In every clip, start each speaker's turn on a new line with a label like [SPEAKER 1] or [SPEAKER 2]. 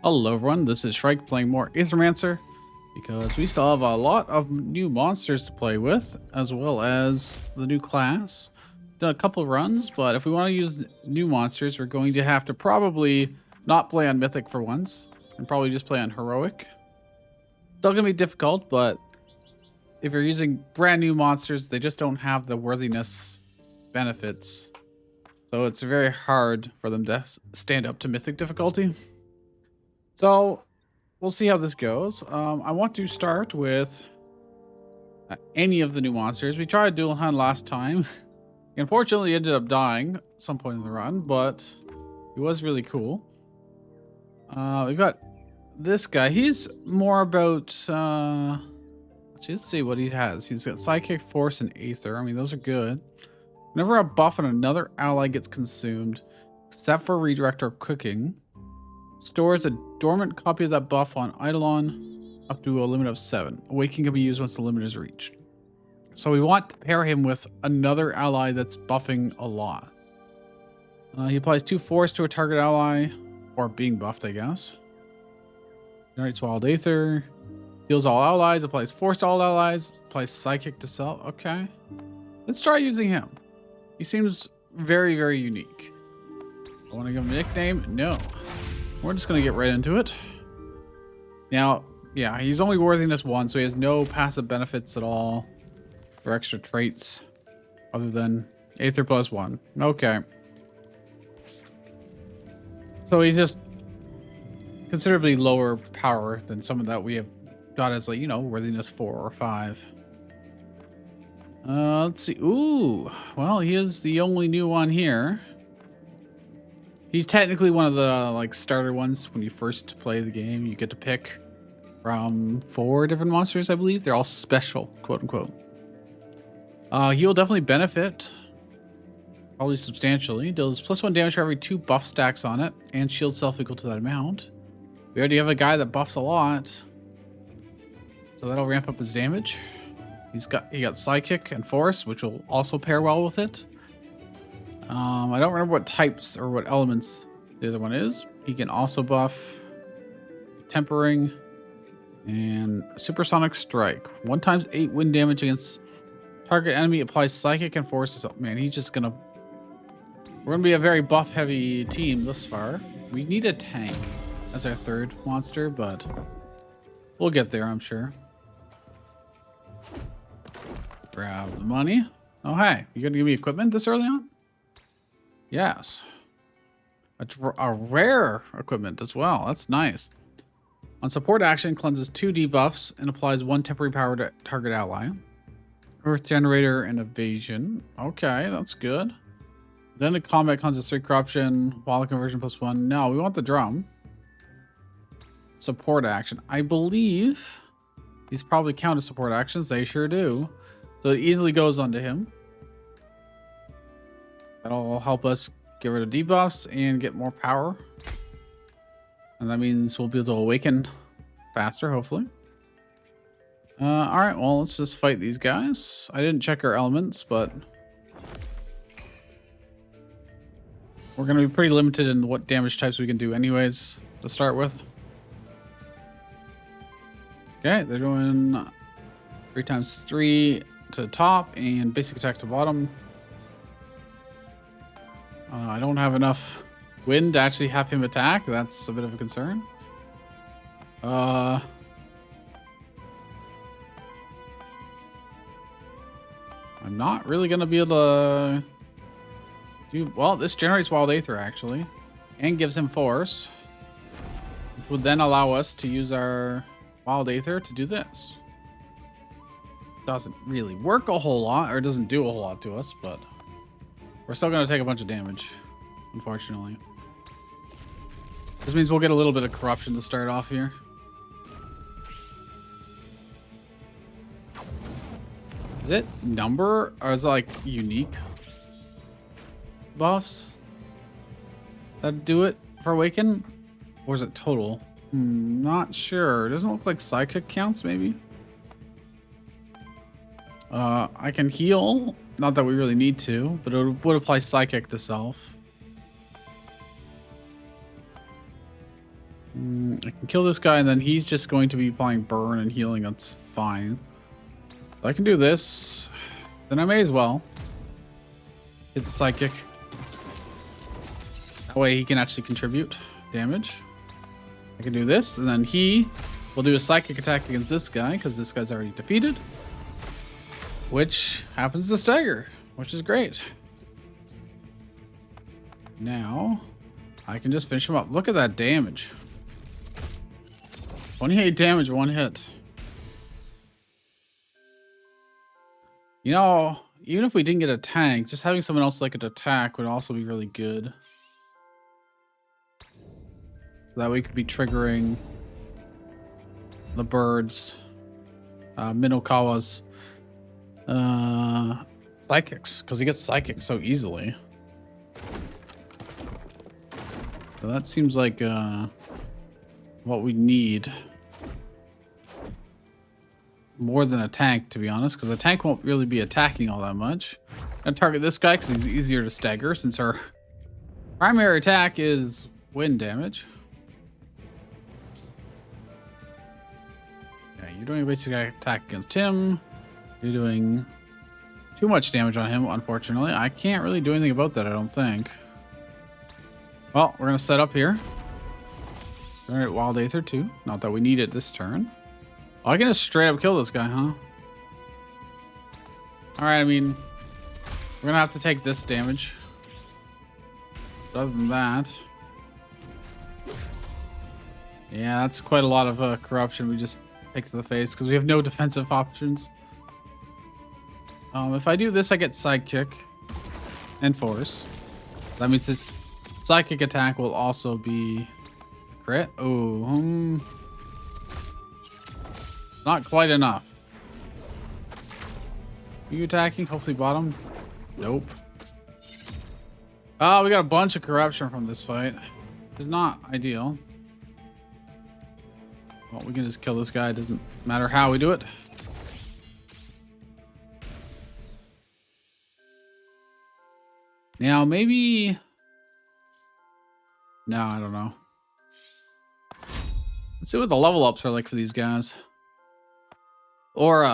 [SPEAKER 1] Hello everyone, this is Shrike playing more Aethermancer because we still have a lot of new monsters to play with, as well as the new class. Done a couple of runs, but if we want to use new monsters, we're going to have to probably not play on Mythic for once, and probably just play on Heroic. Still gonna be difficult, but if you're using brand new monsters, they just don't have the worthiness benefits. So it's very hard for them to stand up to Mythic difficulty. So we'll see how this goes. I want to start with any of the new monsters. We tried dual hunt last time. Unfortunately, ended up dying at some point in the run, but it was really cool. We've got this guy. He's more about... let's see what he has. He's got Psychic, Force, and Aether. I mean, those are good. Whenever a buff on another ally gets consumed, except for redirect or cooking, stores a dormant copy of that buff on Eidolon up to a limit of 7. Awakening can be used once the limit is reached. So we want to pair him with another ally that's buffing a lot. He applies 2 force to a target ally, or being buffed, I guess. Generates Wild Aether. Heals all allies, applies force to all allies, applies Psychic to self. Okay. Let's try using him. He seems very, very unique. I want to give him a nickname? No. We're just going to get right into it. Now, yeah, he's only worthiness 1, so he has no passive benefits at all or extra traits other than Aether plus 1. Okay. So he's just considerably lower power than some of that we have got as, like, you know, worthiness 4 or 5. Let's see. Ooh, well, he is the only new one here. He's technically one of the, like, starter ones. When you first play the game, you get to pick from 4 different monsters, I believe. They're all special, quote unquote. He will definitely benefit, probably substantially. Deals +1 damage for every 2 buff stacks on it, and shield self equal to that amount. We already have a guy that buffs a lot, so that'll ramp up his damage. He got Psychic and Force, which will also pair well with it. I don't remember what types or what elements the other one is. He can also buff Tempering and Supersonic Strike. 1 times 8 wind damage against target enemy. Applies Psychic and Force. Man, he's just gonna... We're gonna be a very buff heavy team thus far. We need a tank as our 3rd monster, but we'll get there, I'm sure. Grab the money. Oh, hey, you gonna give me equipment this early on? Yes. A rare equipment as well. That's nice. On support action, cleanses 2 debuffs and applies 1 temporary power to target ally. Earth Generator and Evasion. Okay, that's good. Then the combat cleanses 3 corruption, Wall Conversion +1. No, we want the drum. Support action. I believe these probably count as support actions. They sure do. So it easily goes onto him. That'll help us get rid of debuffs and get more power. And that means we'll be able to awaken faster, hopefully. Alright, well, let's just fight these guys. I didn't check our elements, but we're going to be pretty limited in what damage types we can do anyways to start with. Okay, they're doing 3 times 3 to top and basic attack to bottom. I don't have enough wind to actually have him attack. That's a bit of a concern. I'm not really going to be able to do... Well, this generates Wild Aether, actually, and gives him Force, which would then allow us to use our Wild Aether to do this. Doesn't really work a whole lot, or doesn't do a whole lot to us, but we're still going to take a bunch of damage, unfortunately. This means we'll get a little bit of corruption to start off here. Is it number, or is it like unique buffs that do it for Awaken? Or is it total? Not sure. It doesn't look like Psychic counts, maybe. I can heal. Not that we really need to, but it would apply Psychic to self. I can kill this guy, and then he's just going to be applying burn and healing. That's fine. If I can do this, then I may as well hit the psychic. That way he can actually contribute damage. I can do this, and then he will do a psychic attack against this guy, because this guy's already defeated. Which happens to stagger, which is great. Now, I can just finish him up. Look at that damage. 28 damage, one hit. You know, even if we didn't get a tank, just having someone else like an attack would also be really good. So that we could be triggering the birds, Minokawa's psychics, because he gets psychics so easily. So that seems like what we need. More than a tank, to be honest, because the tank won't really be attacking all that much. I'm gonna target this guy because he's easier to stagger, since our primary attack is wind damage. Yeah, you're doing a basic attack against him. You're doing too much damage on him, unfortunately. I can't really do anything about that, I don't think. Well, we're gonna set up here. Alright, Wild Aether too. Not that we need it this turn. Oh, I can just straight up kill this guy, huh? Alright, I mean, we're gonna have to take this damage. But other than that, yeah, that's quite a lot of corruption we just take to the face, because we have no defensive options. If I do this, I get Sidekick and Force. That means this Psychic attack will also be crit. Oh, not quite enough. Are you attacking? Hopefully bottom. Nope. Oh, we got a bunch of corruption from this fight. It's not ideal. Well, we can just kill this guy. It doesn't matter how we do it. Now, maybe... No, I don't know. Let's see what the level ups are like for these guys. Or,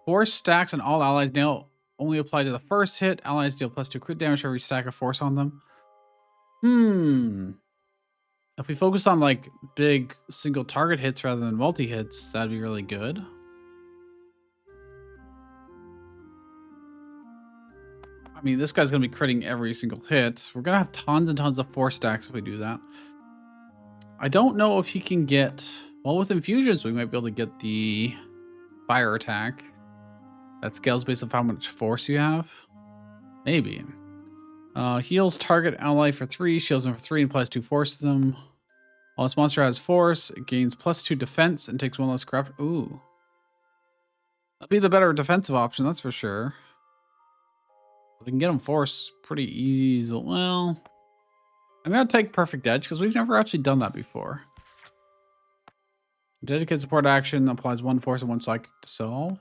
[SPEAKER 1] force stacks and all allies now only apply to the first hit. Allies deal +2 crit damage for every stack of force on them. If we focus on, like, big single target hits rather than multi-hits, that'd be really good. I mean, this guy's going to be critting every single hit. We're going to have tons and tons of force stacks if we do that. I don't know if he can get... Well, with infusions, we might be able to get the fire attack. That scales based on how much force you have. Maybe. Heals target ally for 3, shields them for 3, and applies 2 force to them. While this monster has force, it gains +2 defense and takes 1 less corrupt. Ooh. That'd be the better defensive option, that's for sure. We can get him force pretty easy. Well, I'm going to take Perfect Edge because we've never actually done that before. Dedicated support action applies 1 force and 1 psychic to solve.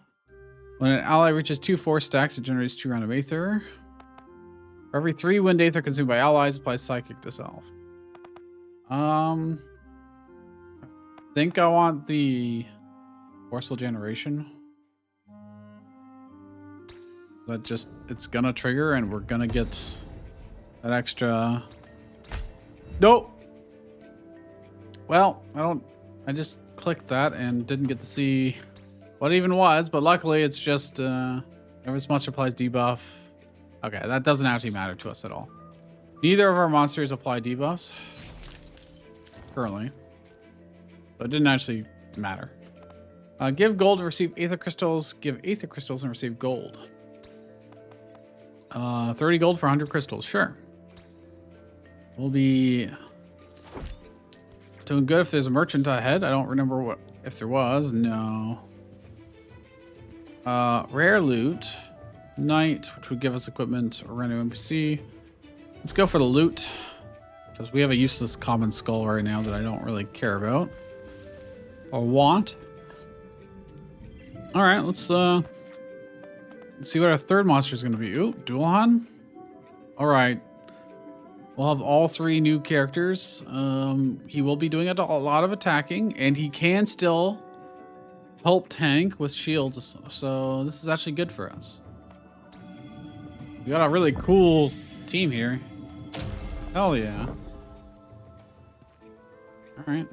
[SPEAKER 1] When an ally reaches 2 force stacks, it generates 2 random aether. For every 3 wind aether consumed by allies, applies psychic to solve. I think I want the forceful generation. That just, it's gonna trigger and we're gonna get that extra. Nope. Well, I just clicked that and didn't get to see what it even was, but luckily it's just, if this monster applies debuff. Okay, that doesn't actually matter to us at all. Neither of our monsters apply debuffs currently, but it didn't actually matter. Give gold and receive aether crystals. Give aether crystals and receive gold. 30 gold for 100 crystals. Sure. We'll be doing good if there's a merchant ahead. I don't remember if there was. No. Rare loot. Knight, which would give us equipment or random NPC. Let's go for the loot, because we have a useless common skull right now that I don't really care about or want. All right, let's see what our third monster is going to be. Ooh, Dualhan. All right. We'll have all 3 new characters. He will be doing a lot of attacking, and he can still help tank with shields. So this is actually good for us. We got a really cool team here. Hell yeah. All right.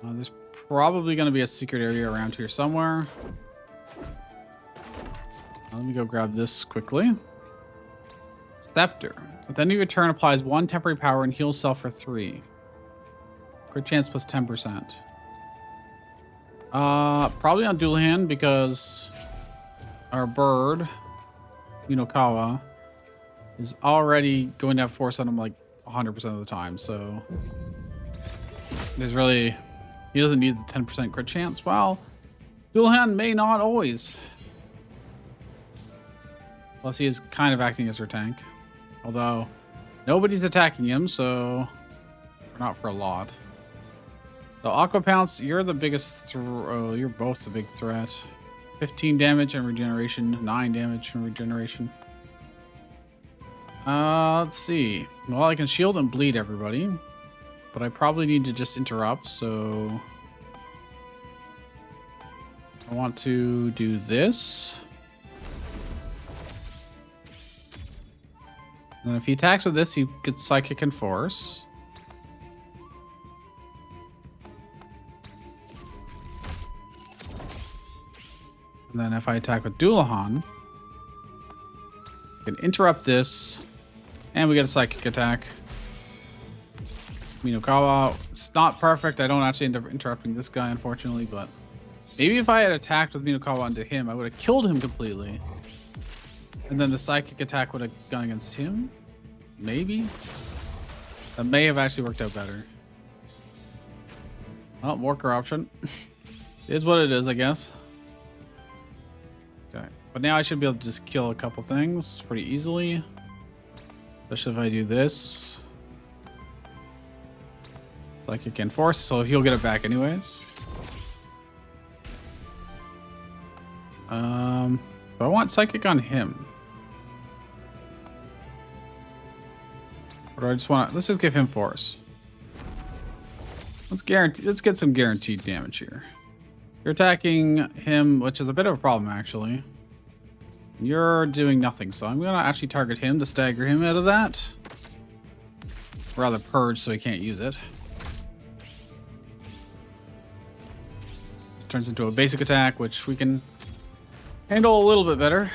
[SPEAKER 1] There's probably going to be a secret area around here somewhere. Let me go grab this quickly. Scepter. At the end of your turn, applies 1 temporary power and heals self for 3. Crit chance plus 10%. Probably on dual hand because our bird, Minokawa, is already going to have force on him like 100% of the time. So there's really, he doesn't need the 10% crit chance. Well, dual hand may not always. Plus he is kind of acting as our tank. Although nobody's attacking him, so we're not for a lot. So Aqua Pounce, you're the biggest. You're both the big threat. 15 damage and regeneration, 9 damage and regeneration. Let's see. Well, I can shield and bleed everybody, but I probably need to just interrupt. So I want to do this. And if he attacks with this, he gets Psychic and Force. And then if I attack with Dualahan, I can interrupt this, and we get a Psychic attack. Minokawa, it's not perfect. I don't actually end up interrupting this guy, unfortunately, but maybe if I had attacked with Minokawa onto him, I would have killed him completely. And then the Psychic attack would have gone against him. Maybe. That may have actually worked out better. Oh, more corruption. It is what it is, I guess. Okay. But now I should be able to just kill a couple things pretty easily. Especially if I do this. Psychic and Force, so he'll get it back anyways. But I want Psychic on him. Or do I just want to... Let's just give him Force. Let's get some guaranteed damage here. You're attacking him, which is a bit of a problem, actually. You're doing nothing, so I'm going to actually target him to stagger him out of that. Rather purge so he can't use it. This turns into a basic attack, which we can handle a little bit better.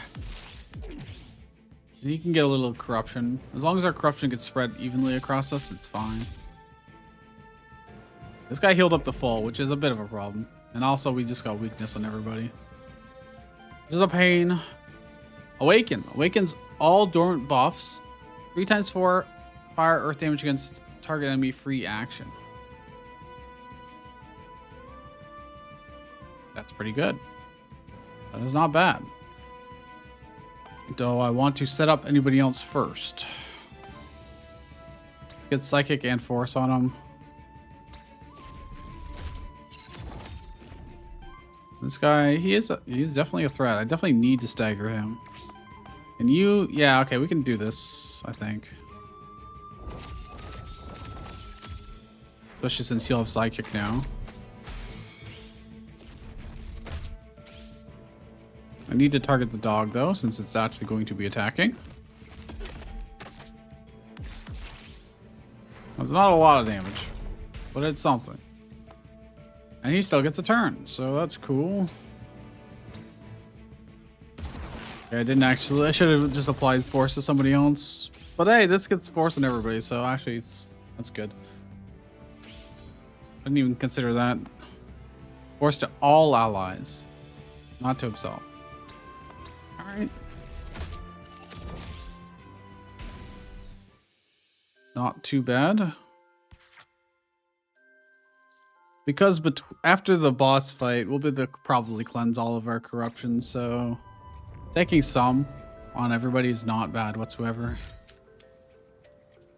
[SPEAKER 1] He can get a little corruption. As long as our corruption gets spread evenly across us, it's fine. This guy healed up the full, which is a bit of a problem. And also, we just got weakness on everybody. Which is a pain. Awaken. Awakens all dormant buffs. 3 times 4 fire earth damage against target enemy free action. That's pretty good. That is not bad. Though I want to set up anybody else first. Let's get Psychic and Force on him. This guy, he's definitely a threat. I definitely need to stagger him. And you, yeah, okay, we can do this, I think. Especially since he'll have Psychic now. I need to target the dog, though, since it's actually going to be attacking. It's not a lot of damage, but it's something. And he still gets a turn, so that's cool. Yeah, I didn't actually... I should have just applied Force to somebody else. But hey, this gets Force on everybody, so actually that's good. I didn't even consider that. Force to all allies, not to himself. Alright. Not too bad. Because after the boss fight, we'll be able to probably cleanse all of our corruption, so taking some on everybody is not bad whatsoever.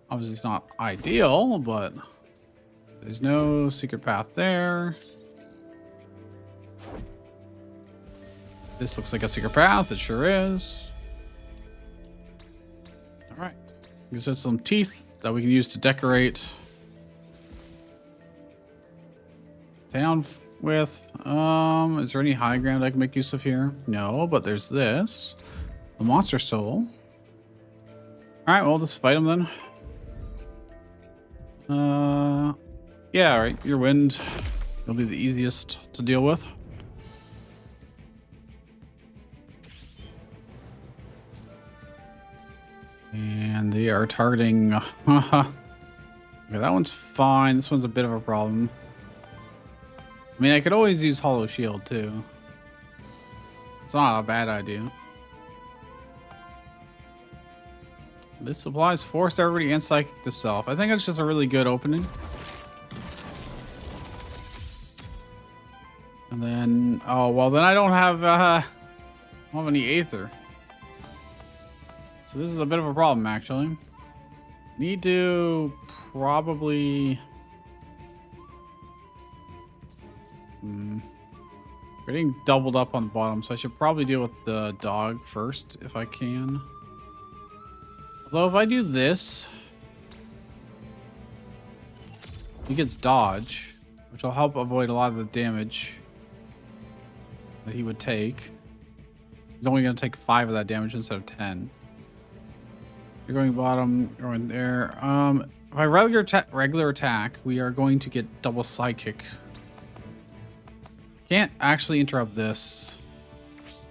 [SPEAKER 1] Obviously, it's not ideal, but there's no secret path there. This looks like a secret path. It sure is. All right. Gives us some teeth that we can use to decorate town with. Is there any high ground I can make use of here? No, but there's this. The monster soul. Alright, well, let's fight him then. Yeah, alright. Your wind will be the easiest to deal with. And they are targeting... Okay, that one's fine. This one's a bit of a problem. I mean, I could always use Hollow Shield, too. It's not a bad idea. This applies Force Everybody and Psychic to Self. I think it's just a really good opening. And then... Oh, well, then I don't have any Aether. So this is a bit of a problem, actually. Need to probably... Getting doubled up on the bottom, so I should probably deal with the dog first, if I can. Although if I do this... He gets dodge, which will help avoid a lot of the damage that he would take. He's only going to take 5 of that damage instead of 10. You're going bottom, you're going there. If I regular attack, we are going to get double psychic. Can't actually interrupt this. It's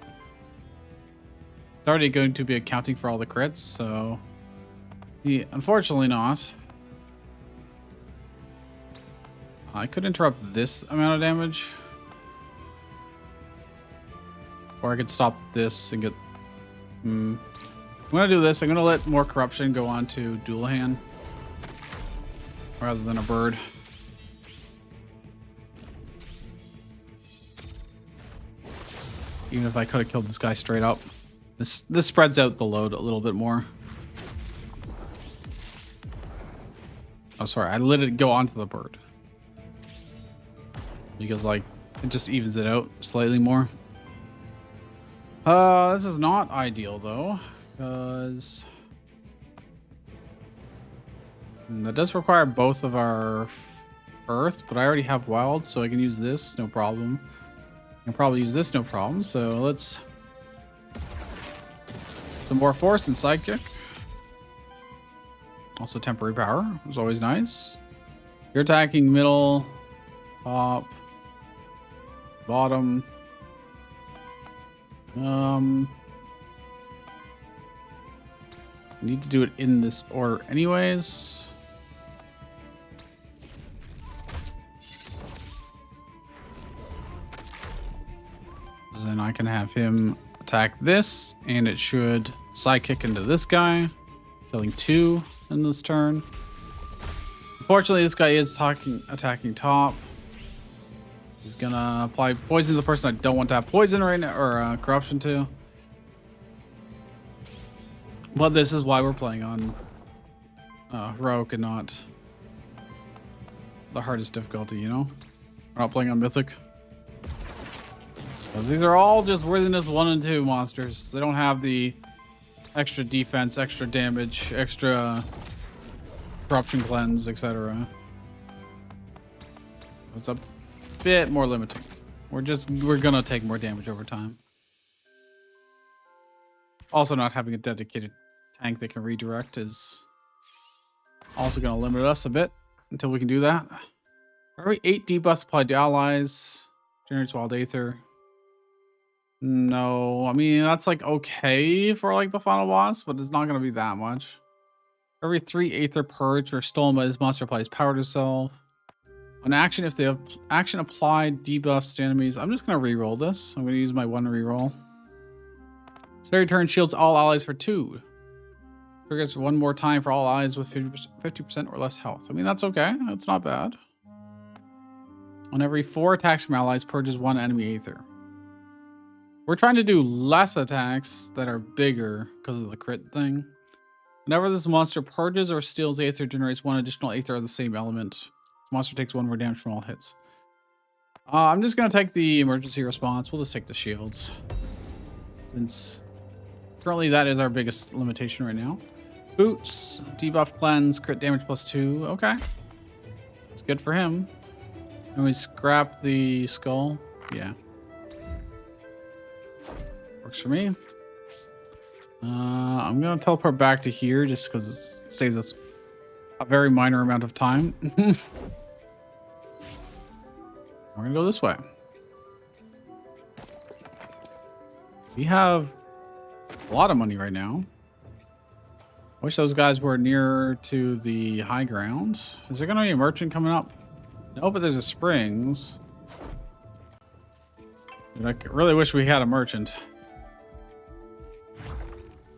[SPEAKER 1] already going to be accounting for all the crits, so... Unfortunately not. I could interrupt this amount of damage. Or I could stop this and get... I'm going to do this. I'm going to let more corruption go on to dual hand. Rather than a bird. Even if I could have killed this guy straight up. This spreads out the load a little bit more. Oh, sorry. I let it go onto the bird. Because, like, it just evens it out slightly more. This is not ideal, though. Because... that does require both of our earth, but I already have wild, so I can use this, no problem. I can probably use this, no problem. So let's... some more force and sidekick. Also temporary power, was always nice. You're attacking middle, top, bottom. Need to do it in this order anyways. Then I can have him attack this, and it should sidekick into this guy, killing 2 in this turn. Unfortunately, this guy is attacking top. He's gonna apply poison to the person I don't want to have poison right now, or corruption to. But this is why we're playing on heroic and not the hardest difficulty, you know? We're not playing on mythic. So these are all just worthiness 1 and 2 monsters. They don't have the extra defense, extra damage, extra corruption cleanse, etc. It's a bit more limiting. We're gonna take more damage over time. Also, not having a dedicated tank that can redirect is also gonna limit us a bit until we can do that. Every 8 debuffs applied to allies generates wild aether. No, I mean, that's like okay for like the final boss, but it's not going to be that much. Every 3 Aether purged or stolen by this monster applies power to self. On action, if the action applied debuffs to enemies, I'm just going to reroll this. I'm going to use my 1 reroll. So every turn shields all allies for 2. Triggers 1 more time for all allies with 50% or less health. I mean, that's okay. That's not bad. On every 4 attacks from allies, purges 1 enemy Aether. We're trying to do less attacks that are bigger because of the crit thing. Whenever this monster purges or steals Aether, generates 1 additional Aether of the same element. This monster takes 1 more damage from all hits. I'm just going to take the emergency response. We'll just take the shields. Since currently that is our biggest limitation right now. Boots, debuff cleanse, crit damage +2. Okay. It's good for him. And we scrap the skull. Yeah. Works for me. I'm going to teleport back to here just because it saves us a very minor amount of time. We're going to go this way. We have a lot of money right now. Wish those guys were nearer to the high ground. Is there going to be a merchant coming up? No, but there's a springs. Dude, I really wish we had a merchant.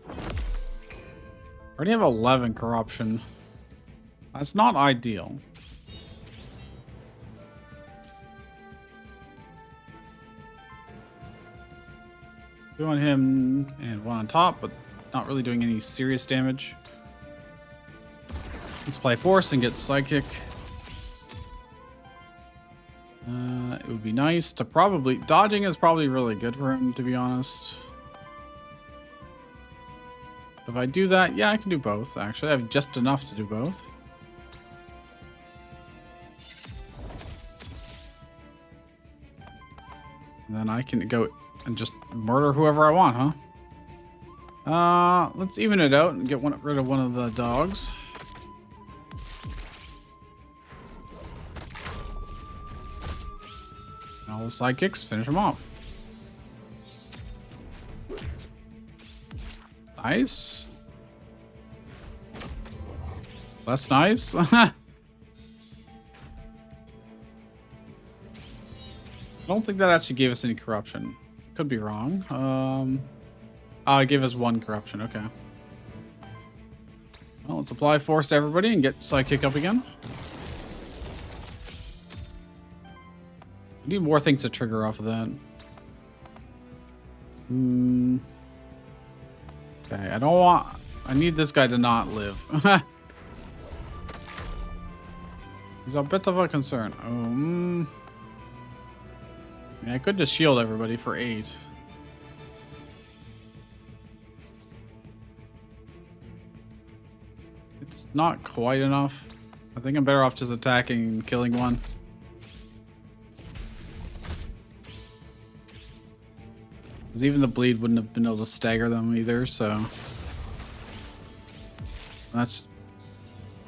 [SPEAKER 1] I already have 11 corruption. That's not ideal. Doing him and one on top, but not really doing any serious damage. Let's play force and get psychic. It would be nice to probably... Dodging is probably really good for him, to be honest. If I do that, yeah, I can do both, actually. I have just enough to do both. And then I can go and just murder whoever I want, huh? Let's even it out and get rid of one of the dogs. And all the sidekicks, finish them off. Nice. Less nice. I don't think that actually gave us any corruption. Could be wrong. Oh, it gave us 1 corruption. Okay. Well, let's apply force to everybody and get psychic up again. We need more things to trigger off of that. Okay, I don't want... I need this guy to not live. He's a bit of a concern. I mean, I could just shield everybody for 8. It's not quite enough. I think I'm better off just attacking and killing one. Because even the bleed wouldn't have been able to stagger them either, so... That's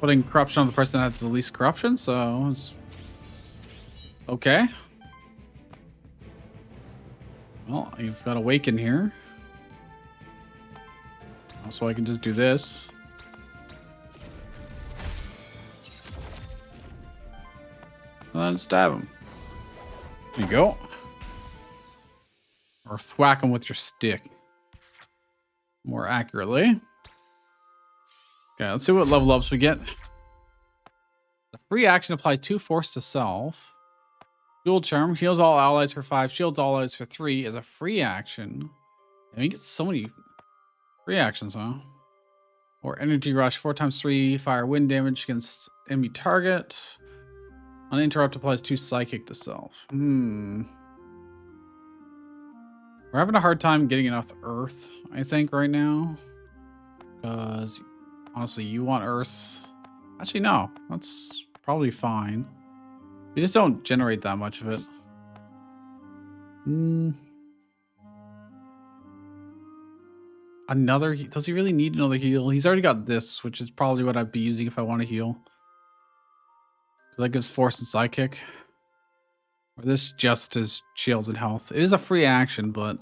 [SPEAKER 1] putting corruption on the person that has the least corruption, so it's... Okay. Well, you've got Awaken here. Also, I can just do this. And then stab him. There you go. Or thwack him with your stick. More accurately. Okay, let's see what level ups we get. The free action applies 2 force to self. Dual Charm heals all allies for 5, shields all allies for 3 as a free action. And we get so many free actions, huh? Or Energy Rush, 4 times 3 fire wind damage against enemy target. Uninterrupt applies 2 psychic to self. We're having a hard time getting enough earth, I think, right now. Because, honestly, you want earth. Actually, no. That's probably fine. We just don't generate that much of it. Another... Does he really need another heal? He's already got this, which is probably what I'd be using if I want to heal. That gives force and psychic. Or this just is shields and health. It is a free action, but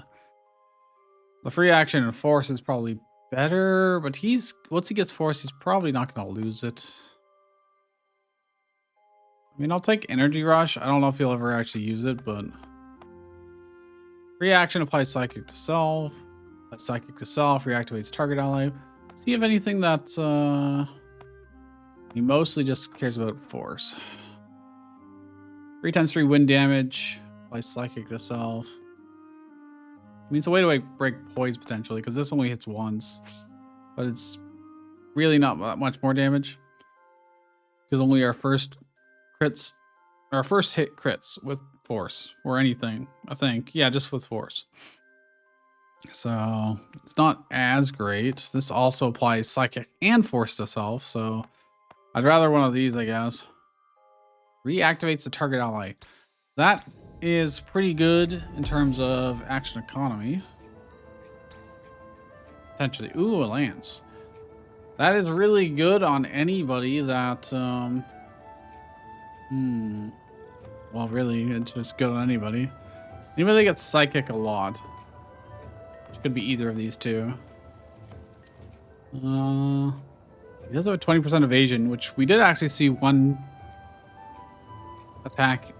[SPEAKER 1] the free action and force is probably better. But once he gets force, he's probably not going to lose it. I mean, I'll take Energy Rush. I don't know if he'll ever actually use it, but free action applies psychic to self. Psychic to self reactivates target ally. See if anything that's he mostly just cares about force. 3 times 3 wind damage. Applies psychic to self. I mean, it's a way to break poise potentially, because this only hits once. But it's really not that much more damage. Because only our first crits, our first hit crits with force or anything, I think. Yeah, just with force. So it's not as great. This also applies Psychic and Force to Self, so I'd rather one of these, I guess. Reactivates the target ally. That is pretty good in terms of action economy. Potentially. Ooh, a lance. That is really good on anybody that, well, really, it's just good on anybody. Anybody that gets Psychic a lot. Which could be either of these two. He does have a 20% evasion, which we did actually see one attack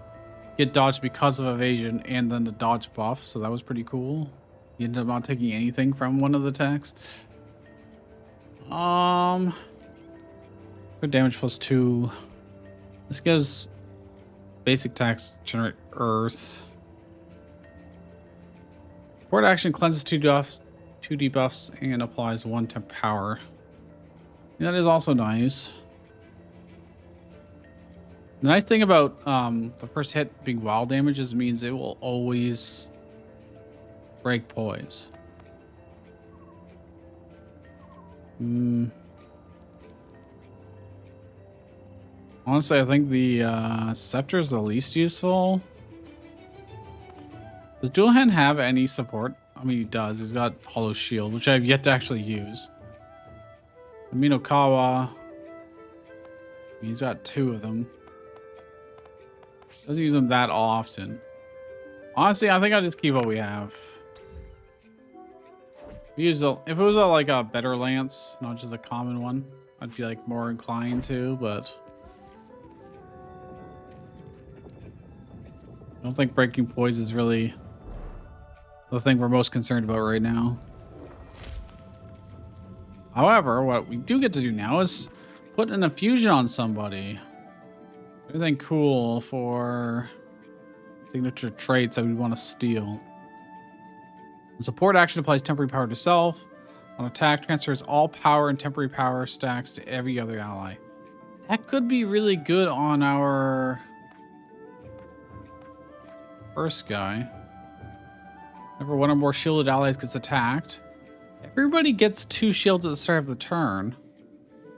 [SPEAKER 1] get dodged because of evasion and then the dodge buff, so that was pretty cool. He ended up not taking anything from one of the attacks. Good damage +2. This gives basic attacks generate earth. Support action cleanses 2 debuffs and applies 1 temp power. And that is also nice. The nice thing about the first hit being wild damages means it will always break poise. Honestly, I think the scepter is the least useful. Does Dual Hand have any support? I mean, he does. He's got Hollow Shield, which I've yet to actually use. Minokawa. He's got 2 of them. Doesn't use them that often. Honestly, I think I'll just keep what we have. If it was like a better lance, not just a common one, I'd be like more inclined to, but I don't think breaking poise is really the thing we're most concerned about right now. However, what we do get to do now is put an infusion on somebody. Anything cool for signature traits that we want to steal. The support action applies temporary power to self. On attack, transfers all power and temporary power stacks to every other ally. That could be really good on our first guy. Whenever one or more shielded allies gets attacked, everybody gets 2 shields at the start of the turn.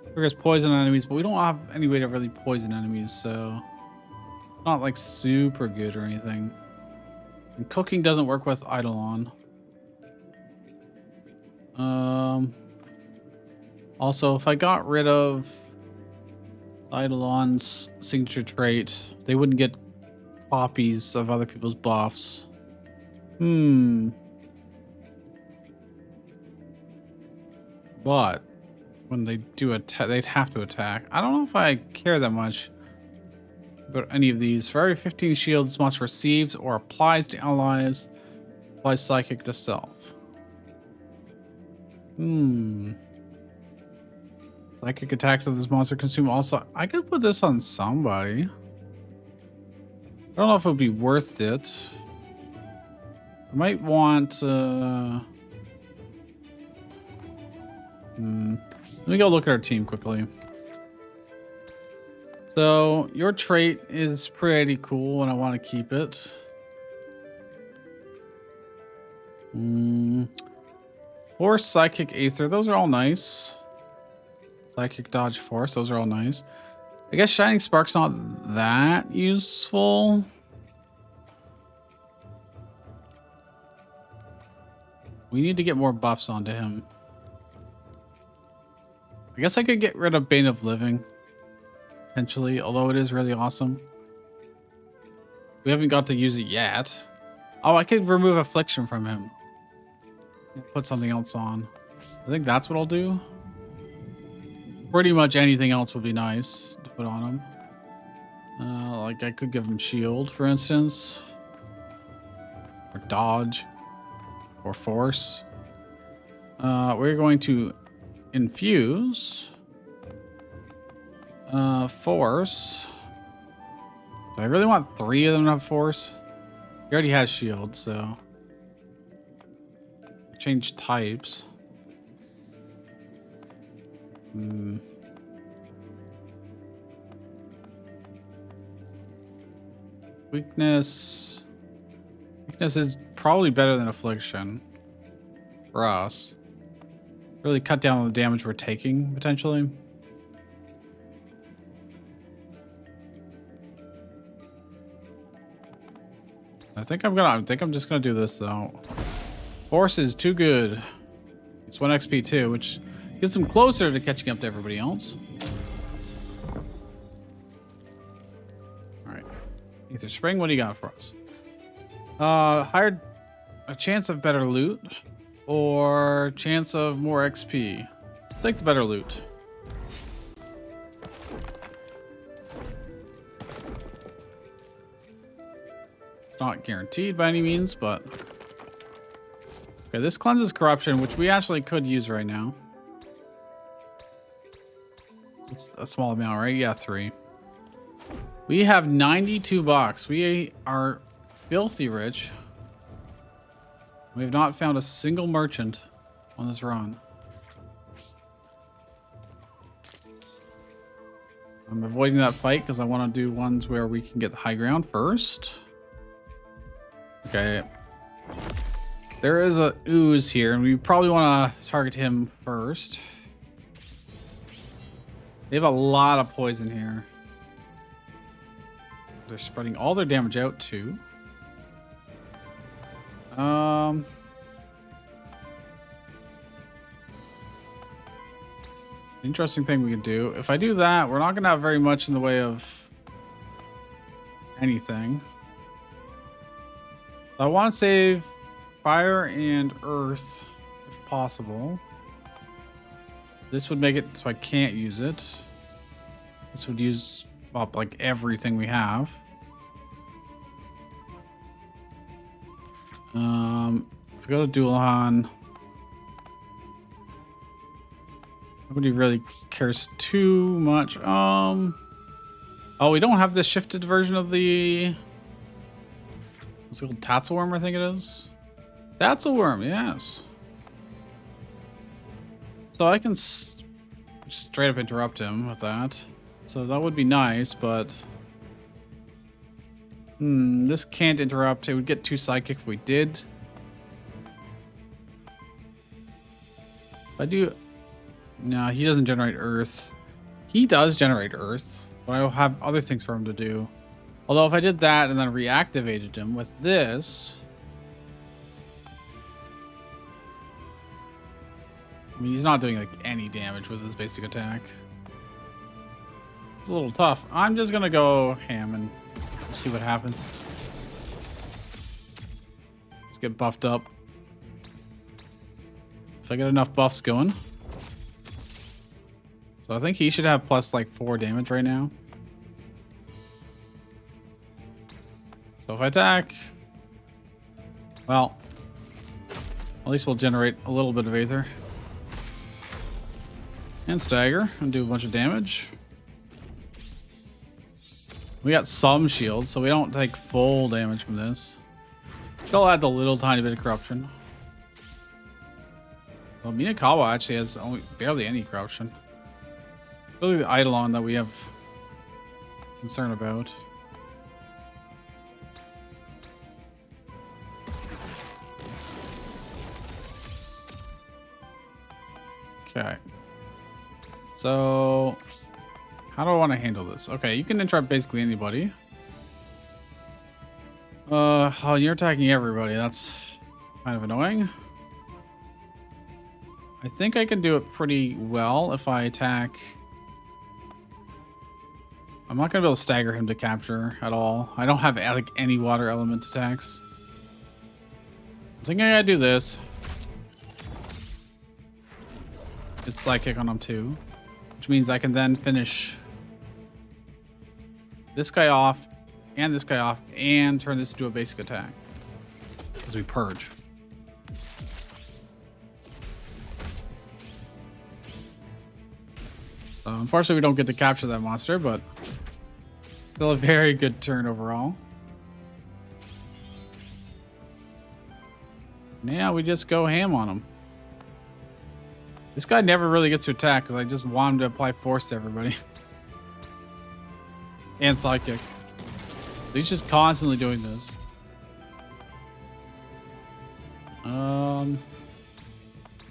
[SPEAKER 1] Triggers poison on enemies, but we don't have any way to really poison enemies, so not like super good or anything. And cooking doesn't work with Eidolon. Also, if I got rid of Eidolon's signature trait, they wouldn't get copies of other people's buffs. But when they do attack, they'd have to attack. I don't know if I care that much about any of these. For every 15 shields, monster receives or applies to allies, applies psychic to self. Psychic attacks of this monster consume also. I could put this on somebody. I don't know if it would be worth it. I might want. Let me go look at our team quickly. So your trait is pretty cool, and I want to keep it. Force, Psychic, Aether. Those are all nice. Psychic, Dodge, Force. Those are all nice. I guess Shining Spark's not that useful. We need to get more buffs onto him. I guess I could get rid of Bane of Living. Potentially, although it is really awesome. We haven't got to use it yet. Oh, I could remove Affliction from him. Put something else on. I think that's what I'll do. Pretty much anything else would be nice to put on him. Like I could give him Shield, for instance. Or Dodge. Or Force. We're going to infuse. Force. Do I really want 3 of them to have Force? He already has Shield, so. Change types. Weakness. Weakness is probably better than Affliction. for us. Really cut down on the damage we're taking, potentially. I think I'm just gonna do this though. Force is too good. It's 1 XP too, which gets him closer to catching up to everybody else. Alright. Aether Spring, what do you got for us? Higher a chance of better loot or chance of more XP. Let's take the better loot. It's not guaranteed by any means, but okay, this cleanses corruption, which we actually could use right now. It's a small amount, right? Yeah, 3. We have 92 bucks. We are filthy rich. We have not found a single merchant on this run. I'm avoiding that fight because I want to do ones where we can get the high ground first. Okay. There is a ooze here, and we probably want to target him first. They have a lot of poison here. They're spreading all their damage out too. Interesting thing we can do. If I do that, we're not going to have very much in the way of anything. I want to save fire and earth if possible. This would make it so I can't use it. This would use up like everything we have. If we go to Dualhan, nobody really cares too much. Oh, we don't have this shifted version of the what's it called? Tatzelworm, I think it is. Tatzelworm, yes. So I can straight up interrupt him with that. So that would be nice, but this can't interrupt. It would get too psychic if we did. If I do, no, he doesn't generate earth. He does generate earth, but I will have other things for him to do. Although if I did that and then reactivated him with this, I mean, he's not doing like any damage with his basic attack. It's a little tough. I'm just gonna go ham and see what happens. Let's get buffed up. If I get enough buffs going. So I think he should have plus like 4 damage right now. So if I attack, well, at least we'll generate a little bit of Aether. And stagger and do a bunch of damage. We got some shields, so we don't take full damage from this. Still adds a little tiny bit of corruption. Well, Minakawa actually has barely any corruption. Really the Eidolon that we have concern about. Okay. So, how do I want to handle this? Okay, you can interrupt basically anybody. Oh, you're attacking everybody. That's kind of annoying. I think I can do it pretty well if I attack. I'm not going to be able to stagger him to capture at all. I don't have like any water element attacks. I think I gotta do this. It's psychic on him too, which means I can then finish this guy off and this guy off and turn this into a basic attack as we purge. Unfortunately, we don't get to capture that monster, but still a very good turn overall. Now we just go ham on him. This guy never really gets to attack because I just want him to apply force to everybody. And psychic. He's just constantly doing this.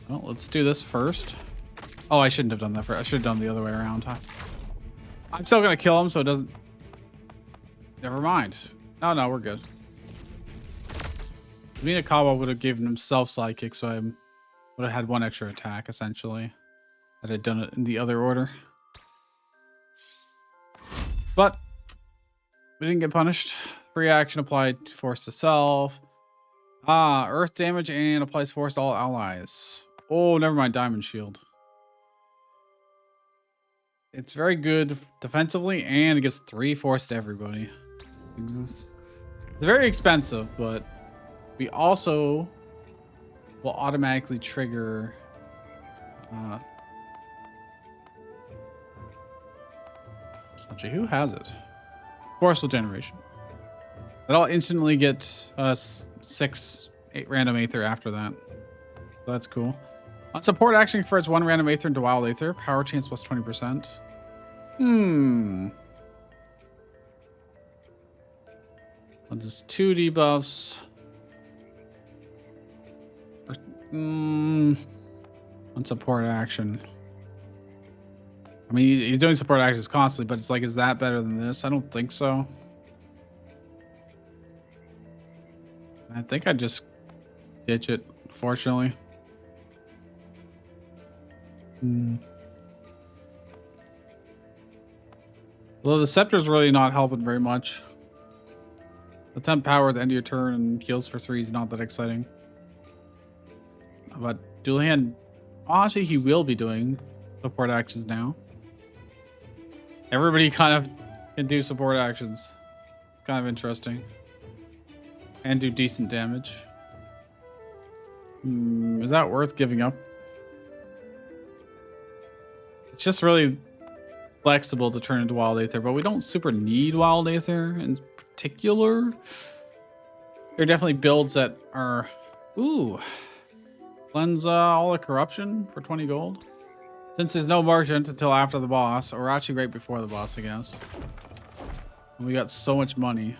[SPEAKER 1] Well, let's do this first. Oh, I shouldn't have done that first. I should have done the other way around, huh? I'm still gonna kill him, so it doesn't... Never mind. Oh, no, we're good. Minakawa would have given himself sidekick, so I would have had one extra attack, essentially. Had I done it in the other order. But we didn't get punished. Free action applied force to self. Ah, earth damage and applies force to all allies. Oh, never mind. Diamond shield. It's very good defensively, and it gives 3 force to everybody. It's very expensive, but we also will automatically trigger actually, who has it? Forceful generation. That'll instantly get 8 random Aether after that. So that's cool. On support action, converts 1 random Aether into Wild Aether. Power chance plus 20%. I'll just 2 debuffs. On support action. I mean, he's doing support actions constantly, but it's like, is that better than this? I don't think so. I think I just ditch it, fortunately. Although the scepter's really not helping very much. Attempt power at the end of your turn and heals for 3 is not that exciting. But dual hand, actually, he will be doing support actions now. Everybody kind of can do support actions. It's kind of interesting. And do decent damage. Is that worth giving up? It's just really flexible to turn into Wild Aether, but we don't super need Wild Aether in particular. There are definitely builds that are... Ooh. Cleanse all the corruption for 20 gold. Since there's no merchant until after the boss, or actually right before the boss, I guess. And we got so much money.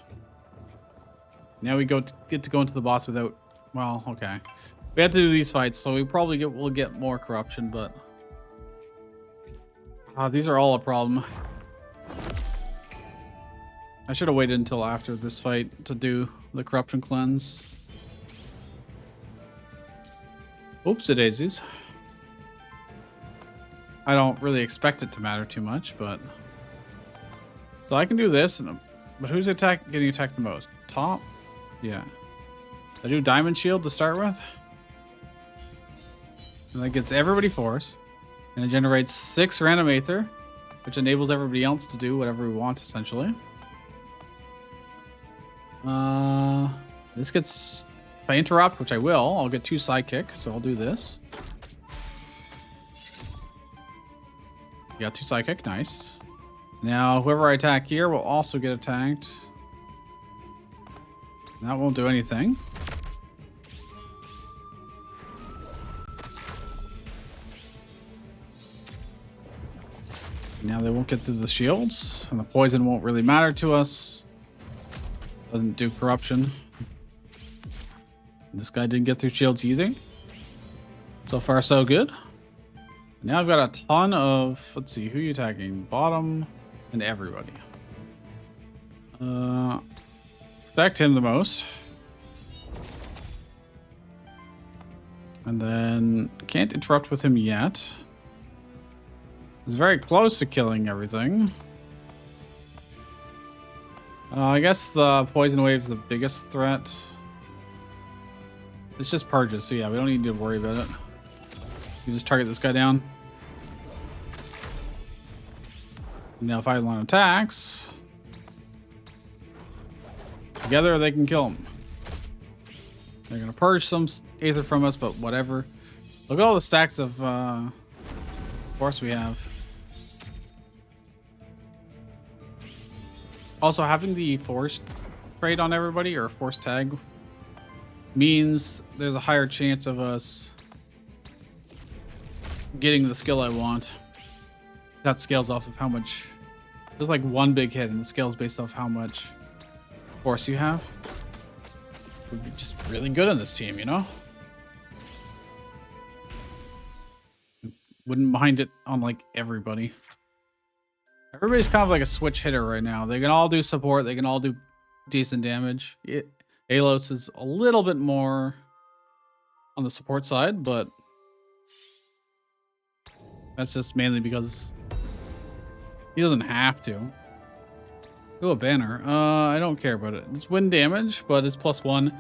[SPEAKER 1] Now we get to go into the boss without... Well, okay. We have to do these fights, so we probably will get more corruption, but... these are all a problem. I should have waited until after this fight to do the corruption cleanse. Oopsie daisies. I don't really expect it to matter too much, but... So I can do this, but who's getting attacked the most? Top? Yeah. I do Diamond Shield to start with. And that gets everybody force. And it generates 6 random Aether, which enables everybody else to do whatever we want, essentially. This gets... If I interrupt, which I will, I'll get 2 sidekick, so I'll do this. You got 2 sidekick, nice. Now, whoever I attack here will also get attacked. That won't do anything. Now they won't get through the shields, and the poison won't really matter to us. Doesn't do corruption. This guy didn't get through shields either. So far, so good. Now I've got a ton of... Let's see, who are you attacking? Bottom and everybody. Protect him the most. And then can't interrupt with him yet. He's very close to killing everything. I guess the poison wave's the biggest threat. It's just purges, so yeah, we don't need to worry about it. You just target this guy down. Now if I land attacks, together they can kill him. They're gonna purge some Aether from us, but whatever. Look at all the stacks of force we have. Also, having the force trade on everybody, or force tag, means there's a higher chance of us getting the skill I want. That scales off of how much... There's like one big hit, and the scale is based off how much force you have. Would be just really good on this team, you know? Wouldn't mind it on like everybody. Everybody's kind of like a switch hitter right now. They can all do support. They can all do decent damage. Alos is a little bit more on the support side, but that's just mainly because he doesn't have to. Ooh, a banner. I don't care about it. It's wind damage, but it's +1.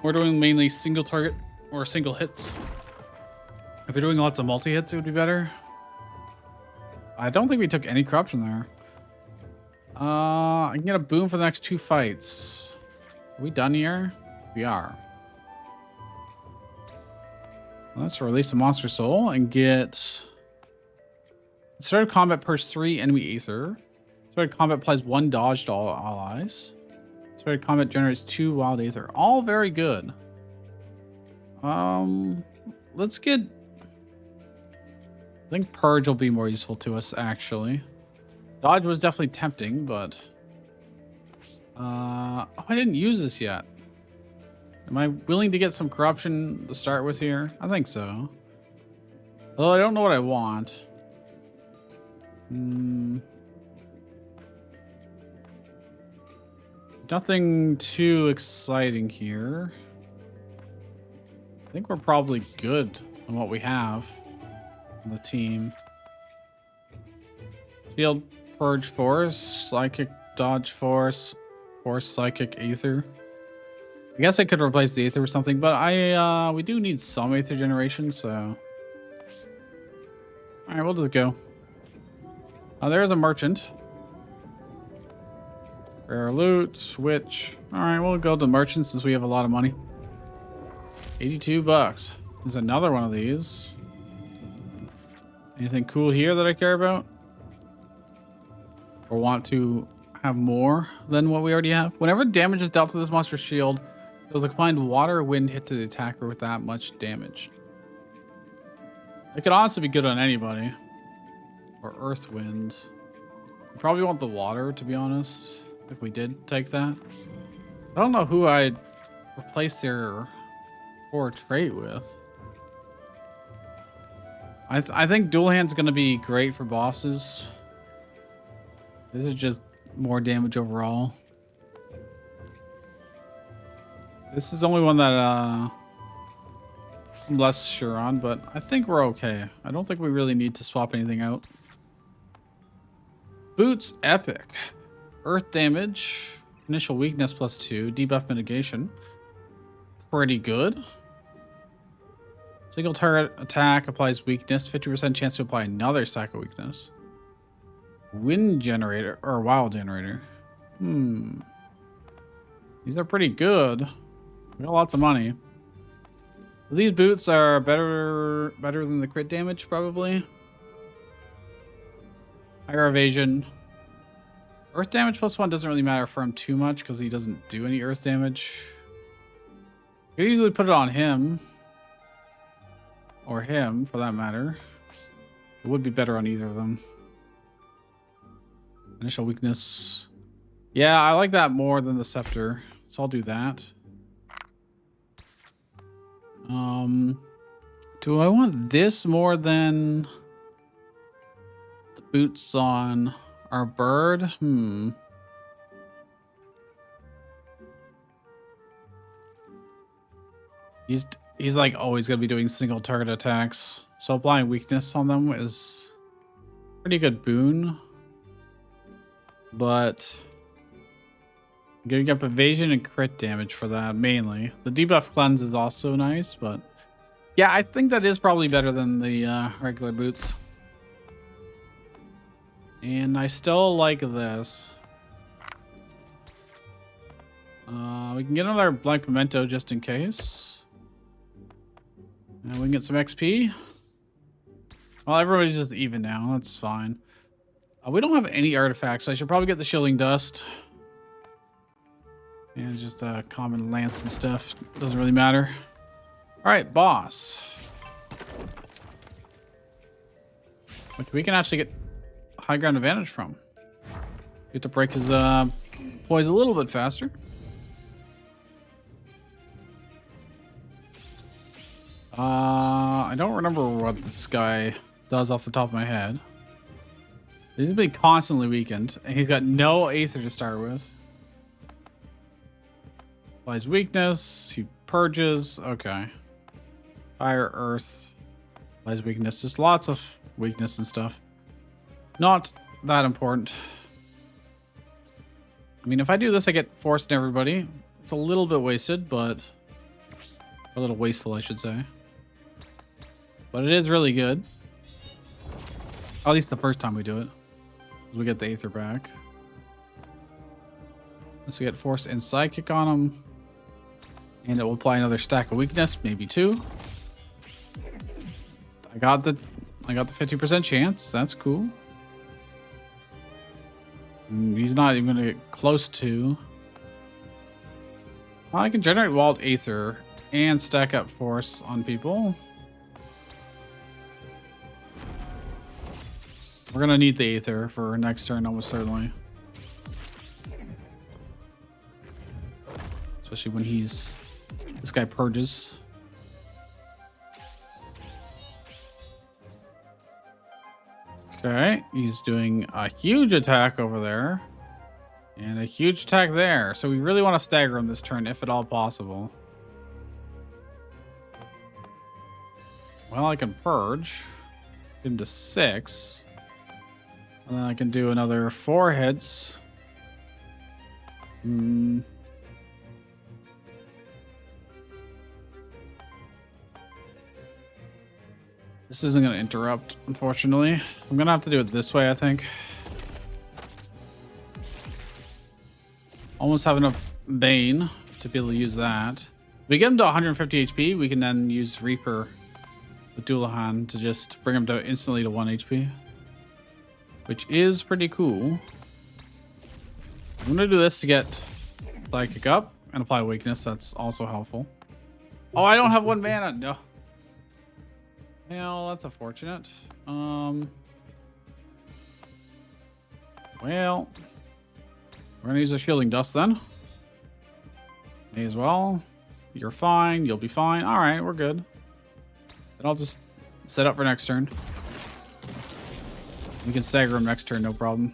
[SPEAKER 1] We're doing mainly single target or single hits. If you're doing lots of multi-hits, it would be better. I don't think we took any corruption there. I can get a boom for the next 2 fights. Are we done here? We are. Let's release the monster soul and get... Start of combat purge 3 enemy Aether. Start of combat applies 1 dodge to all allies. Start of combat generates 2 wild Aether. All very good. Let's get... I think purge will be more useful to us, actually. Dodge was definitely tempting, but... oh, I didn't use this yet. Am I willing to get some corruption to start with here? I think so. Although I don't know what I want. Nothing too exciting here. I think we're probably good on what we have on the team. Shield, purge, force, psychic, dodge, force, psychic, Aether. I guess I could replace the Aether with something, but we do need some Aether generation, so. All right, we'll just go. There's a merchant. Rare loot, switch. All right, we'll go to merchant since we have a lot of money. 82 bucks. There's another one of these. Anything cool here that I care about? Or want to have more than what we already have? Whenever damage is dealt to this monster's shield, there's a combined water or wind hit to the attacker with that much damage. It could honestly be good on anybody. Or earth wind. You probably want the water, to be honest, if we did take that. I don't know who I'd replace their forge freight with. I think dual hand's going to be great for bosses. This is just more damage overall. This is the only one that I'm less sure on, but I think we're okay. I don't think we really need to swap anything out. Boots epic. Earth damage. Initial weakness +2. Debuff mitigation. Pretty good. Single target attack applies weakness. 50% chance to apply another stack of weakness. Wind generator or wild generator. These are pretty good. We got lots of money. So these boots are better than the crit damage, probably. Higher evasion. Earth damage +1 doesn't really matter for him too much because he doesn't do any earth damage. You could easily put it on him. Or him, for that matter. It would be better on either of them. Initial weakness. Yeah, I like that more than the scepter. So I'll do that. Do I want this more than the boots on our bird? He's like always gonna be doing single target attacks. So applying weakness on them is a pretty good boon. But I'm getting up evasion and crit damage for that mainly. The debuff cleanse is also nice, but yeah, I think that is probably better than the regular boots. And I still like this. We can get another blank memento just in case. And we can get some XP. Well, everybody's just even now. That's fine. We don't have any artifacts, so I should probably get the shielding dust. And just a common lance and stuff. Doesn't really matter. Alright, boss. Which we can actually get high ground advantage from. Get to break his poise a little bit faster. I don't remember what this guy does off the top of my head. He's been constantly weakened, and he's got no Aether to start with. Applies weakness. He purges. Okay. Fire, earth. Applies weakness. Just lots of weakness and stuff. Not that important. I mean, if I do this, I get forced in everybody. It's a little bit wasted, but a little wasteful, I should say. But it is really good. At least the first time we do it. We get the Aether back. So we get Force and Psychic on him. And it will apply another stack of weakness, maybe 2. I got the 50% chance. That's cool. He's not even gonna get close to. I can generate Wild Aether and stack up Force on people. We're gonna need the Aether for next turn, almost certainly. Especially when this guy purges. Okay, he's doing a huge attack over there. And a huge attack there. So we really want to stagger him this turn, if at all possible. Well, I can purge. Get him to 6. And then I can do another 4 hits. This isn't going to interrupt, unfortunately. I'm going to have to do it this way, I think. Almost have enough Bane to be able to use that. If we get him to 150 HP, we can then use Reaper with Dualahan to just bring him to instantly to 1 HP. Which is pretty cool. I'm going to do this to get Psychic up and apply weakness. That's also helpful. Oh, I don't have 1 mana. No. Well, that's unfortunate. Well, we're gonna use a Shielding Dust then. May as well. You're fine. You'll be fine. All right, we're good. Then I'll just set up for next turn. We can stagger him next turn, no problem.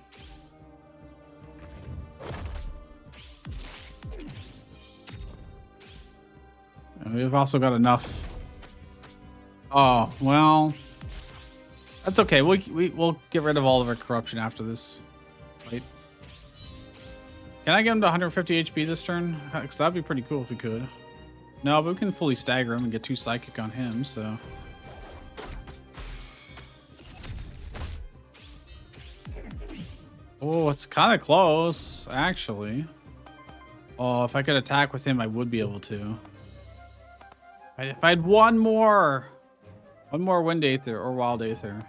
[SPEAKER 1] And we've also got enough. Oh, well, that's okay. We'll get rid of all of our corruption after this fight. Can I get him to 150 HP this turn? Because that'd be pretty cool if we could. No, but we can fully stagger him and get 2 Psychic on him, so. Oh, it's kind of close, actually. Oh, if I could attack with him, I would be able to. If I had one more Wind Aether or Wild Aether,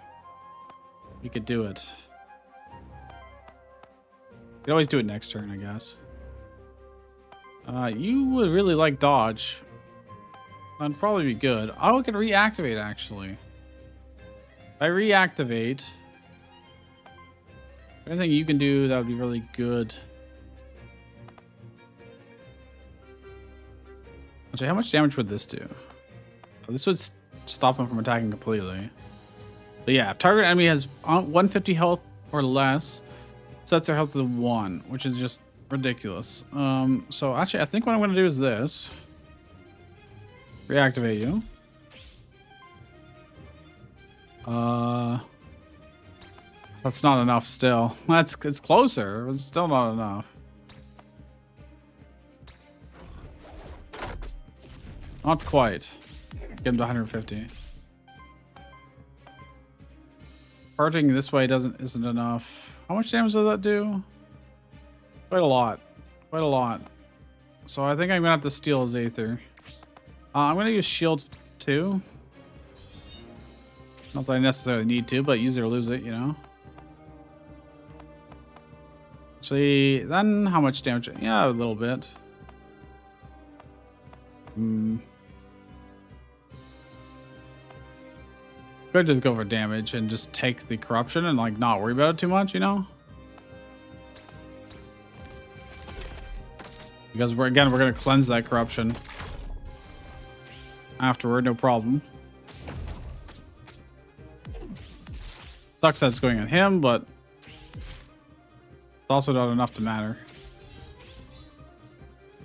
[SPEAKER 1] we could do it. We could always do it next turn, I guess. You would really like dodge. That'd probably be good. Oh, I can reactivate, actually. If I reactivate, anything you can do, that would be really good. Actually, how much damage would this do? Oh, this would stop him from attacking completely. But yeah, if target enemy has 150 health or less, sets their health to 1, which is just ridiculous. So actually, I think what I'm going to do is this. Reactivate you. That's not enough still. It's closer, but it's still not enough. Not quite. Get him to 150. Parting this way isn't enough. How much damage does that do? Quite a lot. Quite a lot. So I think I'm gonna have to steal his Aether. I'm gonna use shield too. Not that I necessarily need to, but use it or lose it, you know. Actually, then how much damage? Yeah, a little bit. Could just go for damage and just take the corruption and like not worry about it too much, you know? Because we're gonna cleanse that corruption afterward, no problem. Sucks that it's going on him, but it's also not enough to matter.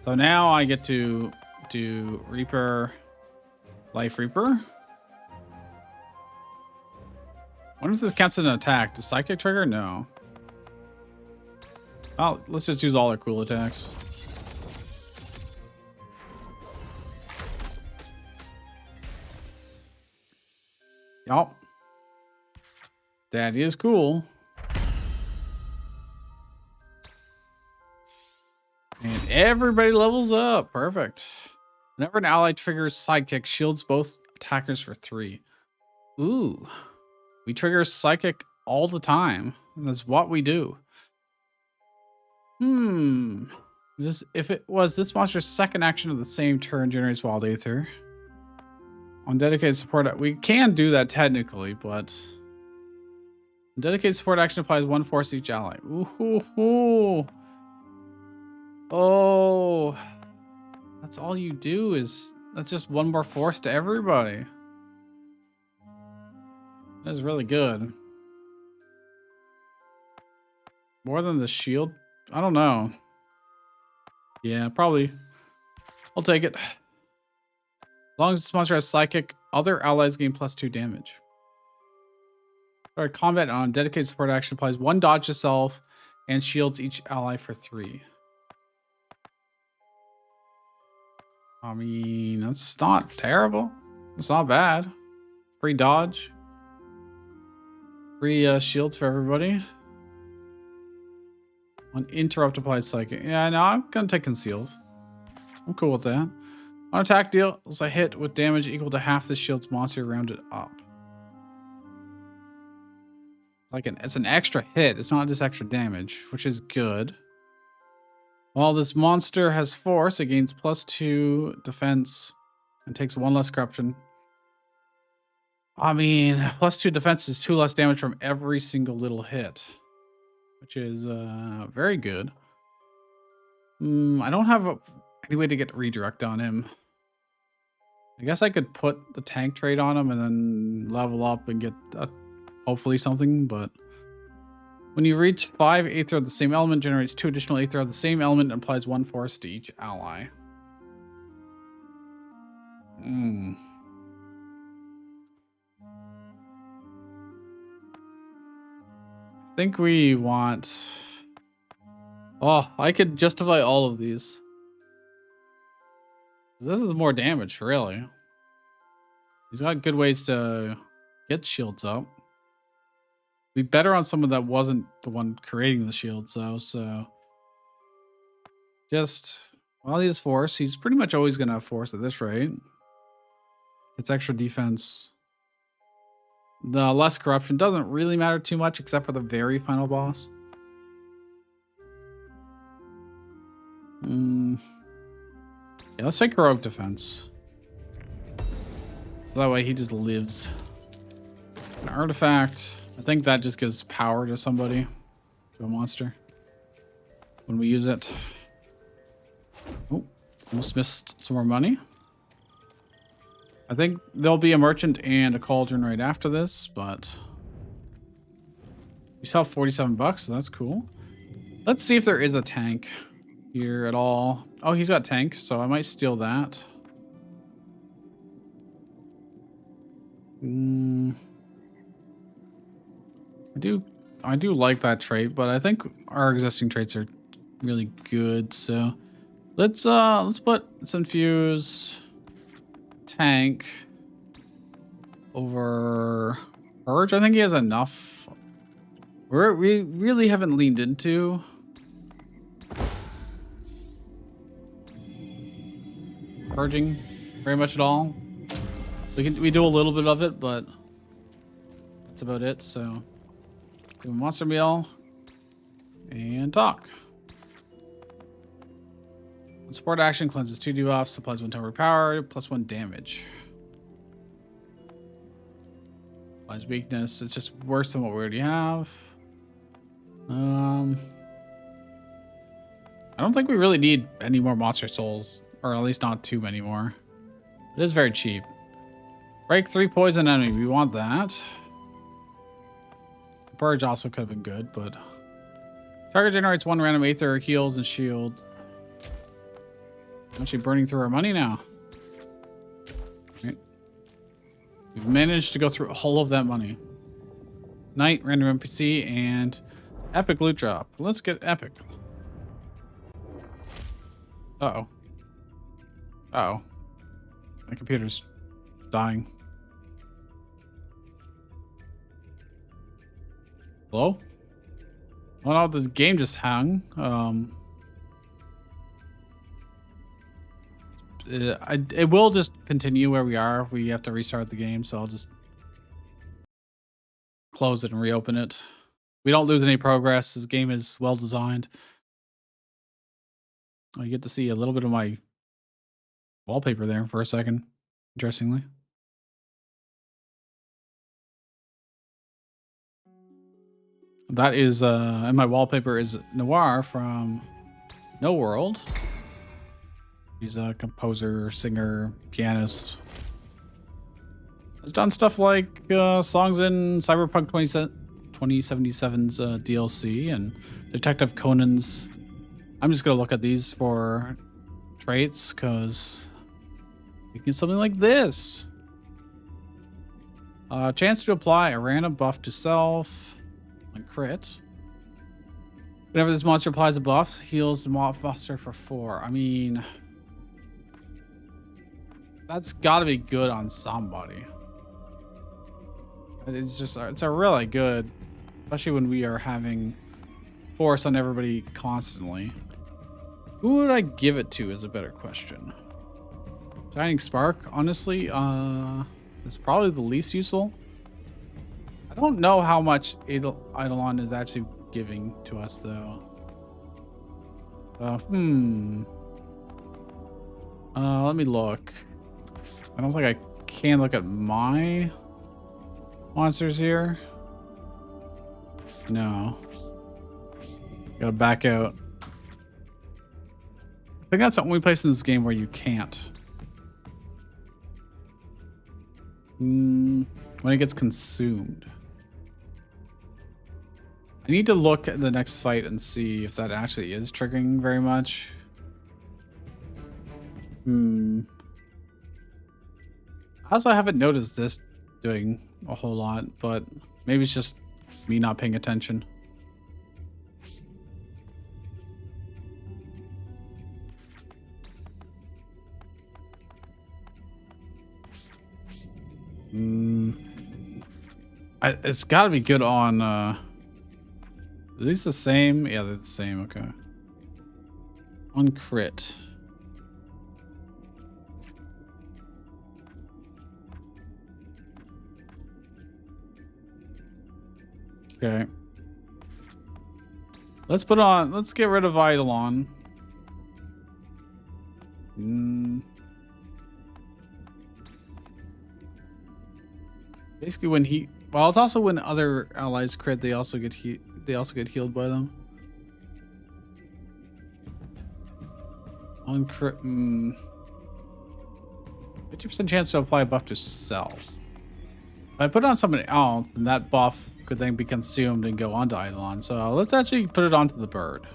[SPEAKER 1] So now I get to do Reaper, Life Reaper. When does this count as an attack? Does Psychic trigger? No. Oh, let's just use all our cool attacks. Yup. That is cool. And everybody levels up. Perfect. Whenever an ally triggers Sidekick, shields both attackers for 3. Ooh. We trigger Psychic all the time. That's what we do. If it was this monster's second action of the same turn generates Wild Aether. On dedicated support, we can do that technically, but dedicated support action applies 1 force to each ally. Ooh. Oh, that's all you do is that's just 1 more force to everybody. That is really good. More than the shield? I don't know. Yeah, probably. I'll take it. As long as this monster has Psychic, other allies gain +2 damage. Start combat on dedicated support action applies 1 dodge to self and shields each ally for 3. I mean, that's not terrible. It's not bad. Free dodge. Free shields for everybody. Uninterrupt applies Psychic. Yeah, no, I'm gonna take concealed. I'm cool with that. On attack deals a hit with damage equal to half the shield's monster rounded up. It's an extra hit. It's not just extra damage, which is good. While this monster has force, it gains +2 defense and takes 1 less corruption. I mean, +2 defense is 2 less damage from every single little hit, which is very good. I don't have any way to get redirect on him. I guess I could put the tank trait on him and then level up and get hopefully something, but when you reach 5 Aether of the same element, generates 2 additional Aether of the same element and applies 1 force to each ally. I think we want... Oh, I could justify all of these. This is more damage, really. He's got good ways to get shields up. Be better on someone that wasn't the one creating the shields, though, so... While he has force, he's pretty much always going to have force at this rate. It's extra defense. The less corruption doesn't really matter too much, except for the very final boss. Yeah, let's take heroic defense. So that way he just lives. An artifact. I think that just gives power to somebody, to a monster, when we use it. Oh, almost missed some more money. I think there'll be a merchant and a cauldron right after this, but we sell 47 bucks, so that's cool. Let's see if there is a tank here at all. Oh, he's got tank, so I might steal that. I do like that trait, but I think our existing traits are really good, so let's infuse tank over purge. I think he has enough. We really haven't leaned into purging very much at all. We do a little bit of it, but that's about it. So do a monster meal and talk. Support action cleanses 2 debuffs, applies 1 temporary power, +1 damage. Applies weakness. It's just worse than what we already have. I don't think we really need any more monster souls, or at least not too many more. It is very cheap. Break 3 poison enemy. We want that. Purge also could have been good, but target generates 1 random Aether, heals, and shield. Actually burning through our money now. Right. We've managed to go through all of that money. Knight, random NPC, and epic loot drop. Let's get epic. Uh-oh. Uh-oh. My computer's dying. Hello? Oh no, the game just hung. It will just continue where we are if we have to restart the game, so I'll just close it and reopen it. We don't lose any progress. This game is well designed. I get to see a little bit of my wallpaper there for a second, interestingly. That is, and my wallpaper is Noir from No World. He's a composer, singer, pianist. Has done stuff like songs in Cyberpunk 2077's DLC and Detective Conan's. I'm just going to look at these for traits because we can get something like this. Chance to apply a random buff to self and crit. Whenever this monster applies a buff, heals the monster for 4. I mean, that's got to be good on somebody. It's a really good, especially when we are having force on everybody constantly. Who would I give it to is a better question. Shining Spark, honestly, is probably the least useful. I don't know how much Eidolon is actually giving to us, though. Let me look. I don't think I can look at my monsters here. No. Gotta back out. I think that's the only place in this game where you can't. When it gets consumed. I need to look at the next fight and see if that actually is triggering very much. I also haven't noticed this doing a whole lot, but maybe it's just me not paying attention. It's got to be good on. Are these the same? Yeah, they're the same. Okay. On crit. Okay. Let's get rid of Eidolon. Basically when it's also when other allies crit, they also get healed by them. On crit, 50% chance to apply a buff to self. If I put it on somebody else, then that buff could then be consumed and go onto Eidolon. So let's actually put it onto the bird.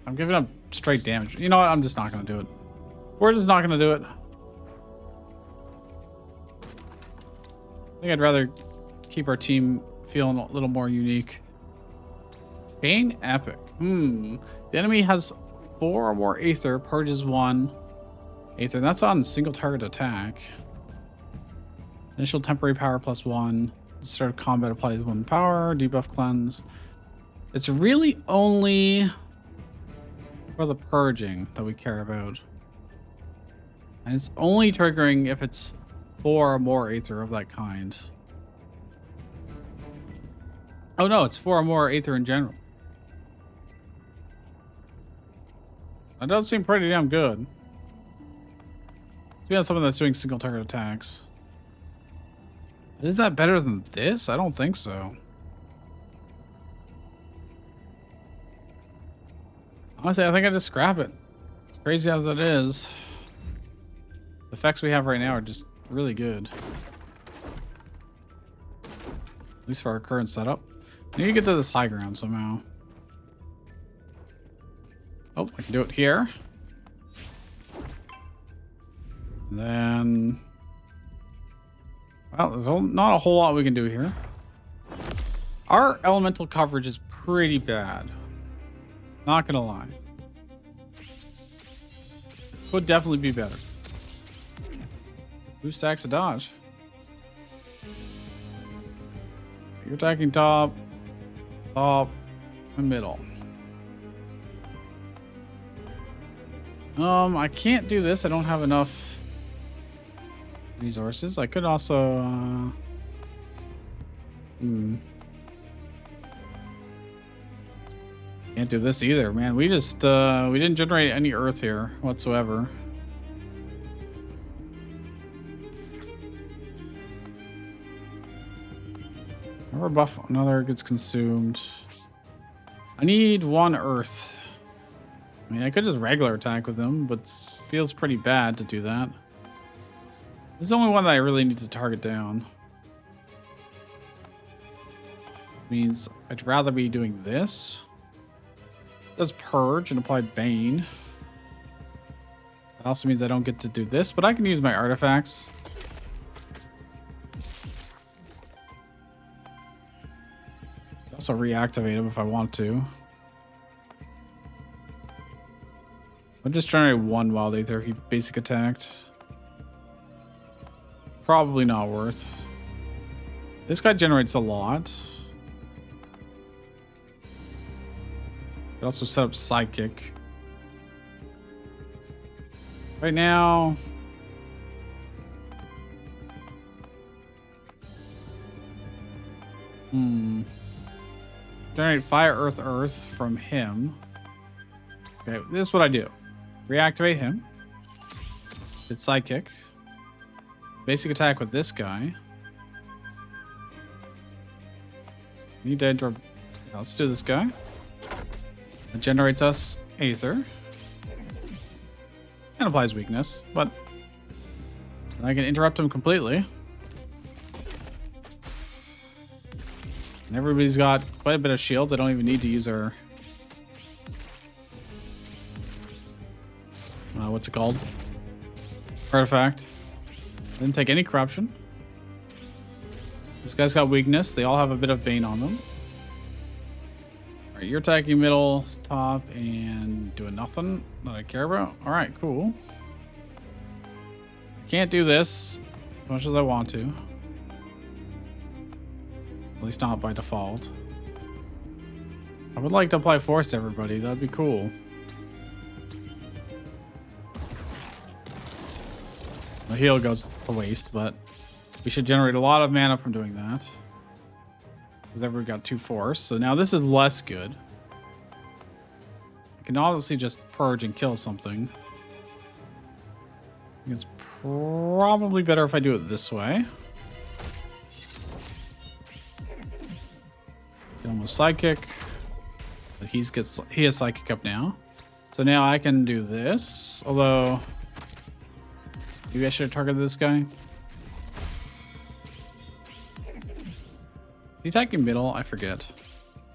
[SPEAKER 1] I'm giving up straight damage. You know what? I'm just not going to do it. We're just not going to do it. I think I'd rather keep our team feeling a little more unique. Chain Epic. The enemy has 4 or more Aether, purges 1 Aether. That's on single target attack. Initial temporary power +1. Start of combat applies 1 power. Debuff cleanse. It's really only for the purging that we care about. And it's only triggering if it's 4 or more Aether of that kind. Oh no, it's 4 or more Aether in general. That does seem pretty damn good. Let's be on someone that's doing single target attacks. Is that better than this? I don't think so. Honestly, I think I just scrap it. As crazy as it is. The effects we have right now are just really good. At least for our current setup. I need to get to this high ground somehow. Oh, I can do it here. And then... well, there's not a whole lot we can do here. Our elemental coverage is pretty bad. Not gonna lie. Could definitely be better. 2 stacks of dodge. You're attacking top, and middle. I can't do this. I don't have enough resources. I could also can't do this either, man. We just we didn't generate any earth here whatsoever. Our buff, another gets consumed. I need 1 earth. I mean, I could just regular attack with them, but feels pretty bad to do that. This is the only one that I really need to target down. Means I'd rather be doing this. Does purge and apply bane. That also means I don't get to do this, but I can use my artifacts. Also reactivate him if I want to. I'll just generate 1 wild aether if he basic attacked. Probably not worth. This guy generates a lot. Could also set up psychic. Right now. Generate fire, earth, earth from him. Okay, this is what I do. Reactivate him. Hit psychic. Basic attack with this guy. Need to enter. Let's do this guy. It generates us aether. And applies weakness, but I can interrupt him completely. And everybody's got quite a bit of shields. I don't even need to use our... what's it called? Artifact. Didn't take any corruption. This guy's got weakness. They all have a bit of bane on them. Alright, you're attacking middle, top, and doing nothing that I care about. Alright, cool. Can't do this as much as I want to. At least not by default. I would like to apply force to everybody. That'd be cool. The heal goes to waste, but we should generate a lot of mana from doing that. Because everybody got 2 force. So now this is less good. I can obviously just purge and kill something. It's probably better if I do it this way. Kill him with psychic. But he has psychic up now. So now I can do this. Although maybe I should have targeted this guy. Is he attacking middle? I forget.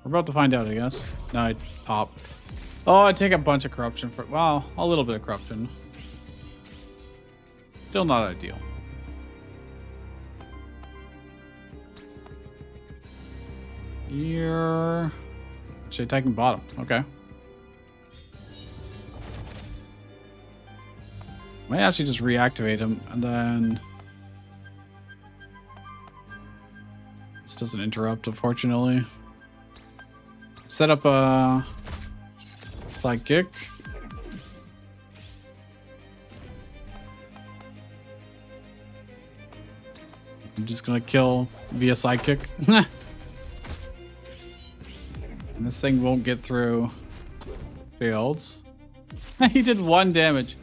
[SPEAKER 1] We're about to find out, I guess. No, I pop. Oh, I take a bunch of corruption for, well, a little bit of corruption. Still not ideal. You're actually attacking bottom. Okay. Might actually just reactivate him and then this doesn't interrupt, unfortunately. Set up a flag kick. I'm just gonna kill via sidekick. And this thing won't get through fields. He did 1 damage.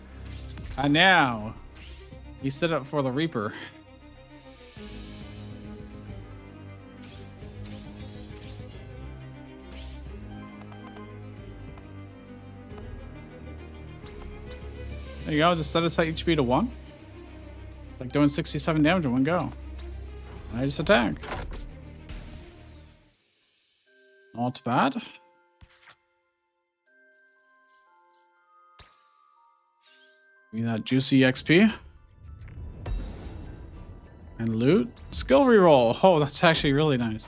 [SPEAKER 1] And now he set up for the Reaper. There you go, just set its HP to 1. Like doing 67 damage in one go. And I just attack. Not bad. Give me that juicy XP. And loot. Skill reroll. Oh, that's actually really nice.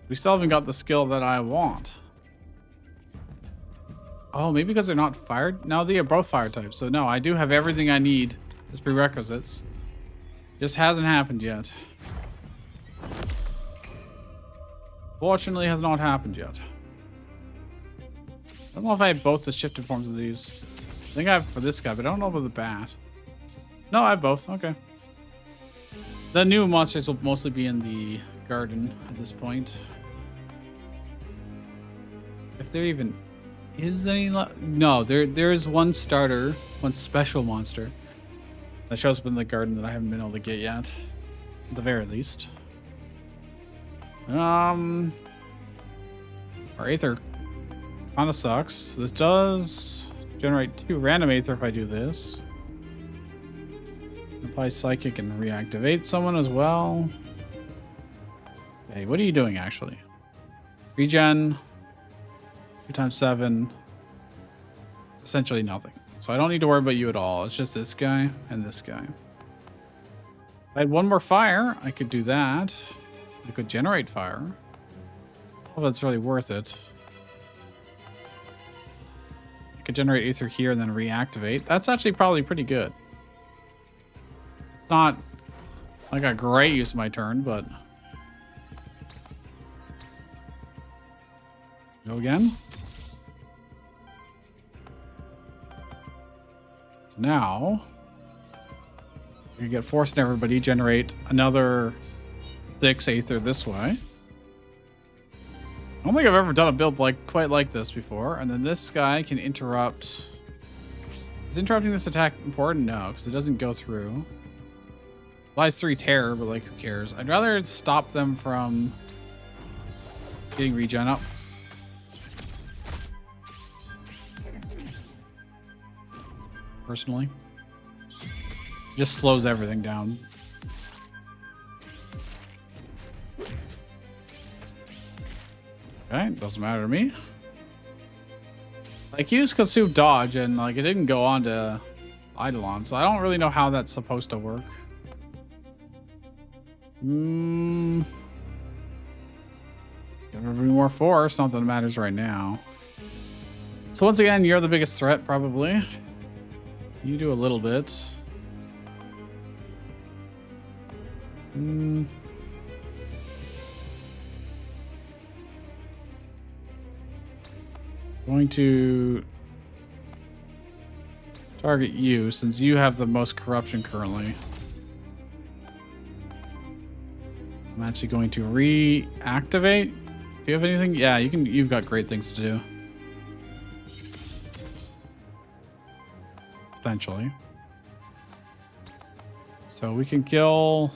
[SPEAKER 1] We still haven't got the skill that I want. Oh, maybe because they're not fire. No, they are both fire types. So no, I do have everything I need as prerequisites. Just hasn't happened yet. Fortunately, has not happened yet. I don't know if I have both the shifted forms of these. I think I have for this guy, but I don't know about the bat. No, I have both. Okay. The new monsters will mostly be in the garden at this point. If there even is any... No, there is one starter, one special monster that shows up in the garden that I haven't been able to get yet. At the very least. Our Aether kind of sucks. This does generate 2 random Aether if I do this. Apply Psychic and reactivate someone as well. Hey, what are you doing actually? Regen, 2 times 7. Essentially nothing. So I don't need to worry about you at all. It's just this guy and this guy. If I had one more fire, I could do that. I could generate fire. I don't know if that's really worth it. I could generate Aether here and then reactivate. That's actually probably pretty good. It's not like a great use of my turn, but... Go again. Now, you get forced everybody generate another 6 Aether this way. I don't think I've ever done a build quite like this before. And then this guy can interrupt. Is interrupting this attack important? No, because it doesn't go through. Applies 3 terror, but like who cares? I'd rather stop them from getting regen up. Personally, just slows everything down. Okay, doesn't matter to me. Like, he used consume dodge and like it didn't go on to Eidolon, so I don't really know how that's supposed to work. Give everybody more force, not that it matters right now. So once again, you're the biggest threat probably. You do a little bit. Going to target you since you have the most corruption currently. I'm actually going to reactivate. Do you have anything? Yeah, you can. You've got great things to do. Potentially. So we can kill.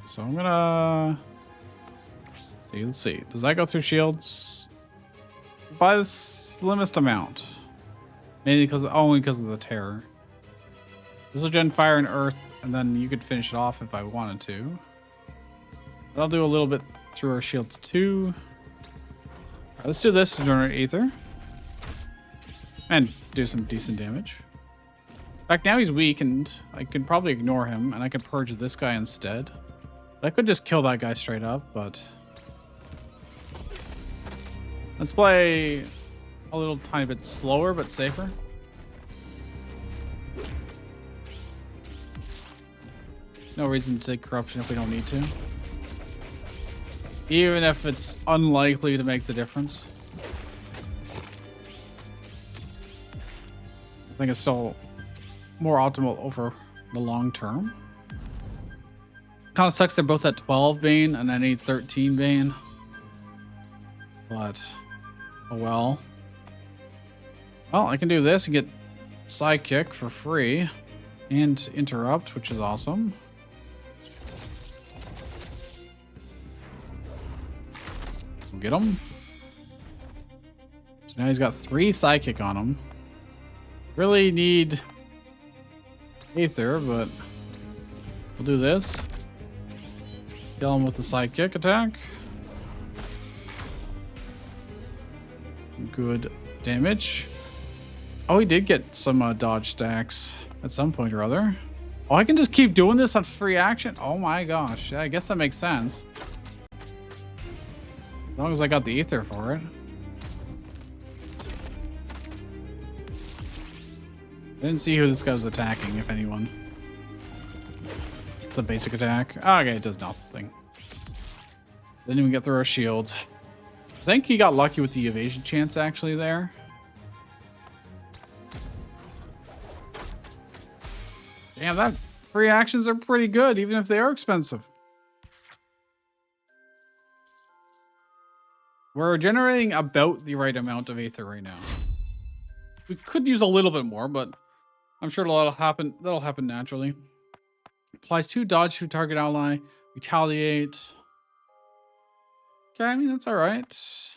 [SPEAKER 1] So I'm gonna. Let's see. Does that go through shields? By the slimmest amount. Mainly only because of the terror. This will gen fire and earth, and then you could finish it off if I wanted to. But I'll do a little bit through our shields too. All right, let's do this to generate Aether. And do some decent damage. In fact, now he's weakened. I could probably ignore him, and I could purge this guy instead. I could just kill that guy straight up, but... Let's play a little tiny bit slower, but safer. No reason to take corruption if we don't need to. Even if it's unlikely to make the difference. I think it's still more optimal over the long term. Kind of sucks they're both at 12 Bane and I need 13 Bane. But, oh well. Well, I can do this and get Sidekick for free. And Interrupt, which is awesome. So get him. So now he's got 3 Sidekick on him. Really need Aether, but we'll do this. Kill him with the sidekick attack. Good damage. Oh, he did get some dodge stacks at some point or other. Oh, I can just keep doing this on free action? Oh my gosh. Yeah, I guess that makes sense. As long as I got the ether for it. I didn't see who this guy was attacking, if anyone. The basic attack. Oh, okay, it does nothing. Didn't even get through our shields. I think he got lucky with the evasion chance actually there. Damn, that free actions are pretty good, even if they are expensive. We're generating about the right amount of Aether right now. We could use a little bit more, but I'm sure that'll happen naturally. Applies 2 dodge to target ally. Retaliate. Okay, I mean, that's all right.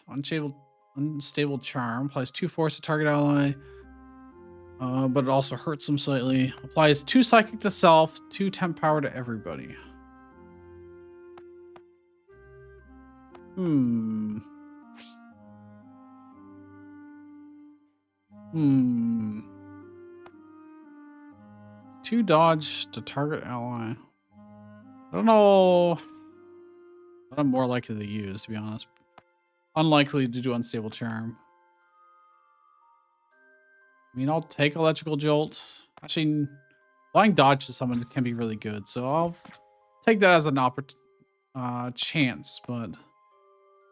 [SPEAKER 1] Unstable charm. Applies 2 force to target ally. But it also hurts them slightly. Applies 2 psychic to self, 2 temp power to everybody. Hmm. 2 dodge to target ally. I don't know what I'm more likely to use, to be honest. Unlikely to do unstable charm. I mean, I'll take electrical jolt. Actually, applying dodge to someone can be really good, so I'll take that as an chance. But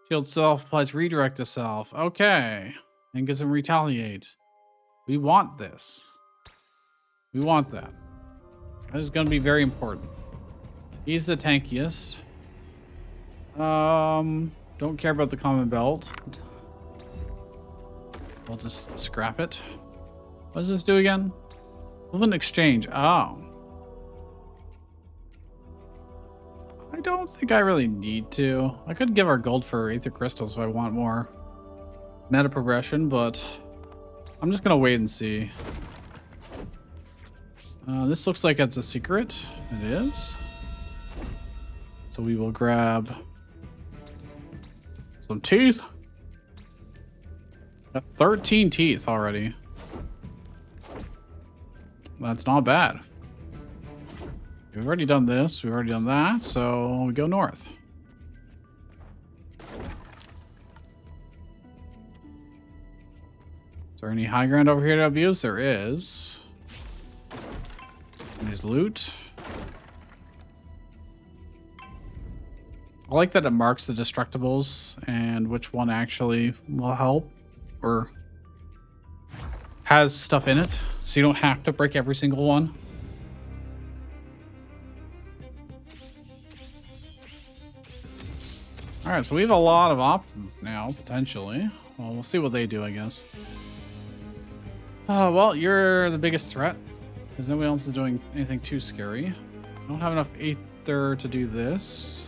[SPEAKER 1] shield self applies redirect to self. Okay, and gets him retaliate. We want this. We want that. That is going to be very important. He's the tankiest. Don't care about the common belt. I'll just scrap it. What does this do again? Equivalent exchange. Oh. I don't think I really need to. I could give our gold for Aether Crystals if I want more meta progression, but I'm just going to wait and see. This looks like it's a secret. It is. So we will grab some teeth. Got 13 teeth already. That's not bad. We've already done this. We've already done that. So we go north. Is there any high ground over here to abuse? There is. There's loot. I like that it marks the destructibles and which one actually will help or has stuff in it, so you don't have to break every single one. All right, so we have a lot of options now, potentially. Well, we'll see what they do, I guess. Well, you're the biggest threat, because nobody else is doing anything too scary. I don't have enough Aether to do this.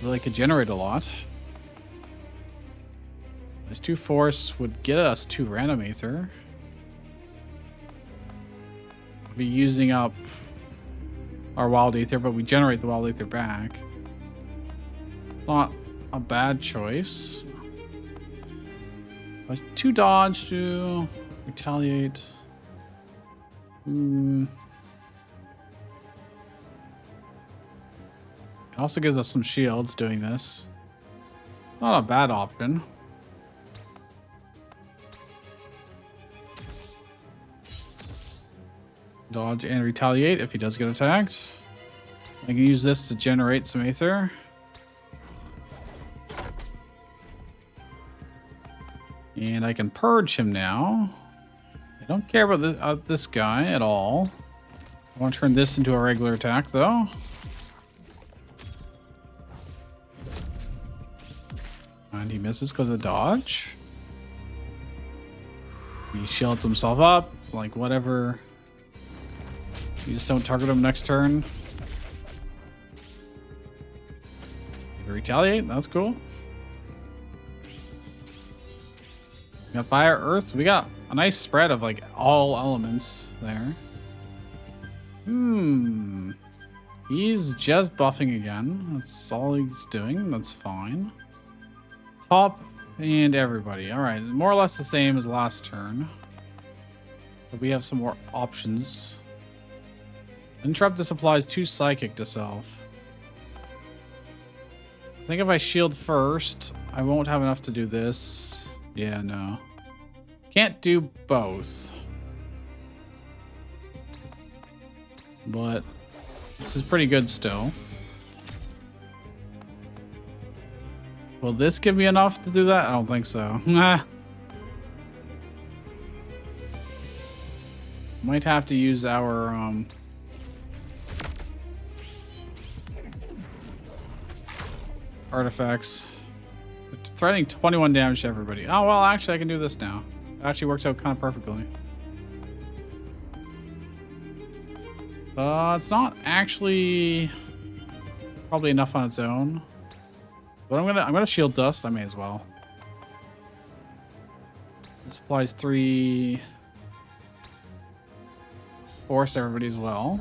[SPEAKER 1] Though they could generate a lot. This 2 force would get us 2 random Aether. We'll be using up our wild Aether, but we generate the wild Aether back. Not a bad choice. 2 dodge to retaliate. It also gives us some shields doing this. Not a bad option. Dodge and retaliate if he does get attacked. I can use this to generate some Aether. And I can purge him now. I don't care about this guy at all. I want to turn this into a regular attack, though. And he misses because of dodge. He shields himself up, like whatever. You just don't target him next turn. Retaliate, that's cool. We got fire, earth. We got a nice spread of like all elements there. He's just buffing again. That's all he's doing. That's fine. Top and everybody. All right, more or less the same as last turn. But we have some more options. Interrupt this applies 2 psychic to self. I think if I shield first, I won't have enough to do this. Yeah, no. Can't do both. But this is pretty good still. Will this give me enough to do that? I don't think so. Nah. Might have to use our artifacts. It's threatening 21 damage to everybody. Oh, well, actually, I can do this now. It actually works out kind of perfectly. It's not actually probably enough on its own. But I'm gonna shield dust. I may as well. This applies 3 force to everybody as well.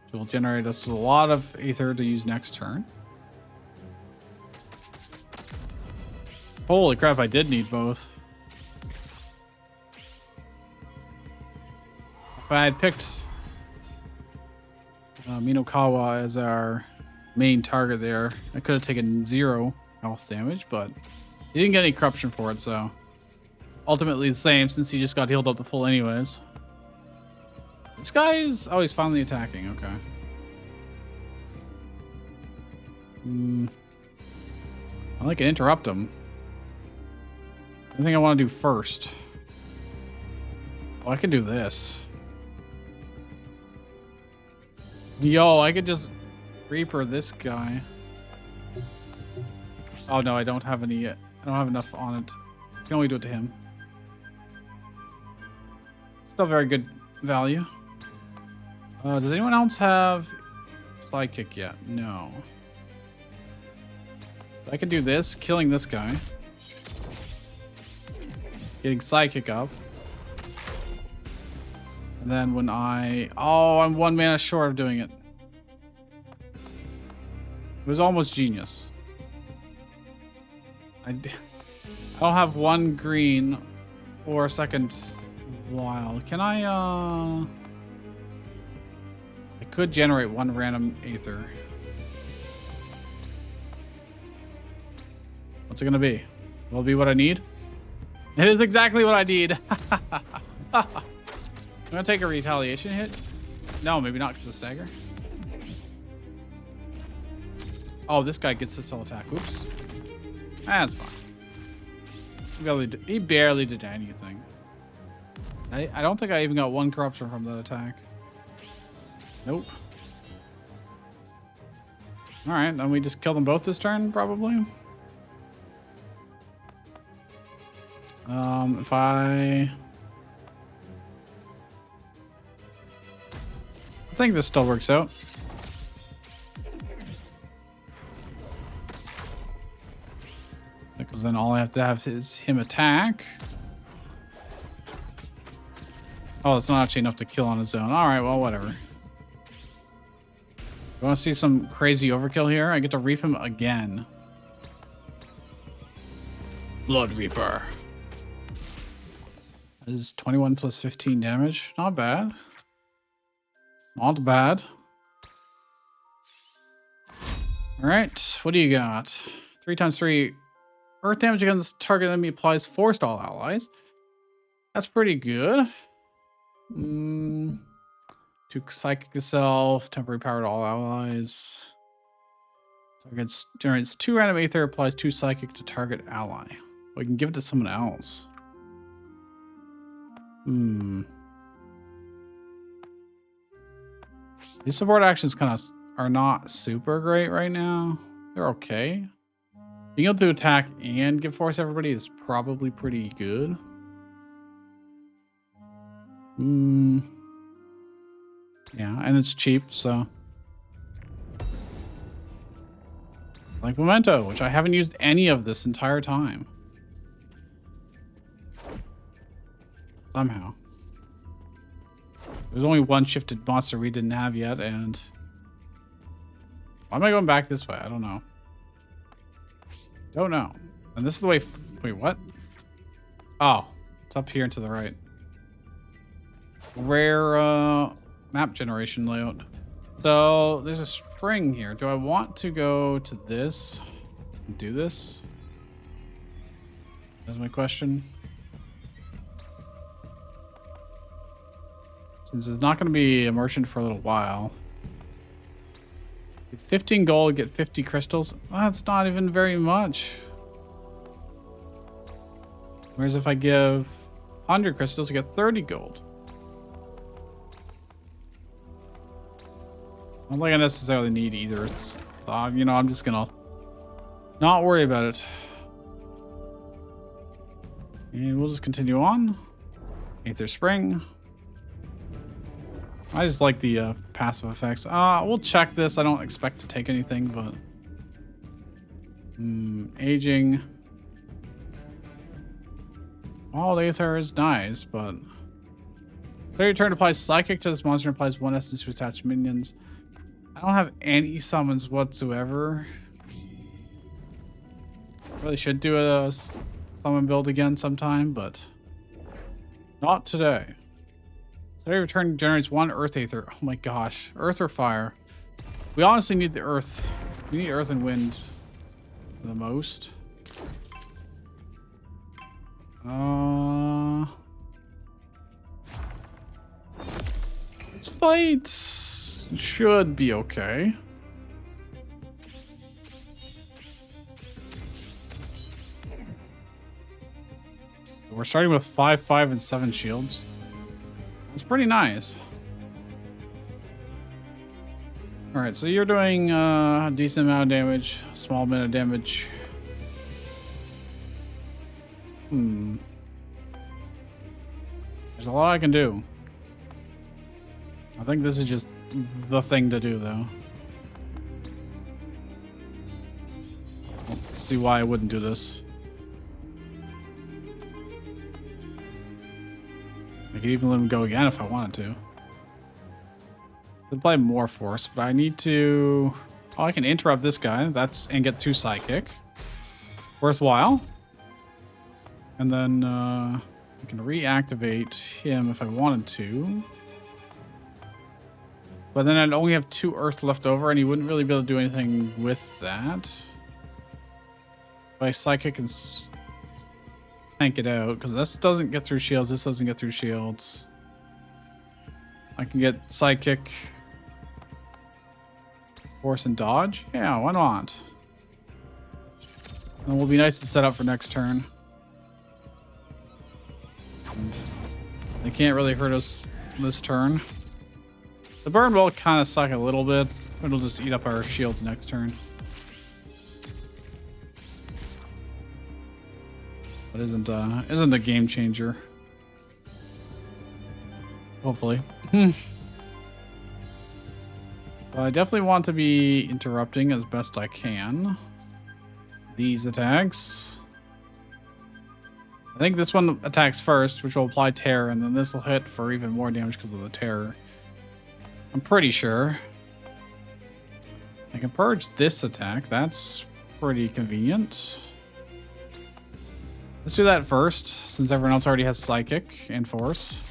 [SPEAKER 1] Which will generate us a lot of Aether to use next turn. Holy crap, I did need both. If I had picked Minokawa as our main target there, I could have taken 0 health damage, but he didn't get any corruption for it, so ultimately the same since he just got healed up to full anyways. This guy is... oh, he's finally attacking. Okay. I can interrupt him. I think I want to do first. Oh, I can do this. Yo, I could just Reaper this guy. Oh no, I don't have any yet. I don't have enough on it. I can only do it to him. Still very good value. Does anyone else have Sidekick yet? No. I can do this, killing this guy. Getting Sidekick up. And then when oh, I'm 1 mana short of doing it. It was almost genius. I don't have 1 green or a second wild. Can I could generate 1 random Aether. What's it gonna be? Will it be what I need? It is exactly what I need. I'm gonna take a retaliation hit. No, maybe not because of stagger. Oh, this guy gets to still attack. Oops. That's fine. He barely did anything. I don't think I even got 1 corruption from that attack. Nope. Alright, then we just kill them both this turn, probably. If I think this still works out. Because then all I have to have is him attack. Oh, that's not actually enough to kill on his own. Alright, well, whatever. You want to see some crazy overkill here? I get to reap him again. Blood Reaper. This is 21 plus 15 damage. Not bad. Not bad. Alright, what do you got? 3 times 3. Earth damage against target enemy applies forced all allies. That's pretty good. 2 psychic itself, temporary power to all allies. Targets generates 2 random Aether, applies 2 psychic to target ally. We can give it to someone else. These support actions kind of are not super great right now. They're okay. Being able to attack and give force everybody is probably pretty good. Yeah, and it's cheap, so. Like Memento, which I haven't used any of this entire time. Somehow. There's only 1 shifted monster we didn't have yet, and Why am I going back this way? I don't know. Don't know. And this is the way... Wait, what? Oh. It's up here and to the right. Rare map generation layout. So, there's a spring here. Do I want to go to this and do this? That's my question. Since it's not going to be immersion for a little while. 15 gold, get 50 crystals. That's not even very much. Whereas if I give 100 crystals, I get 30 gold. I don't think I necessarily need either. It's, you know, I'm just gonna not worry about it. And we'll just continue on. Aether Spring. I just like the passive effects. We'll check this. I don't expect to take anything, but... aging. All Aether is nice, but... Play your turn applies Psychic to this monster and applies 1 essence to attach minions. I don't have any summons whatsoever. Really should do a summon build again sometime, but... not today. Every return generates 1 Earth Aether. Oh my gosh. Earth or fire? We honestly need the Earth. We need Earth and Wind the most. This fight should be okay. We're starting with 5, 5, and 7 shields. It's pretty nice. Alright, so you're doing a decent amount of damage, small amount of damage. There's a lot I can do. I think this is just the thing to do, though. Let's see why I wouldn't do this. I could even let him go again if I wanted to. Could play more force, but I need to... Oh, I can interrupt this guy. And get 2 Psychic. Worthwhile. And then I can reactivate him if I wanted to. But then I'd only have 2 Earth left over, and he wouldn't really be able to do anything with that. By Psychic and tank it out, because this doesn't get through shields, this doesn't get through shields. I can get Psychic, Force, and Dodge. Yeah, why not? And it will be nice to set up for next turn. And they can't really hurt us this turn. The burn will kind of suck a little bit. It'll just eat up our shields next turn. But isn't a game changer. Hopefully. But I definitely want to be interrupting as best I can these attacks. I think this one attacks first, which will apply Terror, and then this will hit for even more damage because of the Terror. I'm pretty sure. I can purge this attack. That's pretty convenient. Let's do that first, since everyone else already has Psychic and Force.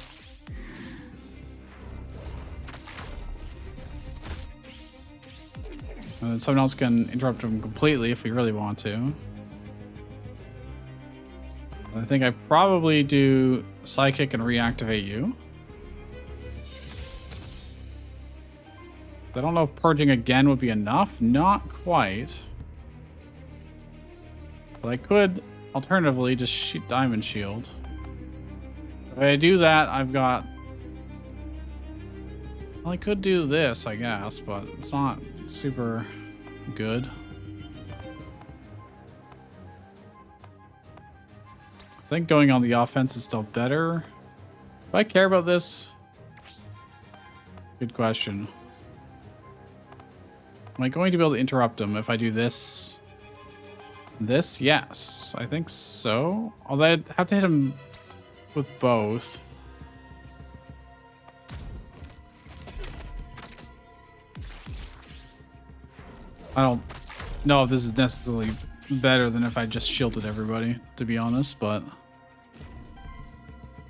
[SPEAKER 1] And then someone else can interrupt him completely if we really want to. I think I probably do Psychic and reactivate you. I don't know if purging again would be enough. Not quite. But I could alternatively just shoot Diamond Shield. If I do that, I've got... Well, I could do this, I guess, but it's not super good. I think going on the offense is still better. Do I care about this? Good question. Am I going to be able to interrupt him if I do this? This? Yes. I think so. Although I'd have to hit him with both. I don't know if this is necessarily better than if I just shielded everybody, to be honest, but...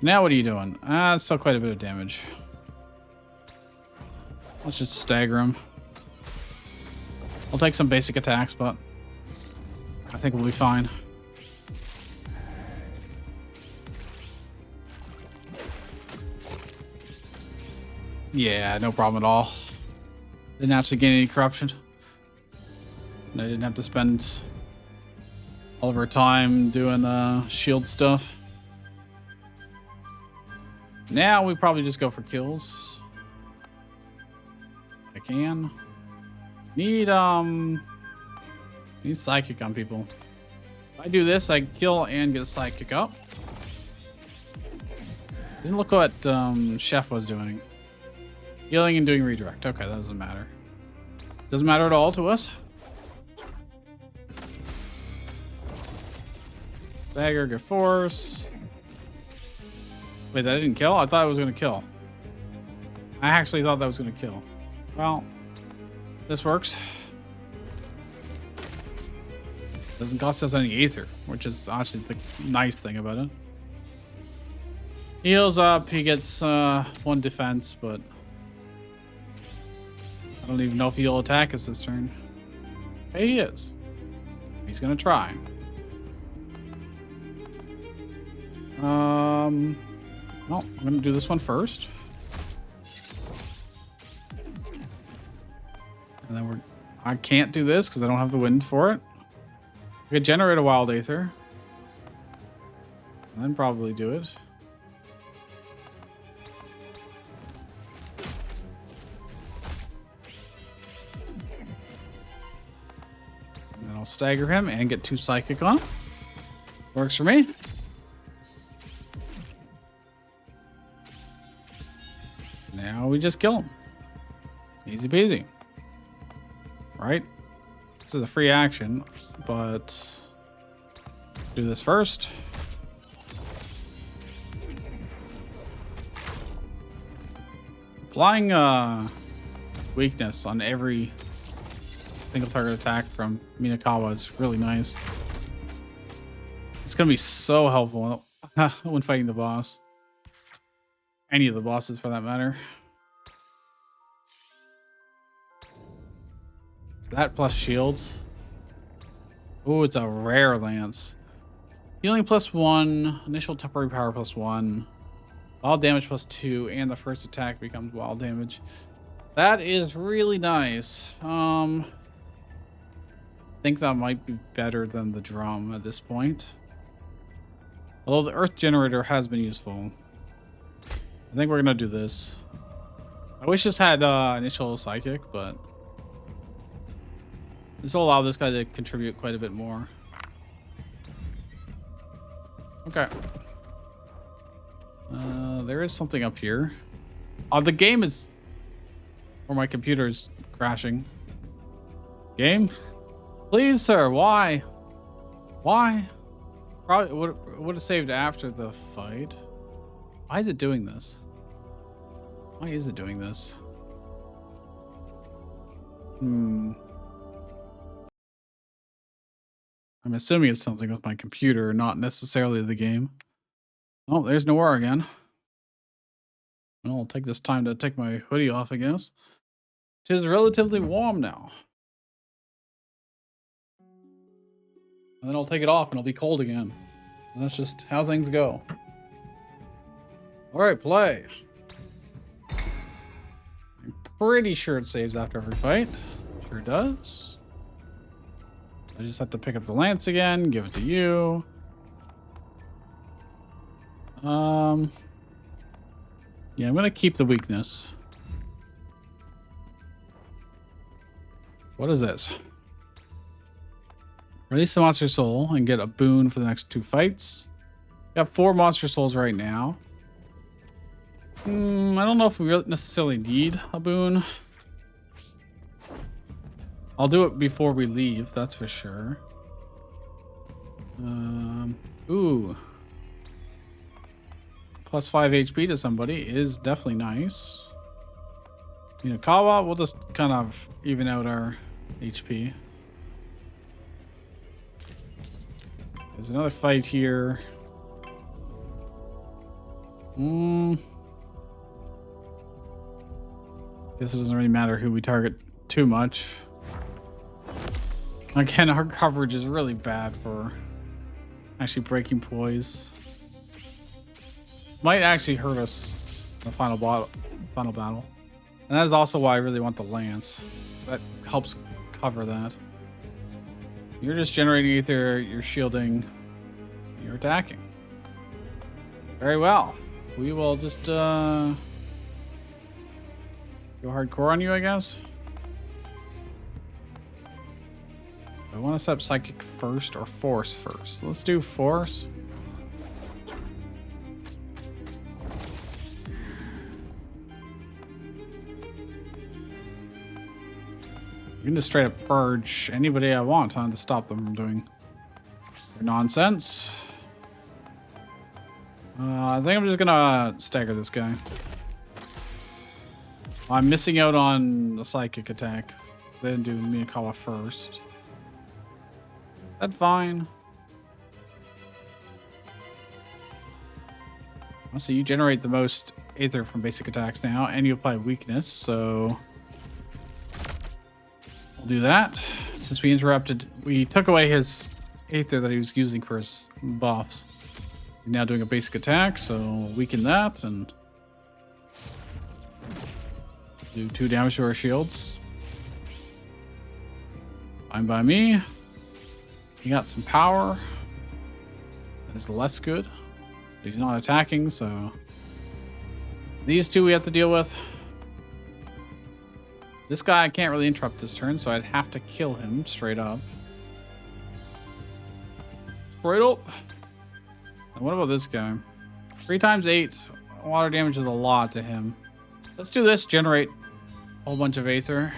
[SPEAKER 1] Now what are you doing? It's still quite a bit of damage. Let's just stagger him. I'll take some basic attacks, but I think we'll be fine. Yeah, no problem at all. Didn't actually gain any corruption. And I didn't have to spend all of our time doing shield stuff. Now we probably just go for kills. I can. Need psychic on people. If I do this, I kill and get a psychic up. Didn't look what Chef was doing. Healing and doing redirect. Okay, that doesn't matter. Doesn't matter at all to us. Dagger, good force. Wait, that didn't kill? I thought it was going to kill. I actually thought that was going to kill. Well, this works. Doesn't cost us any ether, which is actually the nice thing about it. Heals up, he gets 1 defense, but I don't even know if he'll attack us this turn. Hey, he is. He's gonna try. Well, I'm gonna do this one first. And then I can't do this because I don't have the wind for it. I could generate a wild aether. And then probably do it. And then I'll stagger him and get 2 psychic on. Works for me. Now we just kill him. Easy peasy. Right? This is a free action, but let's do this first. Applying weakness on every single target attack from Minakawa is really nice. It's gonna be so helpful when fighting the boss. Any of the bosses for that matter. That plus shields. Oh, it's a rare lance. Healing +1, initial temporary power +1, wild damage +2, and the first attack becomes wild damage. That is really nice. I think that might be better than the drum at this point. Although the earth generator has been useful. I think we're gonna do this. I wish this had initial psychic, but this will allow this guy to contribute quite a bit more. Okay. There is something up here. The game is... Or my computer is crashing. Game? Please, sir, why? Why? Probably would have saved after the fight. Why is it doing this? Why is it doing this? I'm assuming it's something with my computer, not necessarily the game. Oh, there's Noir again. Well, I'll take this time to take my hoodie off, I guess. It is relatively warm now. And then I'll take it off and it'll be cold again. And that's just how things go. Alright, play. I'm pretty sure it saves after every fight. Sure does. I just have to pick up the lance again, give it to you. Yeah, I'm gonna keep the weakness. What is this? Release the monster soul and get a boon for the next 2 fights. Got 4 monster souls right now. I don't know if we necessarily need a boon. I'll do it before we leave, that's for sure. Ooh. +5 HP to somebody is definitely nice. Minakawa, we'll just kind of even out our HP. There's another fight here. Guess it doesn't really matter who we target too much. Again, our coverage is really bad for actually breaking poise. Might actually hurt us in the final battle. And that is also why I really want the lance. That helps cover that. You're just generating ether, you're shielding, you're attacking. Very well. We will just go hardcore on you, I guess. I want to set up psychic first or force first. Let's do force. You can just straight up purge anybody I want on to stop them from doing their nonsense. I think I'm just gonna stagger this guy. I'm missing out on the psychic attack. They didn't do Miyakawa first. That's fine. So you generate the most Aether from basic attacks now, and you apply weakness, so we'll do that. Since we took away his Aether that he was using for his buffs. He's now doing a basic attack, so weaken that and do 2 damage to our shields. Fine by me. He got some power. That is less good. He's not attacking, so these two we have to deal with. This guy I can't really interrupt this turn, so I'd have to kill him straight up. Straight up. And what about this guy? 3 times 8 water damage is a lot to him. Let's do this. Generate a whole bunch of Aether.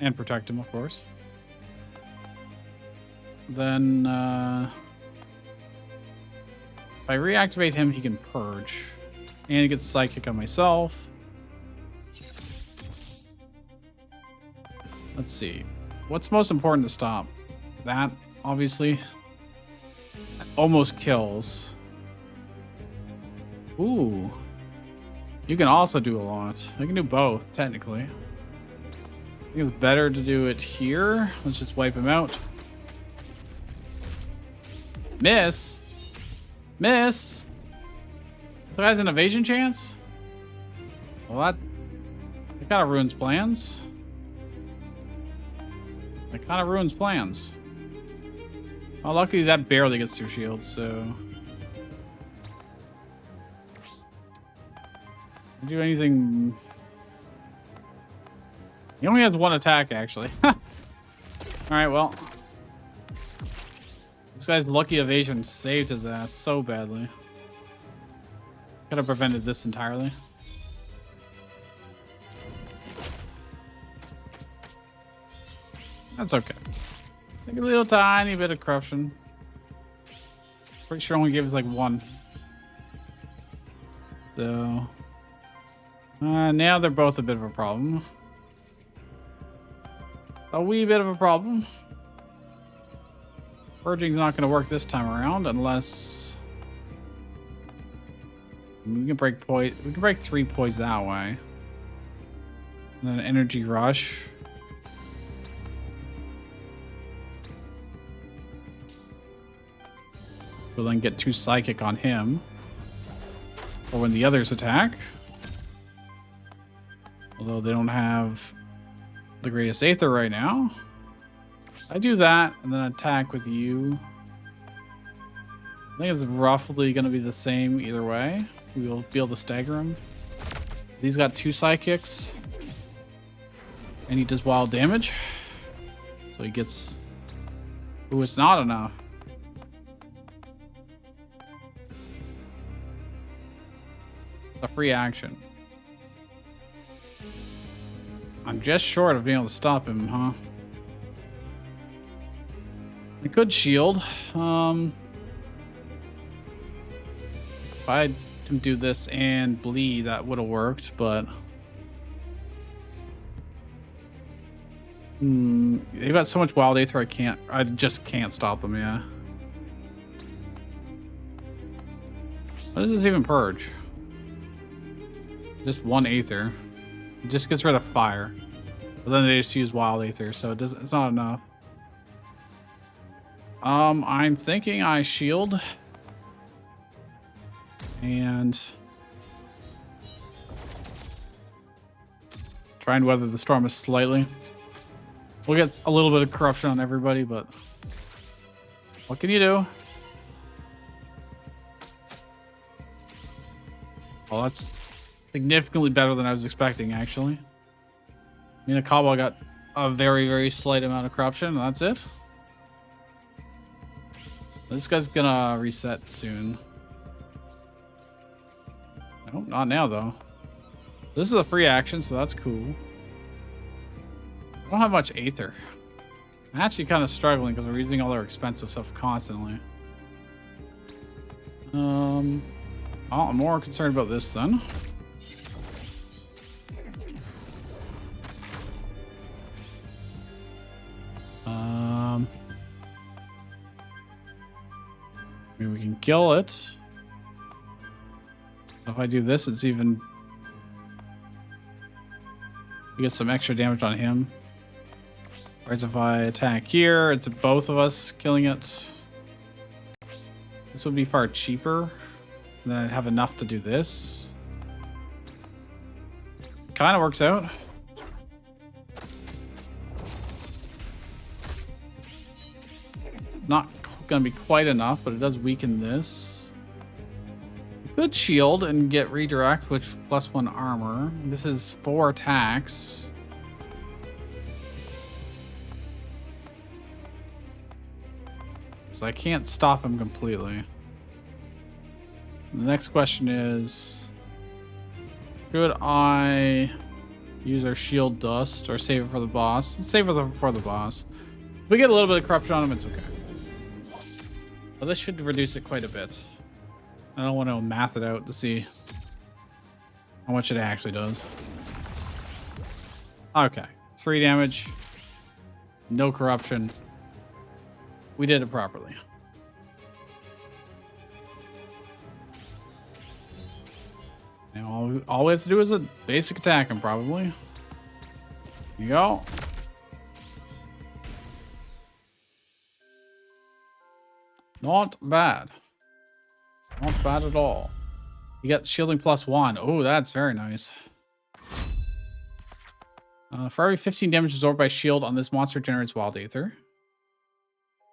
[SPEAKER 1] And protect him, of course. Then, if I reactivate him, he can purge. And he gets psychic on myself. Let's see. What's most important to stop? That, obviously. That almost kills. Ooh. You can also do a lot. I can do both, technically. I think it's better to do it here. Let's just wipe him out. Miss? Miss? This guy's an evasion chance? Well, that kind of ruins plans. That kind of ruins plans. Well, luckily that barely gets through shields, so... do anything... He only has 1 attack, actually. Alright, well... This guy's lucky evasion saved his ass so badly. Could have prevented this entirely. That's okay. Take a little tiny bit of corruption. Pretty sure only gave us like 1. So... now they're both a bit of a problem. A wee bit of a problem. Purging's not going to work this time around unless we can break poise. We can break 3 poise that way. And then energy rush. We'll then get 2 psychic on him. Or when the others attack. Although they don't have the greatest Aether right now. I do that and then attack with you. I think it's roughly going to be the same either way. We'll be able to stagger him. He's got 2 psychics. And he does wild damage. So he gets... Ooh, it's not enough. A free action. I'm just short of being able to stop him, huh? I could shield. If I had him do this and bleed, that would have worked, but They've got so much wild aether, I just can't stop them, yeah. What does this even purge? Just one aether. It just gets rid of fire. But then they just use wild aether, so it's not enough. I'm thinking I shield. And try and weather the storm slightly. We'll get a little bit of corruption on everybody, but what can you do? Well, that's significantly better than I was expecting, actually. I mean, a Cobalt got a very, very slight amount of corruption, and that's it. This guy's gonna reset soon. No, not now, though. This is a free action, so that's cool. I don't have much Aether. I'm actually kind of struggling because we're using all our expensive stuff constantly. I'm more concerned about this then. Maybe we can kill it. If I do this, it's even... We get some extra damage on him. Whereas if I attack here, it's both of us killing it. This would be far cheaper. And then I'd have enough to do this. Kind of works out. Not going to be quite enough, but it does weaken this. Could shield and get redirect, which +1 armor. This is 4 attacks. So I can't stop him completely. The next question is, should I use our shield dust or save it for the boss? Let's save it for the boss. If we get a little bit of corruption on him, it's okay. Well, this should reduce it quite a bit. I don't want to math it out to see how much it actually does. Okay, 3 damage, no corruption. We did it properly. Now all we have to do is a basic attack him, probably. Here you go. Not bad. Not bad at all. You got shielding +1. Oh, that's very nice. For every 15 damage absorbed by shield on this monster generates wild aether.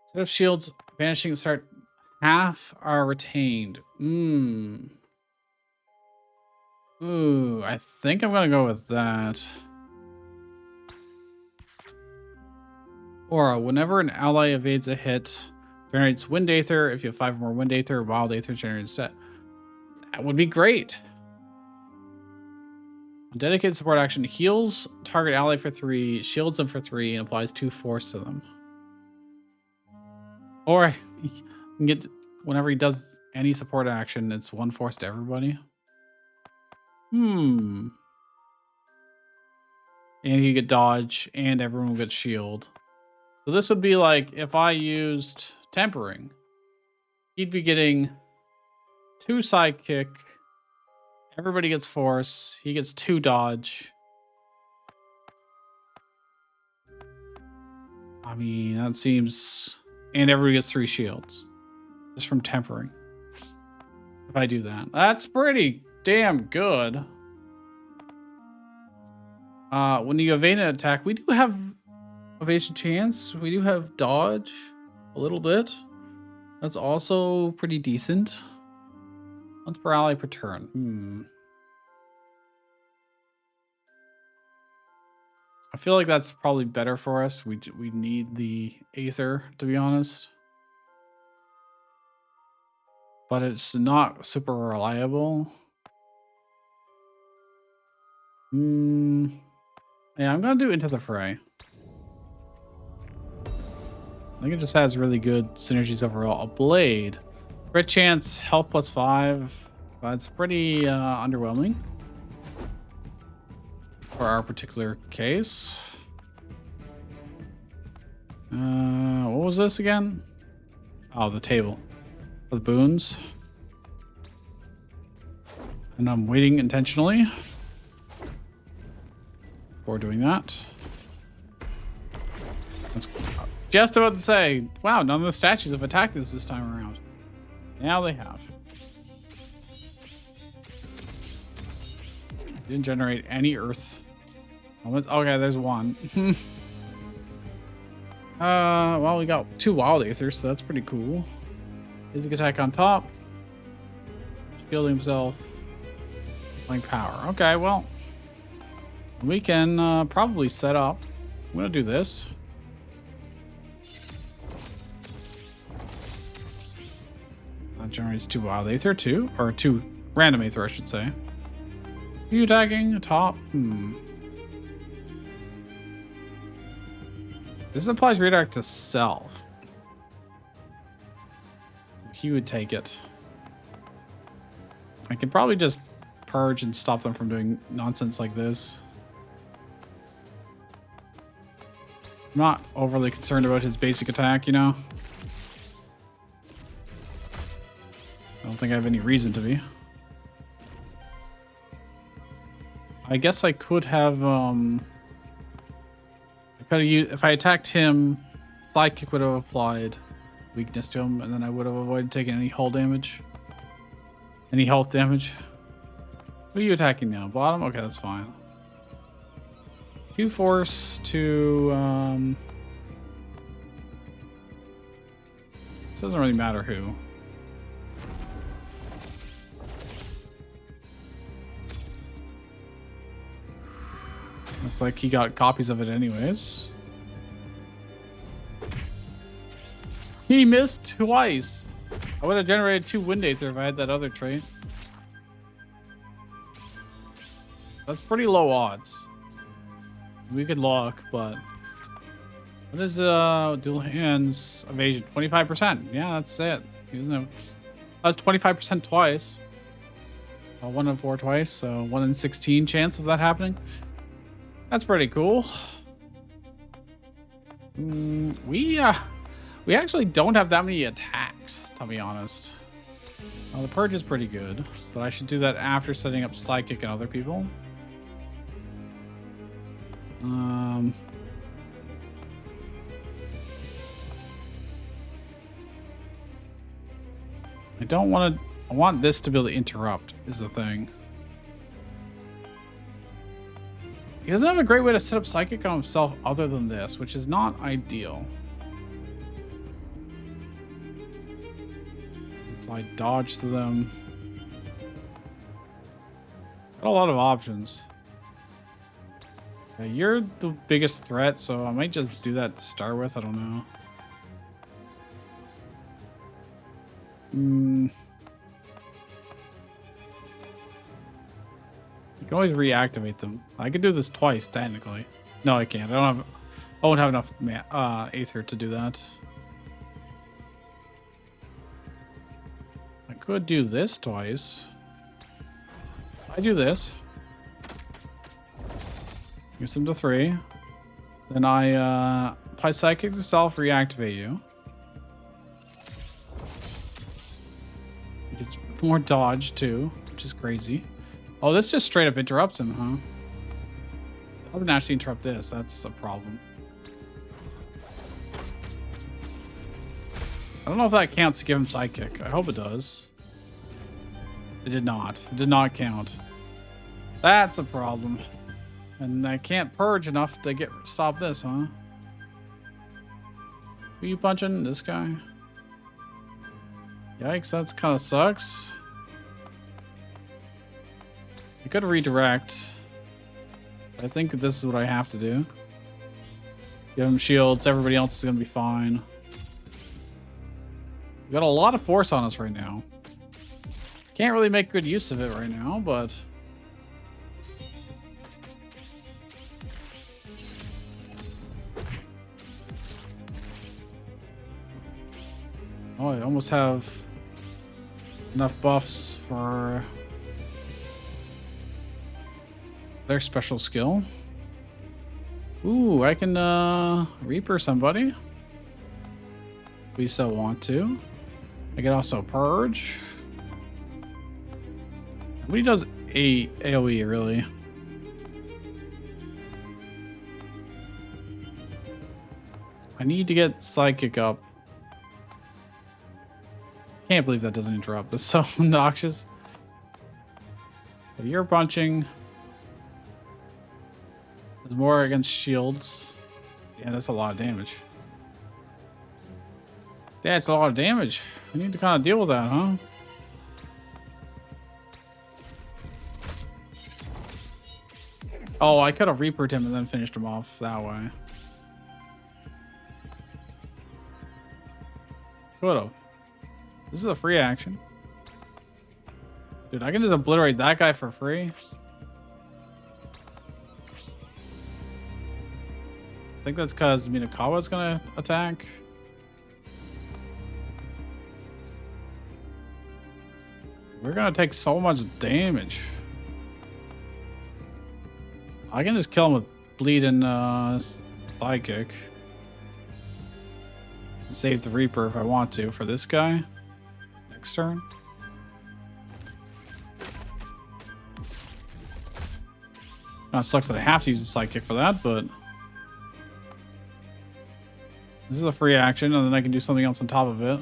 [SPEAKER 1] Instead of shields vanishing at the start, half are retained. Ooh, I think I'm gonna go with that. Aura, whenever an ally evades a hit, generates wind aether. If you have 5 or more wind aether, wild aether generated set. That would be great. On dedicated support action, heals target ally for 3, shields them for 3, and applies 2 force to them. Or you can get, whenever he does any support action, it's 1 force to everybody. And you get dodge, and everyone will get shield. So this would be like if I used tempering, he'd be getting 2 sidekick, everybody gets force, he gets 2 dodge. I mean, that seems, and everybody gets 3 shields just from tempering. If I do that, that's pretty damn good. When you evade an attack, we do have evasion chance. We do have dodge a little bit. That's also pretty decent. Once per ally per turn. I feel like that's probably better for us. We need the Aether, to be honest. But it's not super reliable. Yeah, I'm gonna do Into the Fray. I think it just has really good synergies overall. A blade. Crit chance, health +5. That's pretty underwhelming for our particular case. What was this again? Oh, the table. For the boons. And I'm waiting intentionally before doing that. That's just about to say, wow, none of the statues have attacked us this time around. Now they have. Didn't generate any earth. Okay, there's one. Well, we got 2 wild aethers, so that's pretty cool. Basic attack on top. Shielding himself. Playing power. Okay, well, we can probably set up. I'm gonna do this. That generates 2 wild aether, 2 or 2 random aether, I should say. Are you attacking top? This applies redirect to self. So he would take it. I could probably just purge and stop them from doing nonsense like this. I'm not overly concerned about his basic attack, you know? I don't think I have any reason to be. I guess I could have, if I attacked him, Sidekick would have applied weakness to him, and then I would have avoided taking any hull damage. Any health damage. Who are you attacking now? Bottom? Okay, that's fine. 2 force to, this doesn't really matter who. Looks like he got copies of it anyways. He missed twice. I would have generated 2 wind aether if I had that other trait. That's pretty low odds. We could lock, but what is dual hands evasion? 25%. Yeah, that's it. He doesn't have, that's 25% twice. 1 in 4 twice, so 1 in 16 chance of that happening. That's pretty cool. We actually don't have that many attacks, to be honest. The purge is pretty good, but I should do that after setting up Sidekick and other people. I don't want to. I want this to be able to interrupt. Is the thing. He doesn't have a great way to set up Psychic on himself other than this, which is not ideal. Apply dodge to them. Got a lot of options. Okay, you're the biggest threat, so I might just do that to start with. I don't know. You can always reactivate them. I could do this twice, technically. No, I can't. I won't have enough Aether to do that. I could do this twice. I do this. Use them to 3. Then I apply Psychic to self, reactivate you. It gets more dodge too, which is crazy. Oh, this just straight up interrupts him, huh? I wouldn't actually interrupt this. That's a problem. I don't know if that counts to give him Sidekick. I hope it does. It did not. It did not count. That's a problem. And I can't purge enough to stop this, huh? Who you punching? This guy? Yikes, that's kind of sucks. I could redirect. I think this is what I have to do. Give him shields. Everybody else is going to be fine. We got a lot of force on us right now. Can't really make good use of it right now, but... Oh, I almost have enough buffs for their special skill. Ooh, I can Reaper somebody. We so want to. I can also purge. Nobody does AoE really. I need to get psychic up. Can't believe that doesn't interrupt. That's so obnoxious. But you're punching. There's more against shields. Yeah, that's a lot of damage. That's a lot of damage. I need to kind of deal with that, huh? Oh, I could have Reapered him and then finished him off that way. Could've. This is a free action. Dude, I can just obliterate that guy for free. I think that's because Minakawa's gonna attack. We're gonna take so much damage. I can just kill him with bleeding psychic. Save the Reaper if I want to for this guy. Next turn. Kind of sucks that I have to use a psychic for that, but this is a free action, and then I can do something else on top of it.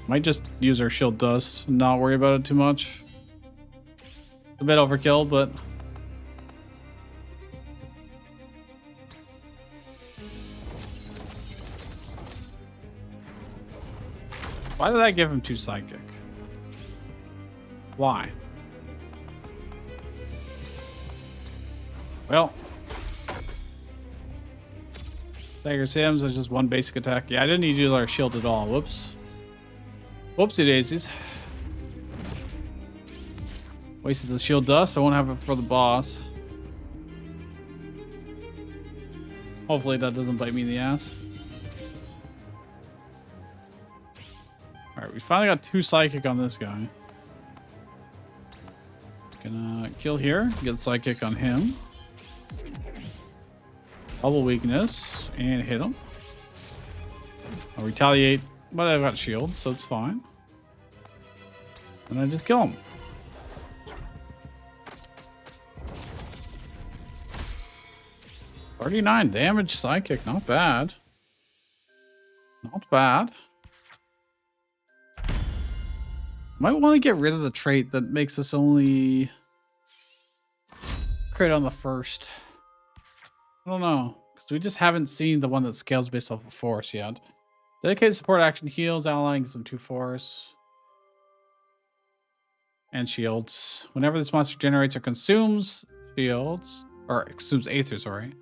[SPEAKER 1] Might just use our shield dust and not worry about it too much. A bit overkill, but why did I give him 2 psychic? Why? Well, Dagger Sims is just 1 basic attack. Yeah, I didn't need to use our shield at all. Whoops. Whoopsie daisies. Wasted the shield dust. I won't have it for the boss. Hopefully that doesn't bite me in the ass. Alright, we finally got 2 psychic on this guy. Gonna kill here. Get psychic on him. Double weakness. And hit him. I'll retaliate. But I've got shield, so it's fine. And I just kill him. $39 damage psychic, not bad. Not bad. Might want to get rid of the trait that makes us only crit on the first. I don't know, because we just haven't seen the one that scales based off of force yet. Dedicated support action heals, allying some 2 force. And shields. Whenever this monster generates or consumes shields, or consumes Aether, sorry.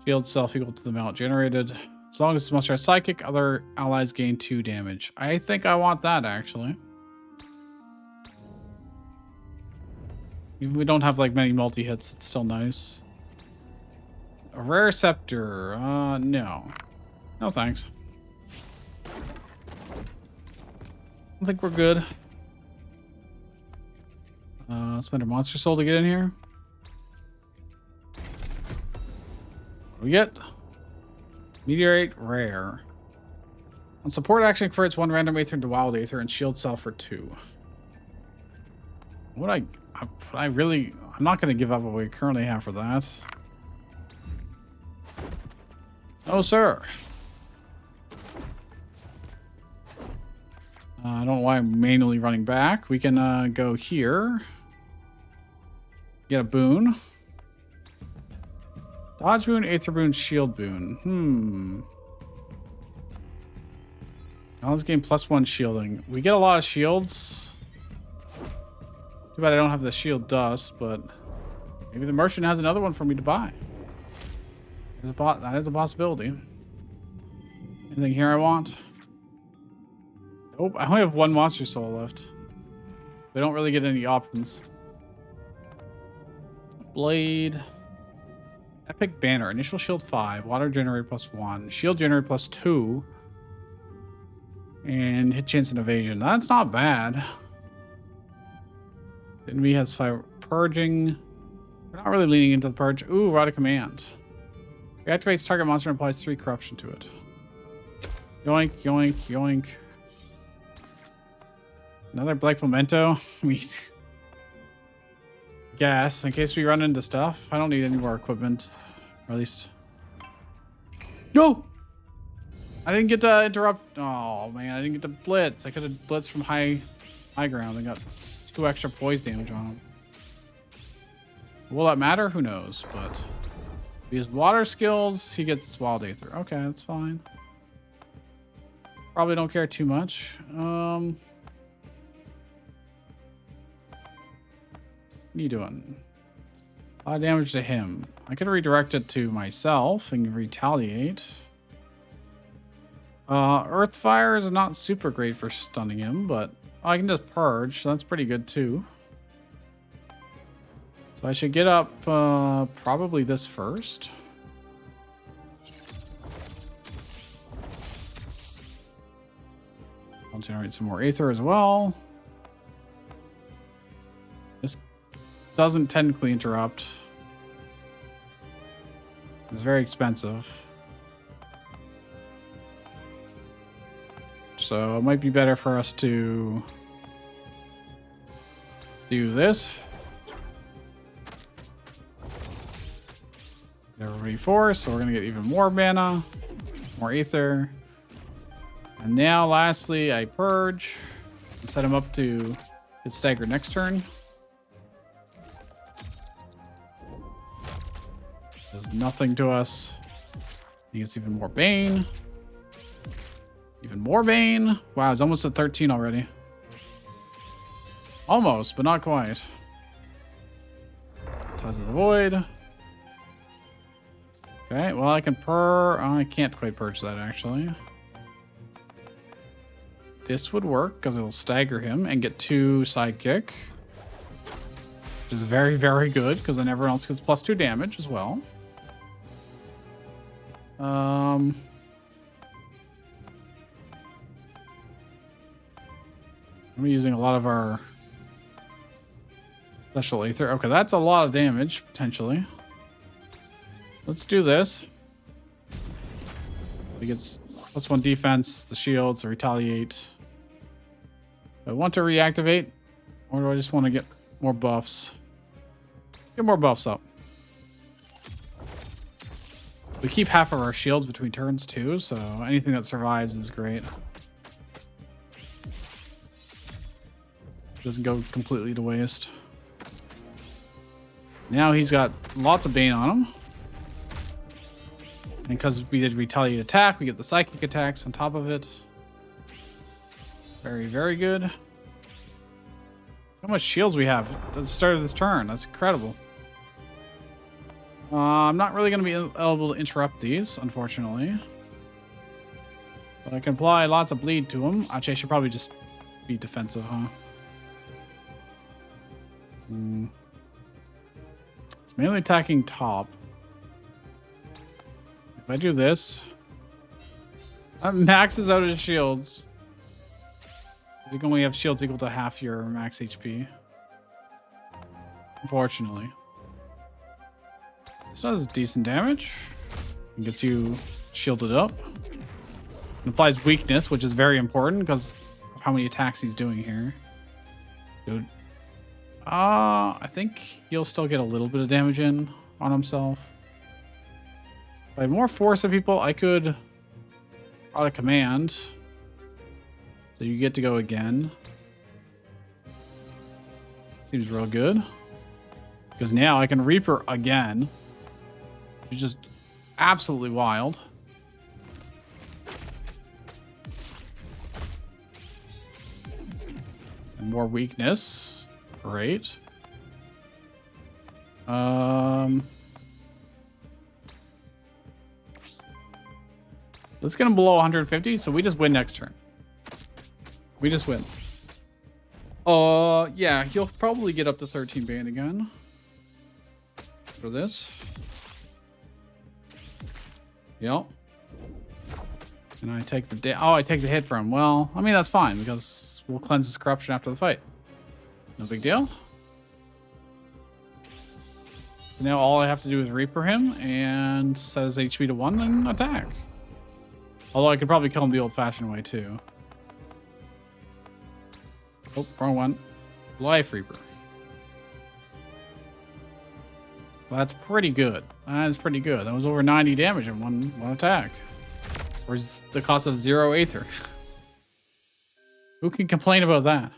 [SPEAKER 1] Shield self equal to the amount generated. As long as this monster has psychic, other allies gain 2 damage. I think I want that, actually. Even if we don't have like many multi-hits, it's still nice. A rare scepter. No. No thanks. I think we're good. Spend a monster soul to get in here. What do we get? Meteorite rare. On support action, converts 1 random Aether into wild Aether and shield self for 2. What I'm not going to give up what we currently have for that. Oh, sir. I don't know why I'm manually running back. We can go here. Get a boon. Dodge boon, Aether boon, shield boon. Now let's gain +1 shielding. We get a lot of shields. Too bad I don't have the shield dust, but maybe the merchant has another one for me to buy. That is a possibility. Anything here I want? Nope, I only have 1 monster soul left. They don't really get any options. Blade. Epic banner. Initial shield 5. Water generator +1. Shield generator +2. And hit chance and evasion. That's not bad. Enemy has 5 purging. We're not really leaning into the purge. Ooh, Rod of Command. Reactivates target monster and applies 3 corruption to it. Yoink, yoink, yoink. Another Black Memento. Gas, in case we run into stuff. I don't need any more equipment. Or at least... No! I didn't get to interrupt. Oh, man. I didn't get to blitz. I could have blitzed from high ground and got 2 extra poise damage on him. Will that matter? Who knows? But... His water skills, he gets Wild Aether. Okay, that's fine. Probably don't care too much. What are you doing? A lot of damage to him. I could redirect it to myself and retaliate. Earthfire is not super great for stunning him, but I can just purge, so that's pretty good too. So I should get up probably this first. I'll generate some more Aether as well. This doesn't technically interrupt. It's very expensive. So it might be better for us to do this. Everybody 4, so we're gonna get even more mana, more Aether. And now lastly, I purge and set him up to get staggered next turn. Does nothing to us. He gets even more Bane. Even more Bane. Wow, it's almost at 13 already. Almost, but not quite. Ties of the Void. Okay, well I can I can't quite purge that actually. This would work because it will stagger him and get 2 sidekick. Which is very, very good because then everyone else gets +2 damage as well. I'm using a lot of our special Aether. Okay, that's a lot of damage, potentially. Let's do this. He gets +1 defense, the shields, to retaliate. Do I want to reactivate, or do I just want to get more buffs? Get more buffs up. We keep half of our shields between turns too, so anything that survives is great. Doesn't go completely to waste. Now he's got lots of Bane on him. And because we did retaliate attack, we get the psychic attacks on top of it. Very, very good. How much shields we have at the start of this turn. That's incredible. I'm not really going to be able to interrupt these, unfortunately. But I can apply lots of bleed to them. Actually, I should probably just be defensive, huh? It's mainly attacking top. If I do this, that maxes out his shields. You can only have shields equal to half your max HP. Unfortunately. This does decent damage. It gets you shielded up. It applies weakness, which is very important because of how many attacks he's doing here. Dude. I think he'll still get a little bit of damage in on himself. If I had more force of people, I could auto command. So you get to go again. Seems real good. Because now I can Reaper again. Which is just absolutely wild. And more weakness. Great. Let's get him below 150, so we just win next turn. We just win. Yeah, he'll probably get up to 13 Bane again. For this. Yep. And I take the I take the hit from him. Well, I mean, that's fine, because we'll cleanse his corruption after the fight. No big deal. Now all I have to do is Reaper him and set his HP to 1 and attack. Although I could probably kill him the old-fashioned way too. Oh, wrong one. Life Reaper. Well, that's pretty good. That is pretty good. That was over 90 damage in one attack. Or the cost of 0 Aether. Who can complain about that?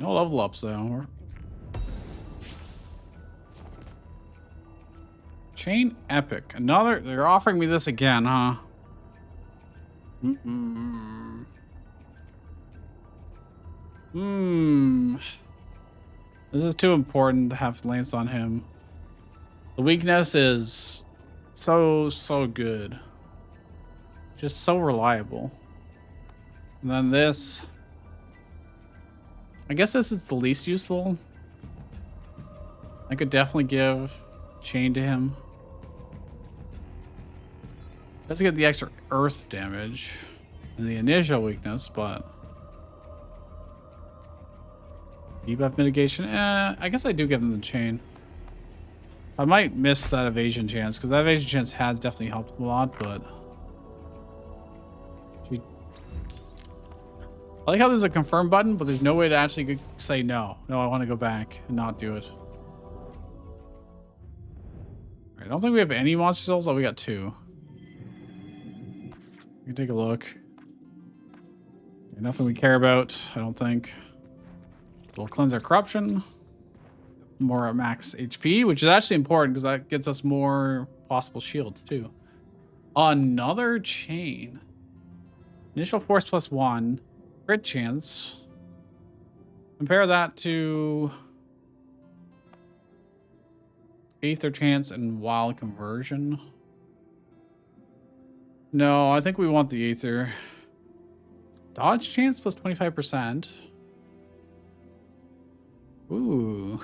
[SPEAKER 1] No level ups though. Chain Epic. Another. They're offering me this again, huh? This is too important to have Lance on him. The weakness is so good. Just so reliable. And then this. I guess this is the least useful. I could definitely give Chain to him. Doesn't get the extra earth damage and the initial weakness, but debuff mitigation. I guess I do give him the Chain. I might miss that evasion chance because that evasion chance has definitely helped him a lot, but I like how there's a confirm button, but there's no way to actually say no. No, I want to go back and not do it. I don't think we have any monster souls. Oh, we got 2. We can take a look. Nothing we care about, I don't think. We'll cleanse our corruption. More at max HP, which is actually important because that gets us more possible shields too. Another chain. Initial force plus 1. Crit chance. Compare that to Aether chance and wild conversion. No, I think we want the Aether. Dodge chance plus 25%. Ooh.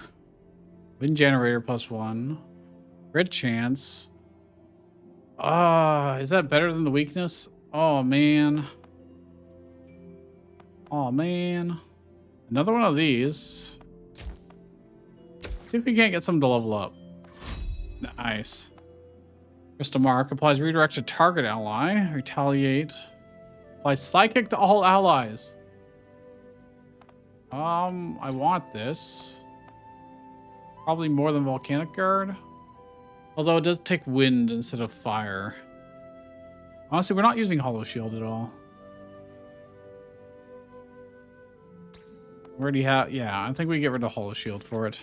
[SPEAKER 1] Wind generator plus 1. Crit chance. Is that better than the weakness? Oh man. Oh man. Another one of these. See if we can't get some to level up. Nice. Crystal Mark applies redirect to target ally. Retaliate. Applies psychic to all allies. I want this. Probably more than Volcanic Guard. Although it does take wind instead of fire. Honestly, we're not using Hollow Shield at all. We already have, yeah, I think we get rid of Hollow Shield for it.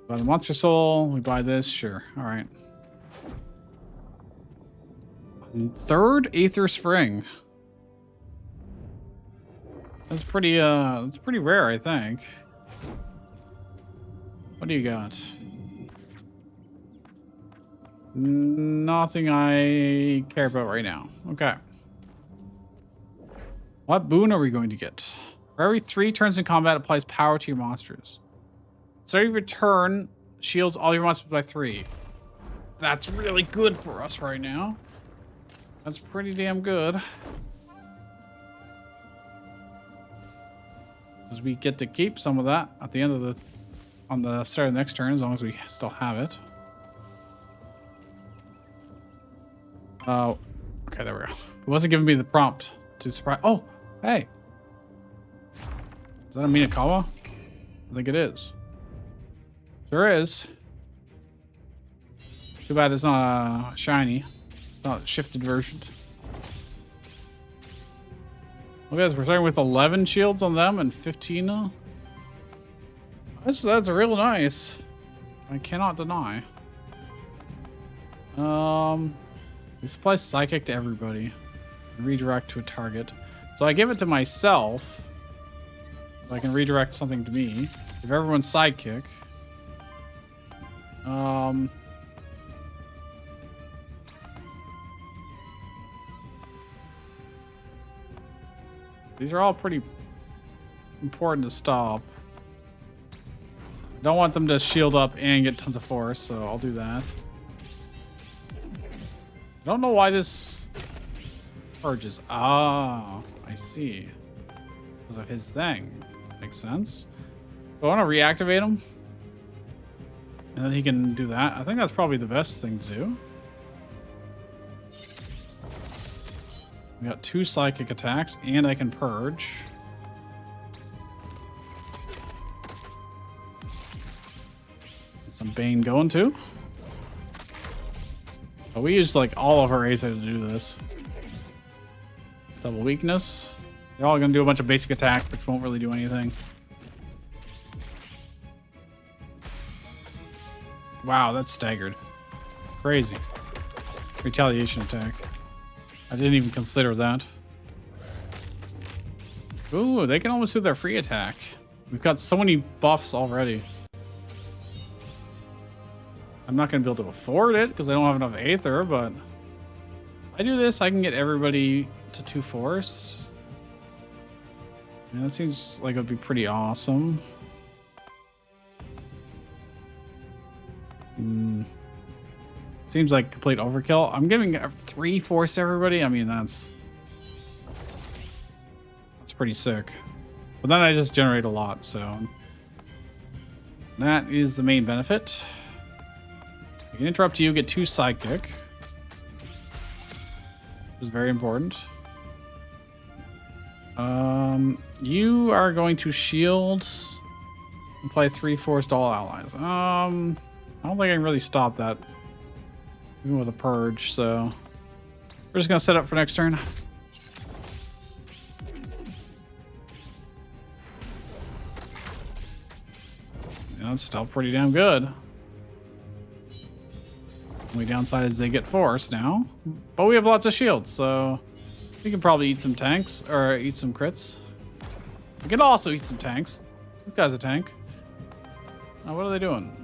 [SPEAKER 1] Buy the Monster Soul, we buy this, sure, all right. Third Aether Spring. That's pretty rare, I think. What do you got? Nothing I care about right now. Okay. What boon are we going to get? For every 3 turns in combat, applies power to your monsters. So every turn, shields all your monsters by 3. That's really good for us right now. That's pretty damn good. Because we get to keep some of that at the end of on the start of the next turn, as long as we still have it. Oh, okay, there we go. It wasn't giving me the prompt to surprise. Oh, hey. Is that a Minakawa? I think it is. Sure is. Too bad it's not shiny. It's not a shifted version. Look at this, we're starting with 11 shields on them and 15. That's real nice. I cannot deny. This applies psychic to everybody. Redirect to a target. So I give it to myself. So I can redirect something to me. Give everyone sidekick. These are all pretty important to stop. Don't want them to shield up and get tons of force, so I'll do that. I don't know why this purges. Ah, I see. because of his thing. Makes sense. I want to reactivate him. And then he can do that. I think that's probably the best thing to do. We got 2 psychic attacks, and I can purge. Get some Bane going too. But we use like all of our Aether to do this. Double weakness. They're all gonna do a bunch of basic attack, which won't really do anything. Wow, that's staggered. Crazy. Retaliation attack. I didn't even consider that. Ooh, they can almost do their free attack. We've got so many buffs already. I'm not going to be able to afford it because I don't have enough Aether, but if I do this, I can get everybody to 2 force. Yeah, that seems like it would be pretty awesome. Seems like complete overkill. I'm giving 3 force to everybody. I mean, that's pretty sick. But then I just generate a lot, so that is the main benefit. I can interrupt you, get 2 psychic, which is very important. You are going to shield, apply 3 force to all allies. I don't think I can really stop that, even with a purge. So we're just gonna set up for next turn. And that's still pretty damn good. Only downside is they get force now, but we have lots of shields, so we can probably eat some tanks or eat some crits. We can also eat some tanks. This guy's a tank. Now, what are they doing?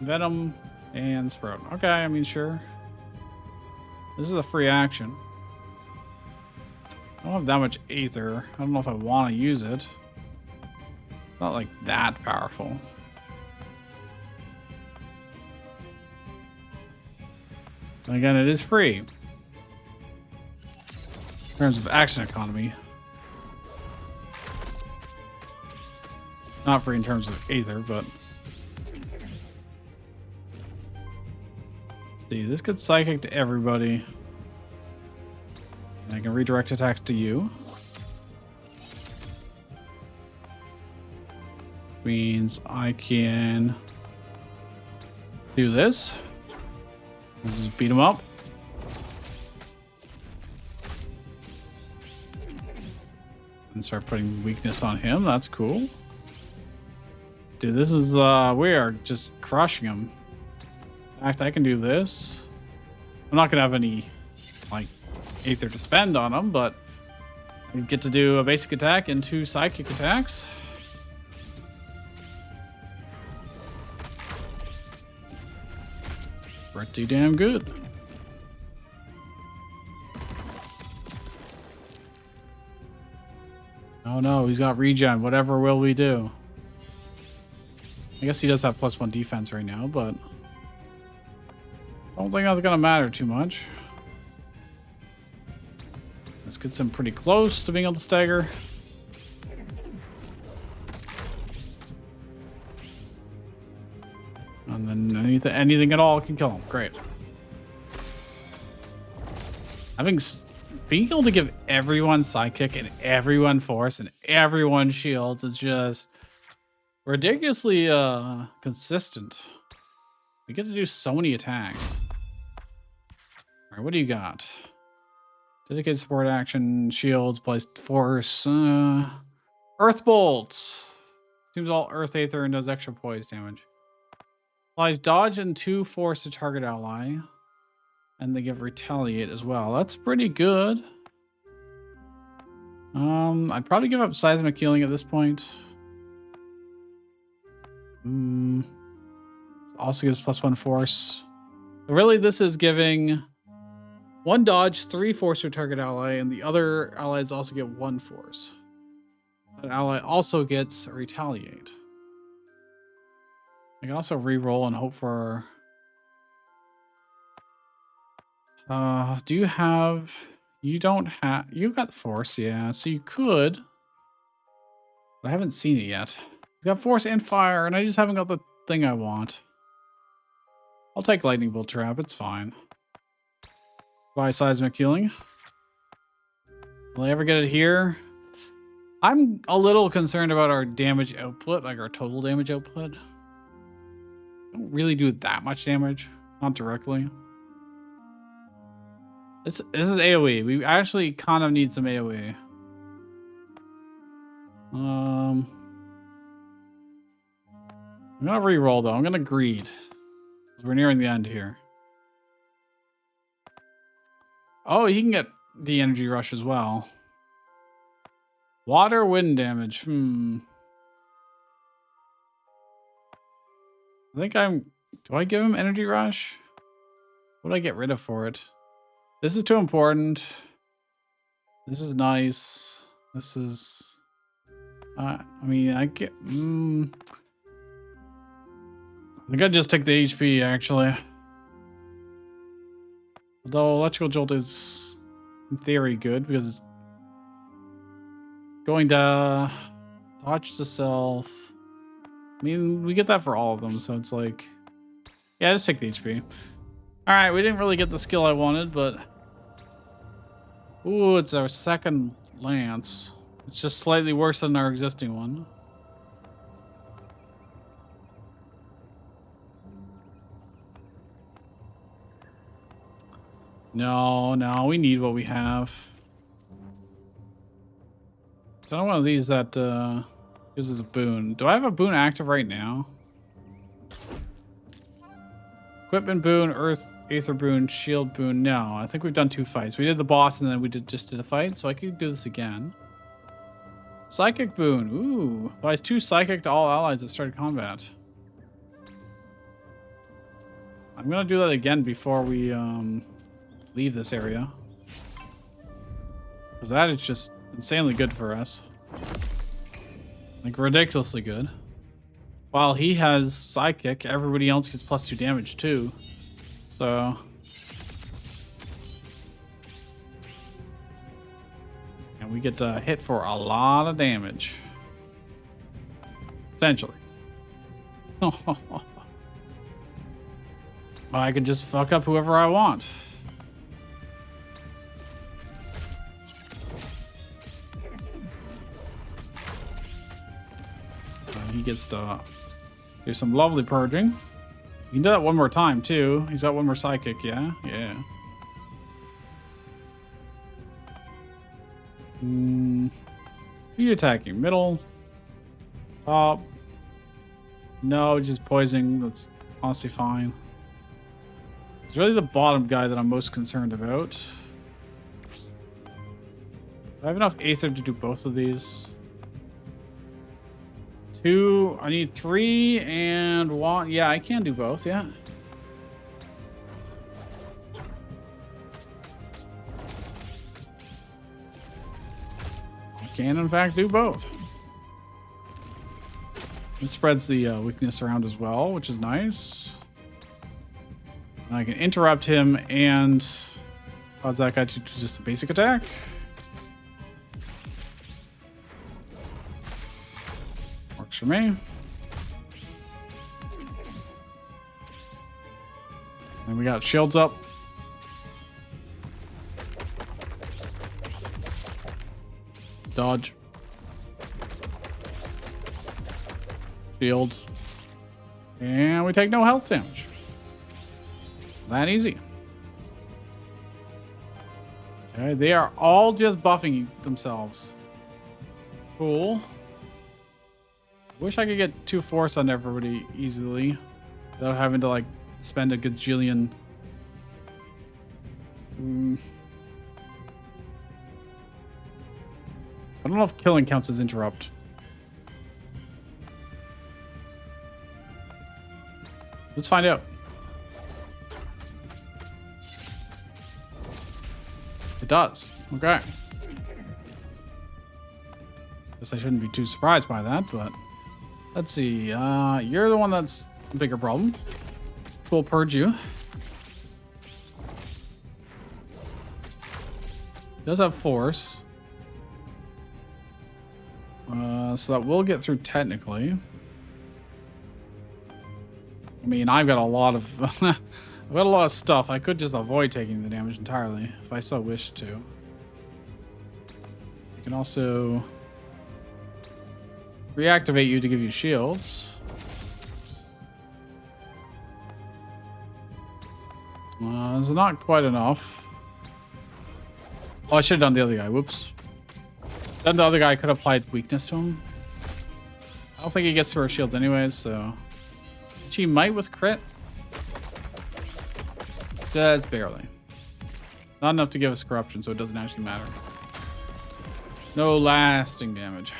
[SPEAKER 1] Venom and Sprout. Okay, I mean, sure. This is a free action. I don't have that much Aether. I don't know if I want to use it. Not like that powerful. And again, it is free. In terms of action economy. Not free in terms of Aether, but... Let's see, this gets psychic to everybody. And I can redirect attacks to you. Means I can do this. Just beat him up. And start putting weakness on him. That's cool. Dude, this is, we are just crushing him. In fact, I can do this. I'm not going to have any, like, Aether to spend on him, but I get to do a basic attack and 2 psychic attacks. Pretty damn good. Oh no, he's got regen. Whatever will we do? I guess he does have +1 defense right now, but I don't think that's gonna matter too much. This gets him pretty close to being able to stagger. And then anything at all can kill him. Great. Being able to give everyone sidekick and everyone force and everyone shields is just ridiculously consistent. We get to do so many attacks. All right, what do you got? Dedicated support action, shields, placed force, Earth Bolt. Seems all Earth Aether and does extra poise damage. Applies dodge and 2 force to target ally. And they give retaliate as well. That's pretty good. I'd probably give up seismic healing at this point. Also gives +1 force. Really, this is giving 1 dodge, 3 force to target ally, and the other allies also get 1 force. That ally also gets retaliate. I can also re-roll and hope for... do you have... You don't have... You've got the force, yeah. So you could But I haven't seen it yet. He's got force and fire, and I just haven't got the thing I want. I'll take lightning bolt trap. It's fine. Buy seismic healing. Will I ever get it here? I'm a little concerned about our damage output, like our total damage output. Don't really do that much damage, not directly. This is AoE. We actually kind of need some AoE. I'm gonna re-roll though. I'm gonna greed. We're nearing the end here. Oh, he can get the energy rush as well. Water, wind damage. I think do I give him energy rush? What do I get rid of for it? This is too important. This is nice. This is, I mean, I get, I think I just take the HP actually. Although electrical jolt is in theory good because it's going to dodge to self. I mean, we get that for all of them, so it's like, yeah, just take the HP. All right, we didn't really get the skill I wanted, but ooh, it's our second lance. It's just slightly worse than our existing one. No, we need what we have. So I don't want these that gives us a boon. Do I have a boon active right now? Equipment boon, earth, aether boon, shield boon. No, I think we've done 2 fights. We did the boss and then we just did a fight, so I could do this again. Psychic boon. Ooh. Applies 2 psychic to all allies that started combat. I'm gonna do that again before we leave this area. Because that is just insanely good for us. Like ridiculously good. While he has psychic, everybody else gets +2 damage too. So and we get to hit for a lot of damage. Potentially. I can just fuck up whoever I want. He gets to do some lovely purging. You can do that one more time too. He's got 1 more psychic, yeah? Yeah. Who are you attacking? Middle? Top? No, just poisoning. That's honestly fine. It's really the bottom guy that I'm most concerned about. Do I have enough Aether to do both of these? 2, I need 3 and 1. Yeah, I can do both, yeah. I can, in fact, do both. It spreads the weakness around as well, which is nice. And I can interrupt him and cause that guy to do just a basic attack. Works for me. And we got shields up. Dodge. Shield. And we take no health damage. That easy. Okay, they are all just buffing themselves. Cool. Wish I could get 2 force on everybody easily without having to like spend a gajillion. I don't know if killing counts as interrupt. Let's find out. It does. Okay. Guess I shouldn't be too surprised by that, but let's see. You're the one that's a bigger problem. We'll purge you. Does have force. So that will get through technically. I mean, I've got a lot of I've got a lot of stuff. I could just avoid taking the damage entirely if I so wished to. You can also reactivate you to give you shields. It's not quite enough. Oh, I should have done the other guy. Whoops. Then the other guy could have applied weakness to him. I don't think he gets through our shields anyways, so... She might with crit. Just barely. Not enough to give us corruption, so it doesn't actually matter. No lasting damage.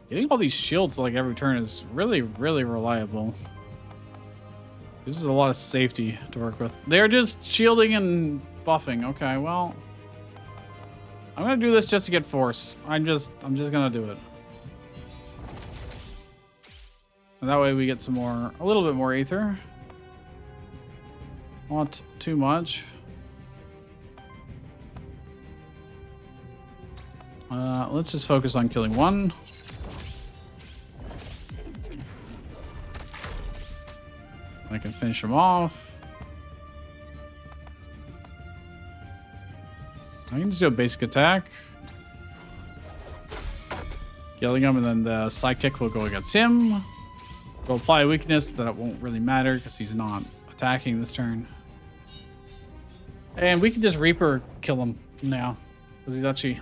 [SPEAKER 1] Getting all these shields like every turn is really, really reliable. This is a lot of safety to work with. They're just shielding and buffing. Okay, well... I'm gonna do this just to get force. I'm just gonna do it. And that way we get some more, a little bit more ether. Not too much. Let's just focus on killing one. I can finish him off. I can just do a basic attack. Killing him, and then the sidekick will go against him. We'll apply a weakness that it won't really matter because he's not attacking this turn. And we can just Reaper kill him now because he's actually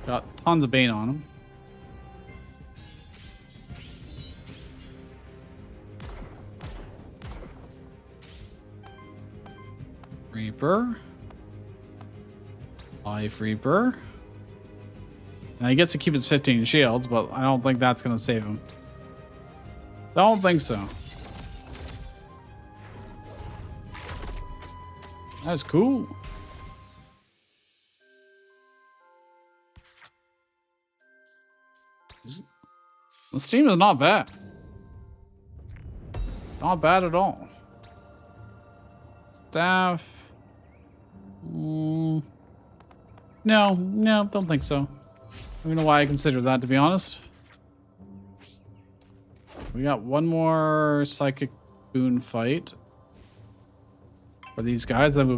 [SPEAKER 1] got tons of Bane on him. Reaper. Life Reaper. Now he gets to keep his 15 shields, but I don't think that's going to save him. Don't think so. That's cool. The Steam is not bad. Not bad at all. Staff. No, don't think so. I don't know why I considered that, to be honest. We got one more psychic boon fight for these guys. Then we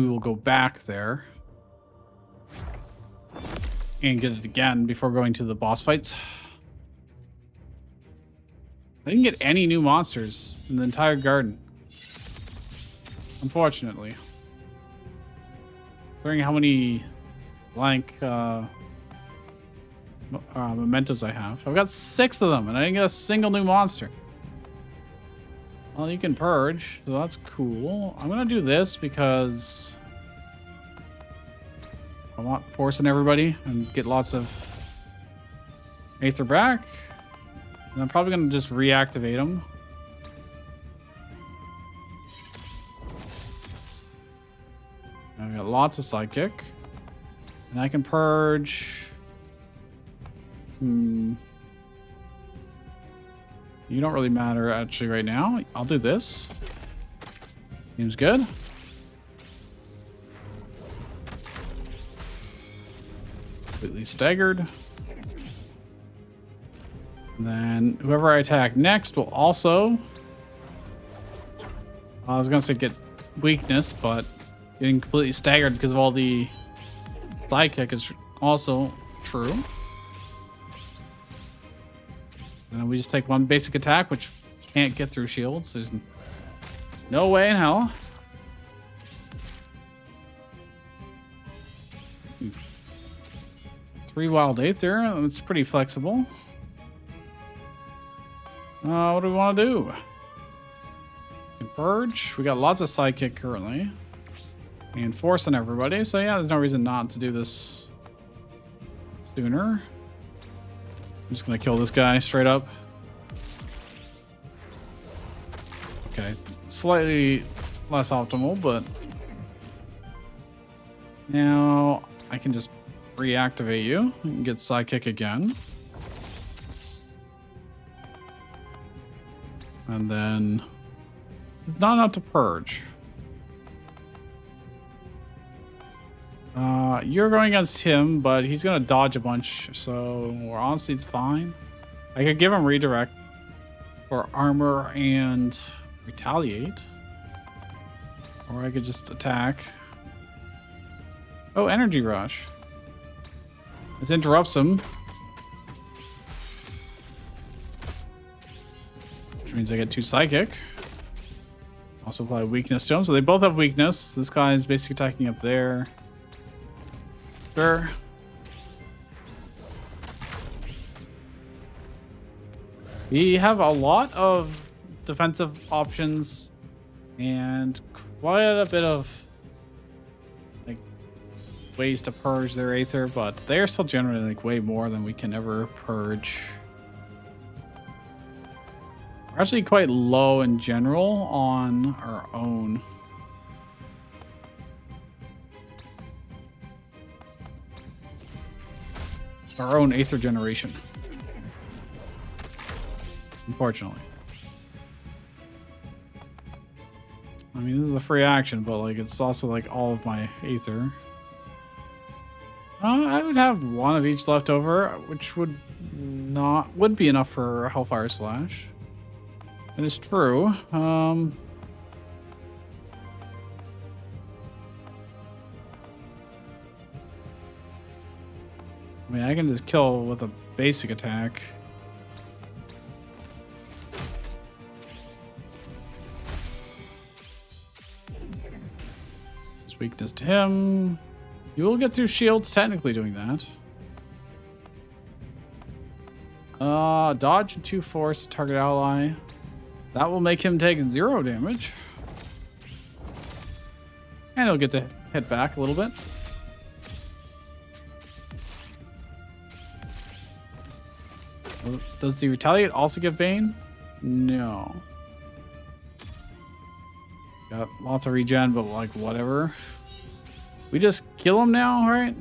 [SPEAKER 1] will go back there and get it again before going to the boss fights. I didn't get any new monsters in the entire garden, unfortunately. Considering how many blank mementos I have. I've got 6 of them, and I didn't get a single new monster. Well, you can purge, so that's cool. I'm gonna do this because I want forcing everybody and get lots of Aether back. And I'm probably gonna just reactivate them. I've got lots of sidekick. And I can purge. You don't really matter actually right now. I'll do this. Seems good. Completely staggered. And then whoever I attack next will also... I was going to say get weakness, but getting completely staggered because of all the sidekick is also true. And then we just take one basic attack, which can't get through shields. There's no way in hell. Three wild Aether. It's pretty flexible. What do we want to do? Purge. We got lots of sidekick currently. And force on everybody. So yeah, there's no reason not to do this sooner. I'm just going to kill this guy straight up. Okay. Slightly less optimal, but... Now I can just reactivate you and get sidekick again. And then... It's not enough to purge. You're going against him, but he's gonna dodge a bunch, so honestly it's fine. I could give him redirect for armor and retaliate. Or I could just attack. Oh, energy rush. This interrupts him. Which means I get 2 psychic. Also apply weakness to him, so they both have weakness. This guy is basically attacking up there. Sure. We have a lot of defensive options and quite a bit of like ways to purge their Aether, but they are still generally like way more than we can ever purge. We're actually quite low in general on our own. Our own Aether generation. Unfortunately. I mean, this is a free action, but like it's also like all of my Aether. I would have 1 of each left over, which would be enough for Hellfire Slash. It is true. I mean, I can just kill with a basic attack. It's weakness to him. You will get through shields technically doing that. Dodge and 2 force target ally. That will make him take 0 damage. And he'll get to hit back a little bit. Does the retaliate also give Bane? No. Got lots of regen, but like whatever. We just kill him now, right?